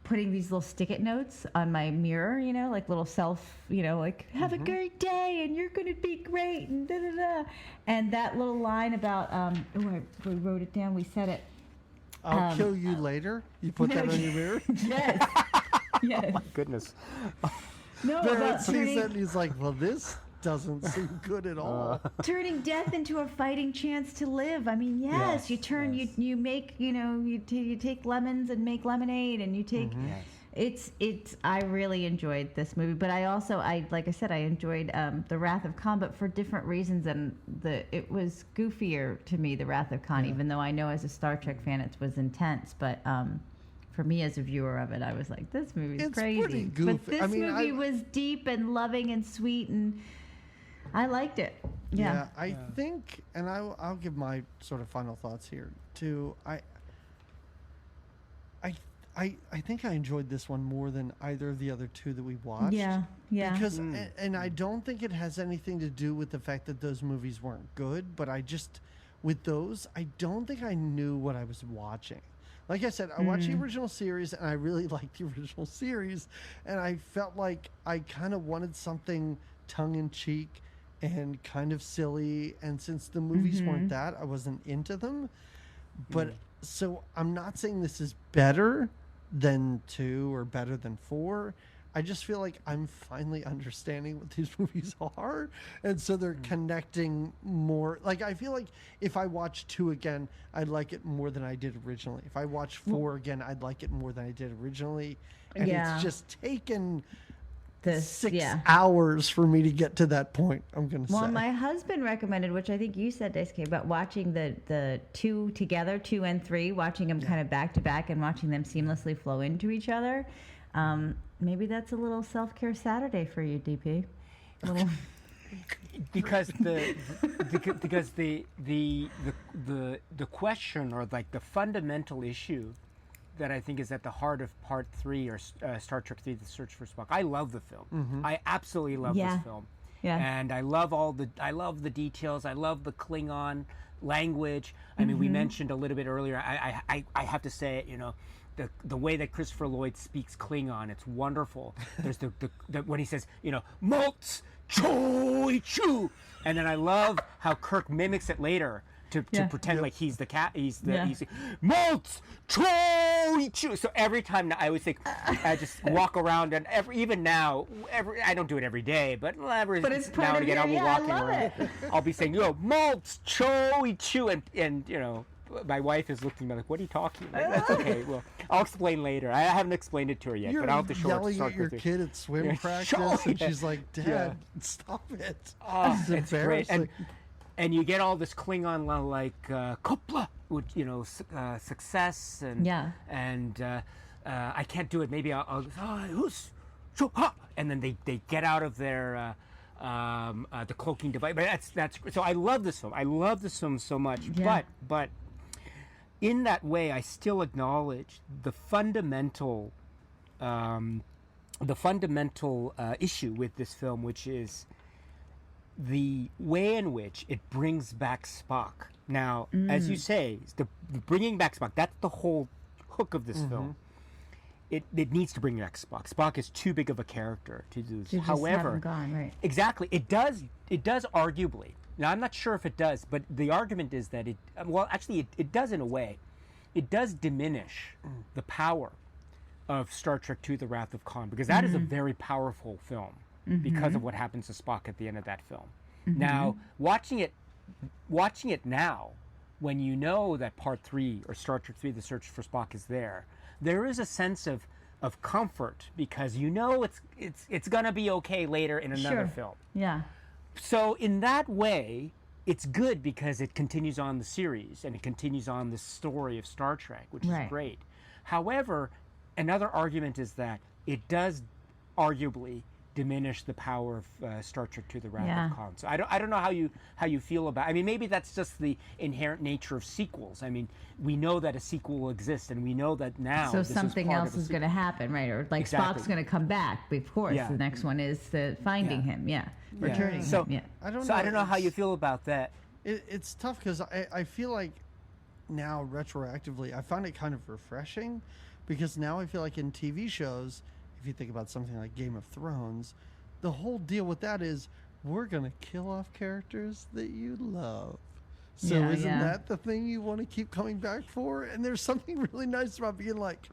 putting these little stick-it notes on my mirror, like little self, like have a great day and you're gonna be great and da da da. And that little line about we wrote it down. We said it. I'll kill you later. You put that on your mirror? Yes. Yes. Oh my goodness. No, Barrett about sees turning, that and he's like, well, this doesn't seem good at all. turning death into a fighting chance to live. I mean, yes, you turn, you make, you take lemons and make lemonade, and you take. It's. I really enjoyed this movie, but like I said, I enjoyed The Wrath of Khan, but for different reasons. And it was goofier to me, The Wrath of Khan, even though I know as a Star Trek fan it was intense, but. For me as a viewer of it, I was like, this movie's It's crazy. pretty goofy. But this movie was deep and loving and sweet, and I liked it. Yeah. I think, and I'll give my sort of final thoughts here too. I think I enjoyed this one more than either of the other two that we watched. Yeah. Because, and I don't think it has anything to do with the fact that those movies weren't good, but with those, I don't think I knew what I was watching. Like I said, I watched the original series, and I really liked the original series, and I felt like I kind of wanted something tongue-in-cheek and kind of silly, and since the movies weren't that, I wasn't into them. But, so I'm not saying this is better than 2 or better than 4. I just feel like I'm finally understanding what these movies are, and so they're connecting more. Like, I feel like if I watch 2 again, I'd like it more than I did originally. If I watch 4 again, I'd like it more than I did originally. And it's just taken 6 hours for me to get to that point, I'm going to say. Well, my husband recommended, which I think you said, Diasuke, about watching the 2 together, 2 and 3, watching them kind of back to back and watching them seamlessly flow into each other. Maybe that's a little self-care Saturday for you, DP. Because the question, or like the fundamental issue that I think is at the heart of Part 3 or Star Trek 3: The Search for Spock. I love the film. I absolutely love this film. Yeah. And I love the details. I love the Klingon language. I mean, we mentioned a little bit earlier. I have to say it, the way that Christopher Lloyd speaks Klingon, it's wonderful. There's the when he says, Maltz Choi Chu, and then I love how Kirk mimics it later to pretend like he's the cat. He's Maltz Choi Chu. So every time now, I always think I just walk around, and even now, I don't do it every day, but it's now and again I'll be walking around. I'll be saying, Maltz Choi Chu, and my wife is looking at me like, what are you talking about? That's okay. Well, I'll explain later. I haven't explained it to her yet, but I'll have to show her. You're yelling at your kid at swim practice, and she's like, Dad, stop it. Oh, it's great. And you get all this Klingon like Kopla, which, success, and I can't do it. Maybe I'll and then they get out of their the cloaking device. But that's so I love this film. I love this film so much. But in that way, I still acknowledge the fundamental issue with this film, which is the way in which it brings back Spock. Now, as you say, the bringing back Spock, that's the whole hook of this film. It needs to bring back Spock. Spock is too big of a character to do this. However, exactly, it does arguably. Now, I'm not sure if it does, but the argument is that it does in a way. It does diminish the power of Star Trek II: The Wrath of Khan, because that is a very powerful film because of what happens to Spock at the end of that film. Now, watching it now, when you know that Part 3 or Star Trek 3: The Search for Spock is there is a sense of comfort, because it's gonna be okay later in another film. Yeah. So in that way, it's good because it continues on the series and it continues on the story of Star Trek, which is great. However, another argument is that it does arguably diminish the power of Star Trek II: The Wrath of Khan. So I don't know how you feel about. I mean, maybe that's just the inherent nature of sequels. I mean, we know that a sequel will exist, and we know that now. So something else is going to happen, right? Or like Spock's going to come back. Of course, the next one is finding him. Yeah, returning him. Yeah. I don't know how you feel about that. It's tough because I feel like now retroactively I found it kind of refreshing, because now I feel like in TV shows, if you think about something like Game of Thrones, the whole deal with that is we're going to kill off characters that you love. So isn't that the thing you want to keep coming back for? And there's something really nice about being like,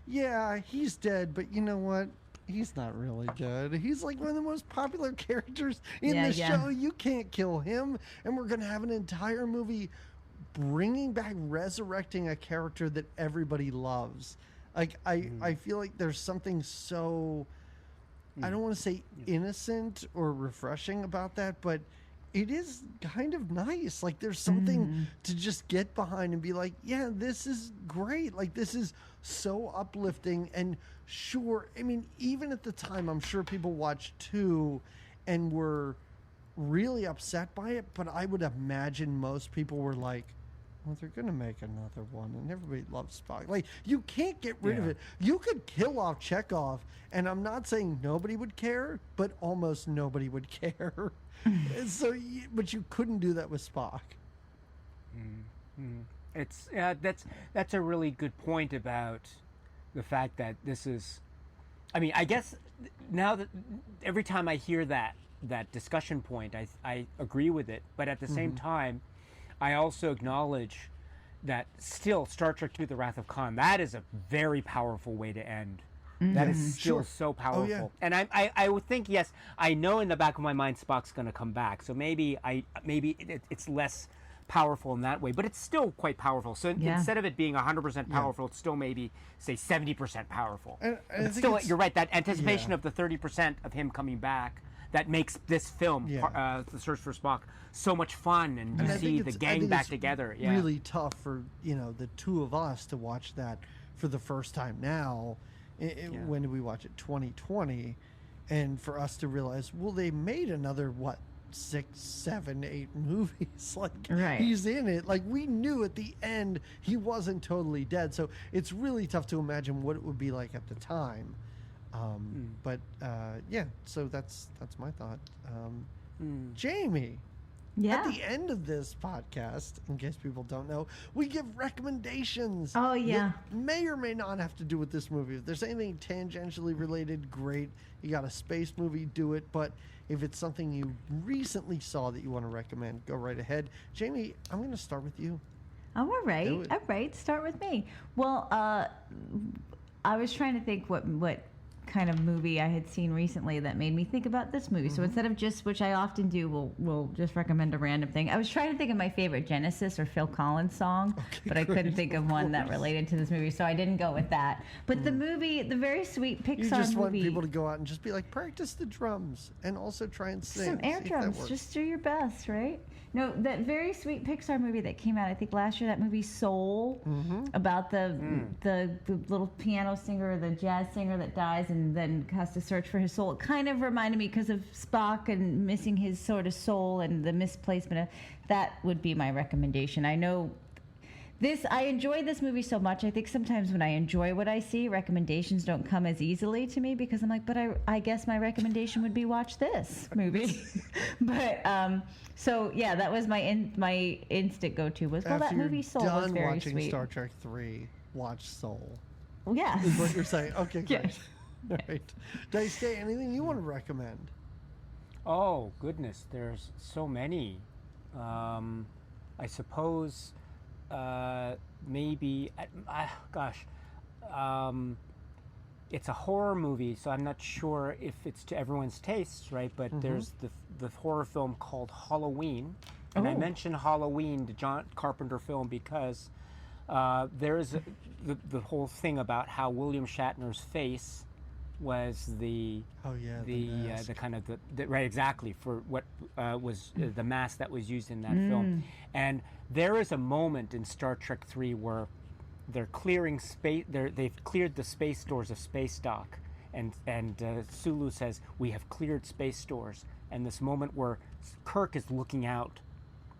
yeah, he's dead, but you know what? He's not really dead. He's like one of the most popular characters in the show. You can't kill him. And we're going to have an entire movie bringing back, resurrecting a character that everybody loves. Like, I feel like there's something so, I don't want to say innocent or refreshing about that, but it is kind of nice. Like, there's something to just get behind and be like, yeah, this is great. Like, this is so uplifting. And sure, I mean, even at the time, I'm sure people watched 2 and were really upset by it, but I would imagine most people were like, well, they're going to make another one, and everybody loves Spock. Like, you can't get rid of it. You could kill off Chekhov, and I'm not saying nobody would care, but almost nobody would care. So, but you couldn't do that with Spock. It's that's a really good point about the fact that this is. I mean, I guess now that every time I hear that discussion point, I agree with it, but at the same time, I also acknowledge that still Star Trek II: The Wrath of Khan, that is a very powerful way to end. That is still so powerful. Oh, yeah. And I would think, yes, I know in the back of my mind Spock's going to come back. So maybe it's less powerful in that way, but it's still quite powerful. So instead of it being 100% powerful, it's still maybe, say, 70% powerful. And still, you're right, that anticipation of the 30% of him coming back, that makes this film, The Search for Spock, so much fun, and you see the gang back together. Yeah. Really tough for the two of us to watch that for the first time now. When did we watch it? 2020, and for us to realize, well, they made another 6, 7, 8 movies. Like, he's in it. Like, we knew at the end he wasn't totally dead. So it's really tough to imagine what it would be like at the time. But so that's my thought. Jamie, at the end of this podcast, in case people don't know, we give recommendations. Oh, yeah. That may or may not have to do with this movie. If there's anything tangentially related, great. You got a space movie, do it. But if it's something you recently saw that you want to recommend, go right ahead. Jamie, I'm going to start with you. Oh, all right. All right. Start with me. Well, I was trying to think what kind of movie I had seen recently that made me think about this movie. So instead of just, which I often do, we'll just recommend a random thing. I was trying to think of my favorite Genesis or Phil Collins song, but I couldn't think of one that related to this movie, so I didn't go with that. But the movie, the very sweet Pixar movie. You just want people to go out and just be like, practice the drums and also try and sing. Some air drums. Just do your best, right? No, that very sweet Pixar movie that came out, I think last year, that movie Soul, about the little piano singer or the jazz singer that dies and then has to search for his soul. It kind of reminded me, because of Spock and missing his sort of soul and the misplacement of that, would be my recommendation. I know I enjoy this movie so much. I think sometimes when I enjoy what I see, recommendations don't come as easily to me, because I'm like, but I guess my recommendation would be watch this movie. But so yeah, that was my instant go-to was, well, that movie Soul was very watching sweet. Star Trek 3, watch Soul. Well, yeah, is what you're saying. Okay, great. Yes. All right, Diasuke, anything you want to recommend? Oh goodness, there's so many. I suppose. Maybe, it's a horror movie, so I'm not sure if it's to everyone's tastes, right? But there's the horror film called Halloween, and I mention Halloween, the John Carpenter film, because there's the whole thing about how William Shatner's face was the kind of the right, exactly, for what was the mask that was used in that film. And there is a moment in Star Trek 3 where they're clearing space. They've cleared the space doors of space dock, and Sulu says, "We have cleared space stores," and this moment where Kirk is looking out,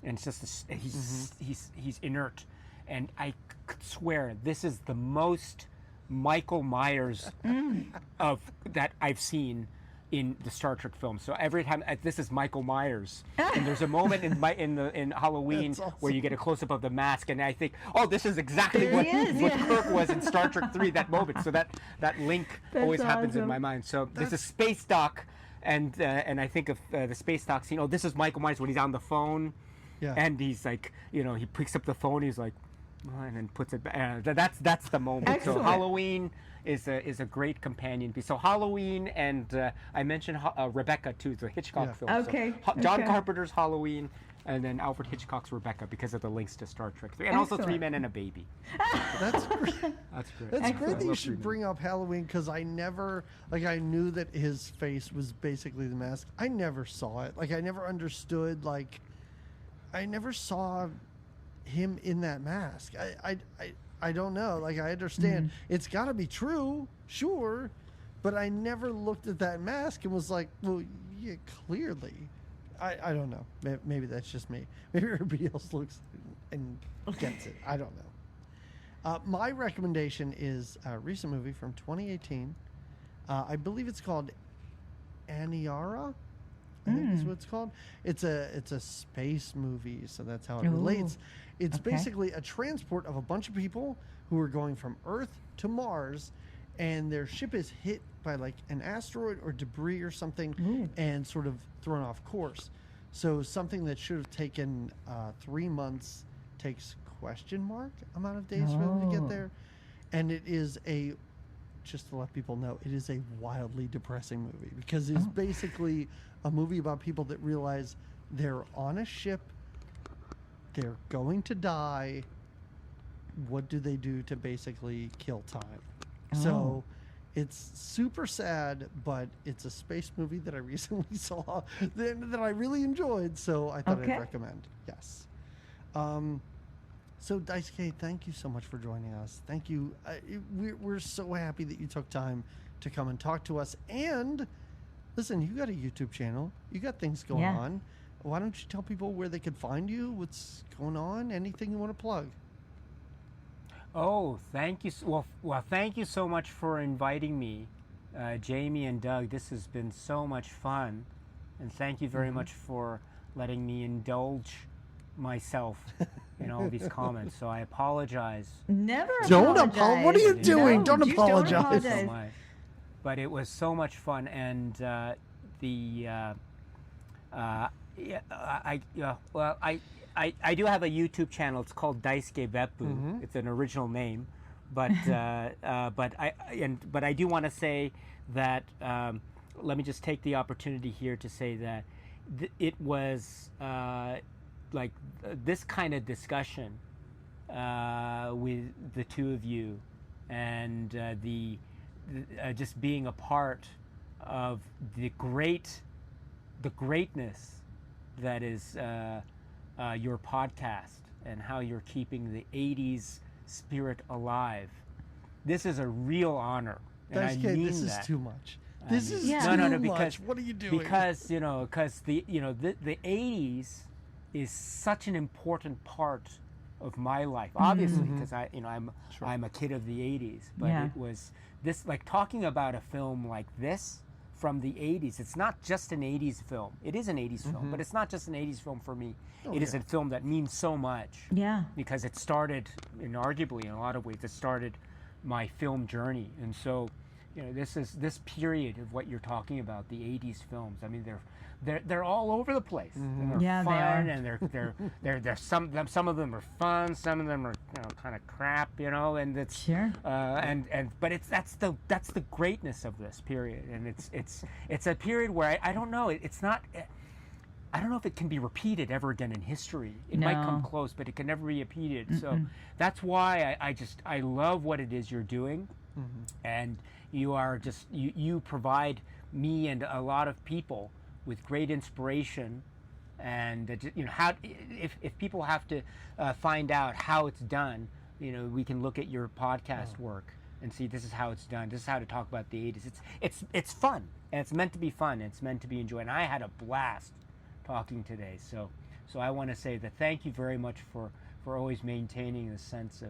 and it's just he's inert, and I could swear this is the most Michael Myers of that I've seen in the Star Trek films. So every time this is Michael Myers, and there's a moment in Halloween awesome. where you get a close up of the mask, and I think, oh, this is exactly what Kirk was in Star Trek 3. That moment, so that link always happens in my mind. So there's a space dock, and I think of the space dock scene. Oh, this is Michael Myers when he's on the phone, and he's like, he picks up the phone, he's like, and then puts it back. That's the moment. Excellent. So Halloween is a great companion piece. So Halloween, and I mentioned Rebecca too, the Hitchcock film. Okay. So John Carpenter's Halloween, and then Alfred Hitchcock's Rebecca, because of the links to Star Trek 3, and also Three Men and a Baby. That's great. That's great. That's great that you love should bring up Halloween, because I never, I knew that his face was basically the mask. I never saw it. I never understood, I never saw him in that mask. I don't know. I understand it's got to be true, sure, but I never looked at that mask and was like, well, yeah, clearly. I don't know. Maybe that's just me. Maybe everybody else looks and gets it. I don't know. My recommendation is a recent movie from 2018. I believe it's called Aniara. I think is what it's called. It's a space movie, so that's how it relates. It's basically a transport of a bunch of people who are going from Earth to Mars, and their ship is hit by an asteroid or debris or something, and sort of thrown off course. So something that should have taken 3 months takes amount of days for them to get there, and it is just to let people know, it is a wildly depressing movie, because it's basically a movie about people that realize they're on a ship, they're going to die. What do they do to basically kill time? So it's super sad, but it's a space movie that I recently saw that I really enjoyed, so I thought I'd recommend. Yes. So Daisuke, thank you so much for joining us. Thank you. We're so happy that you took time to come and talk to us. And listen, you got a YouTube channel. You got things going on. Why don't you tell people where they could find you, what's going on, anything you want to plug? Oh, thank you. Well, thank you so much for inviting me, Jamie and Doug. This has been so much fun, and thank you very much for letting me indulge myself in all these comments. So I apologize. Never Don't apologize. What are you doing? No, don't just apologize. Don't So much. But it was so much fun, and I do have a YouTube channel. It's called Daisuke Beppu. It's an original name, but I do want to say that let me just take the opportunity here to say that it was this kind of discussion with the two of you, and just being a part of the greatness that is your podcast, and how you're keeping the 80s spirit alive. This is a real honor, and I mean this that. is too much. This is no, too because much. What are you doing? Because the 80s is such an important part of my life. Obviously, because I'm a kid of the 80s, but it was this, talking about a film like this from the 80s. It's not just an 80s film. It is an 80s film, but it's not just an 80s film for me. It is a film that means so much. Yeah. Because it started, arguably in a lot of ways, it started my film journey. And so, this period of what you're talking about, the 80s films. I mean, they're all over the place. And they're fun, and they're some of them are fun, some of them are kind of crap, and it's but that's the greatness of this period, and it's a period where I don't know, it's not. I don't know if it can be repeated ever again in history. It might come close, but it can never be repeated. So that's why I love what it is you're doing, and you are you provide me and a lot of people with great inspiration, and how if people have to find out how it's done, we can look at your podcast work. and see this is how it's done. This is how to talk about the 80s. It's fun, and it's meant to be fun. And it's meant to be enjoyed. And I had a blast talking today. So I want to say that thank you very much for always maintaining the sense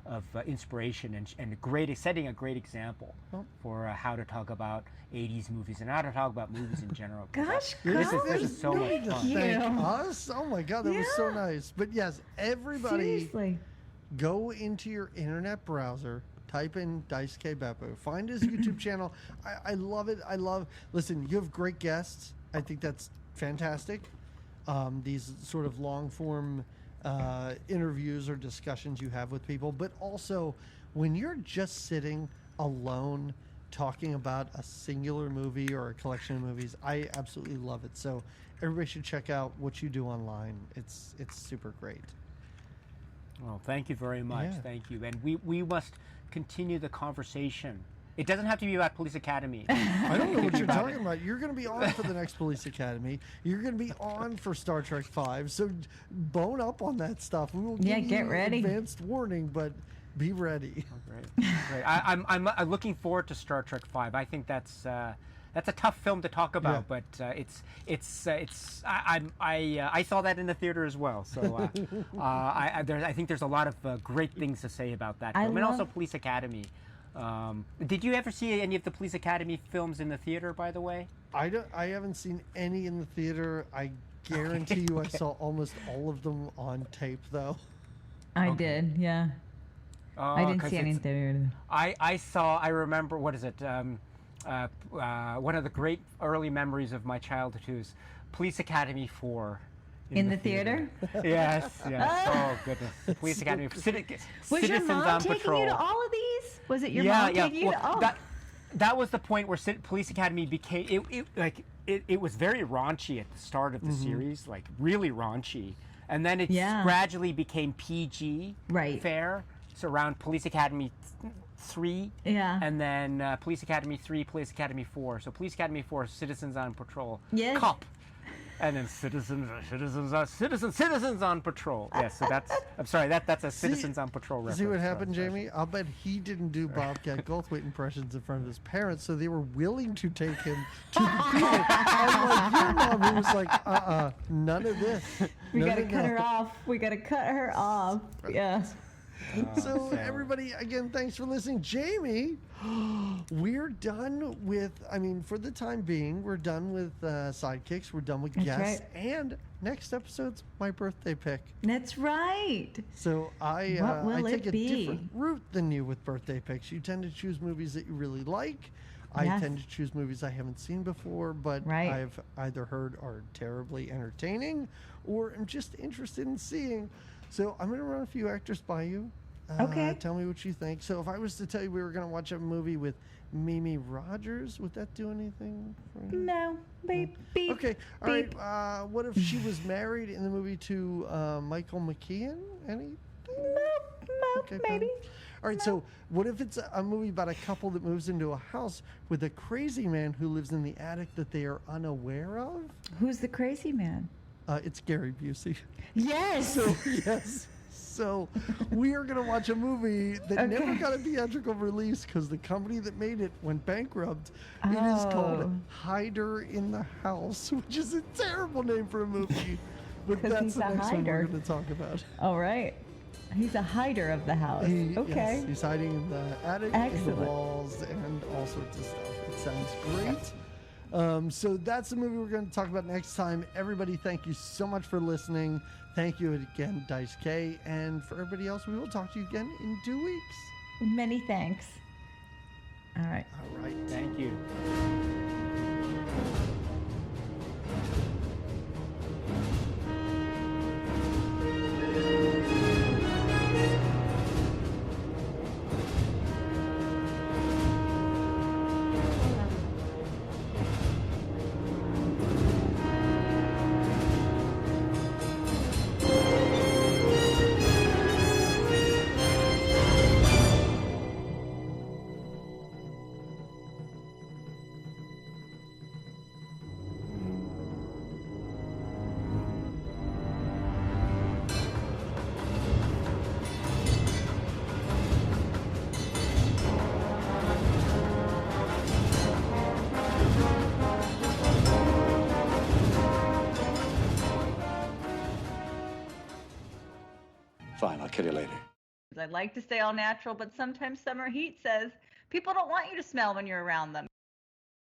of inspiration and setting a great example for how to talk about 80s movies and how to talk about movies in general. Gosh, this is so much fun. Thank us. Oh my God, that was so nice. But yes, everybody, Seriously. go into your internet browser, type in Diasuke Beppu, find his YouTube channel. I love it. Listen, you have great guests. I think that's fantastic. These sort of long form interviews or discussions you have with people, but also when you're just sitting alone talking about a singular movie or a collection of movies, I absolutely love it. So everybody should check out what you do online. It's super great. Well, thank you very much. Yeah. Thank you. And we must continue the conversation. It doesn't have to be about Police Academy. I don't know what you're talking about. You're going to be on for the next Police Academy. You're going to be on for Star Trek 5. So bone up on that stuff. We will give get you ready. advanced warning, but be ready. Great. I'm looking forward to Star Trek 5. I think that's a tough film to talk about, but I saw that in the theater as well. So I think there's a lot of great things to say about that film, and also Police Academy. Did you ever see any of the Police Academy films in the theater, by the way? I haven't seen any in the theater. I guarantee you I saw almost all of them on tape, though. I did, yeah. I didn't see any in theater. I remember, what is it? One of the great early memories of my childhood is Police Academy 4. In the theater? Yes. Oh, goodness. Police Academy. Was Citizens your mom on taking Patrol. you to all of these? Was it your mom taking you to all? That was the point where Police Academy became it was very raunchy at the start of the series, like really raunchy, and then it gradually became PG fare. So around Police Academy 3, and then Police Academy 3, Police Academy 4. So Police Academy 4, Citizens on Patrol, Cop, and then Citizens on Patrol. Yes, so that's a Citizens on Patrol reference. See what happened, Jamie? I'll bet he didn't do Bobcat Goldthwait impressions in front of his parents, so they were willing to take him to the theater. Unlike your mom, who was like, none of this. We gotta cut her off. We gotta cut her off. Yeah. So everybody, again, thanks for listening. Jamie, we're done with, for the time being, we're done with sidekicks. We're done with guests. Right. And next episode's my birthday pick. That's right. So I take a be? different route than you with birthday picks. You tend to choose movies that you really like. I tend to choose movies I haven't seen before, but I've either heard are terribly entertaining or am just interested in seeing. So I'm going to run a few actors by you. Okay. Tell me what you think. So if I was to tell you we were going to watch a movie with Mimi Rogers, would that do anything for you? No. Beep. Okay. All right. What if she was married in the movie to Michael McKean? Anything? No, Okay, maybe. fine. All right. So what if it's a movie about a couple that moves into a house with a crazy man who lives in the attic that they are unaware of? Who's the crazy man? It's Gary Busey. Yes. Yes. So we are going to watch a movie that never got a theatrical release because the company that made it went bankrupt. It is called Hider in the House, which is a terrible name for a movie. But that's the next one we're going to talk about. All right. He's a hider of the house. Yes, he's hiding in the attic, in the walls, and all sorts of stuff. It sounds great. So that's the movie we're going to talk about next time. Everybody, thank you so much for listening. Thank you again, Diasuke. And for everybody else, we will talk to you again in 2 weeks. Many thanks. All right. All right. Thank you. Fine, I'll kill you later. I'd like to stay all natural, but sometimes summer heat says people don't want you to smell when you're around them.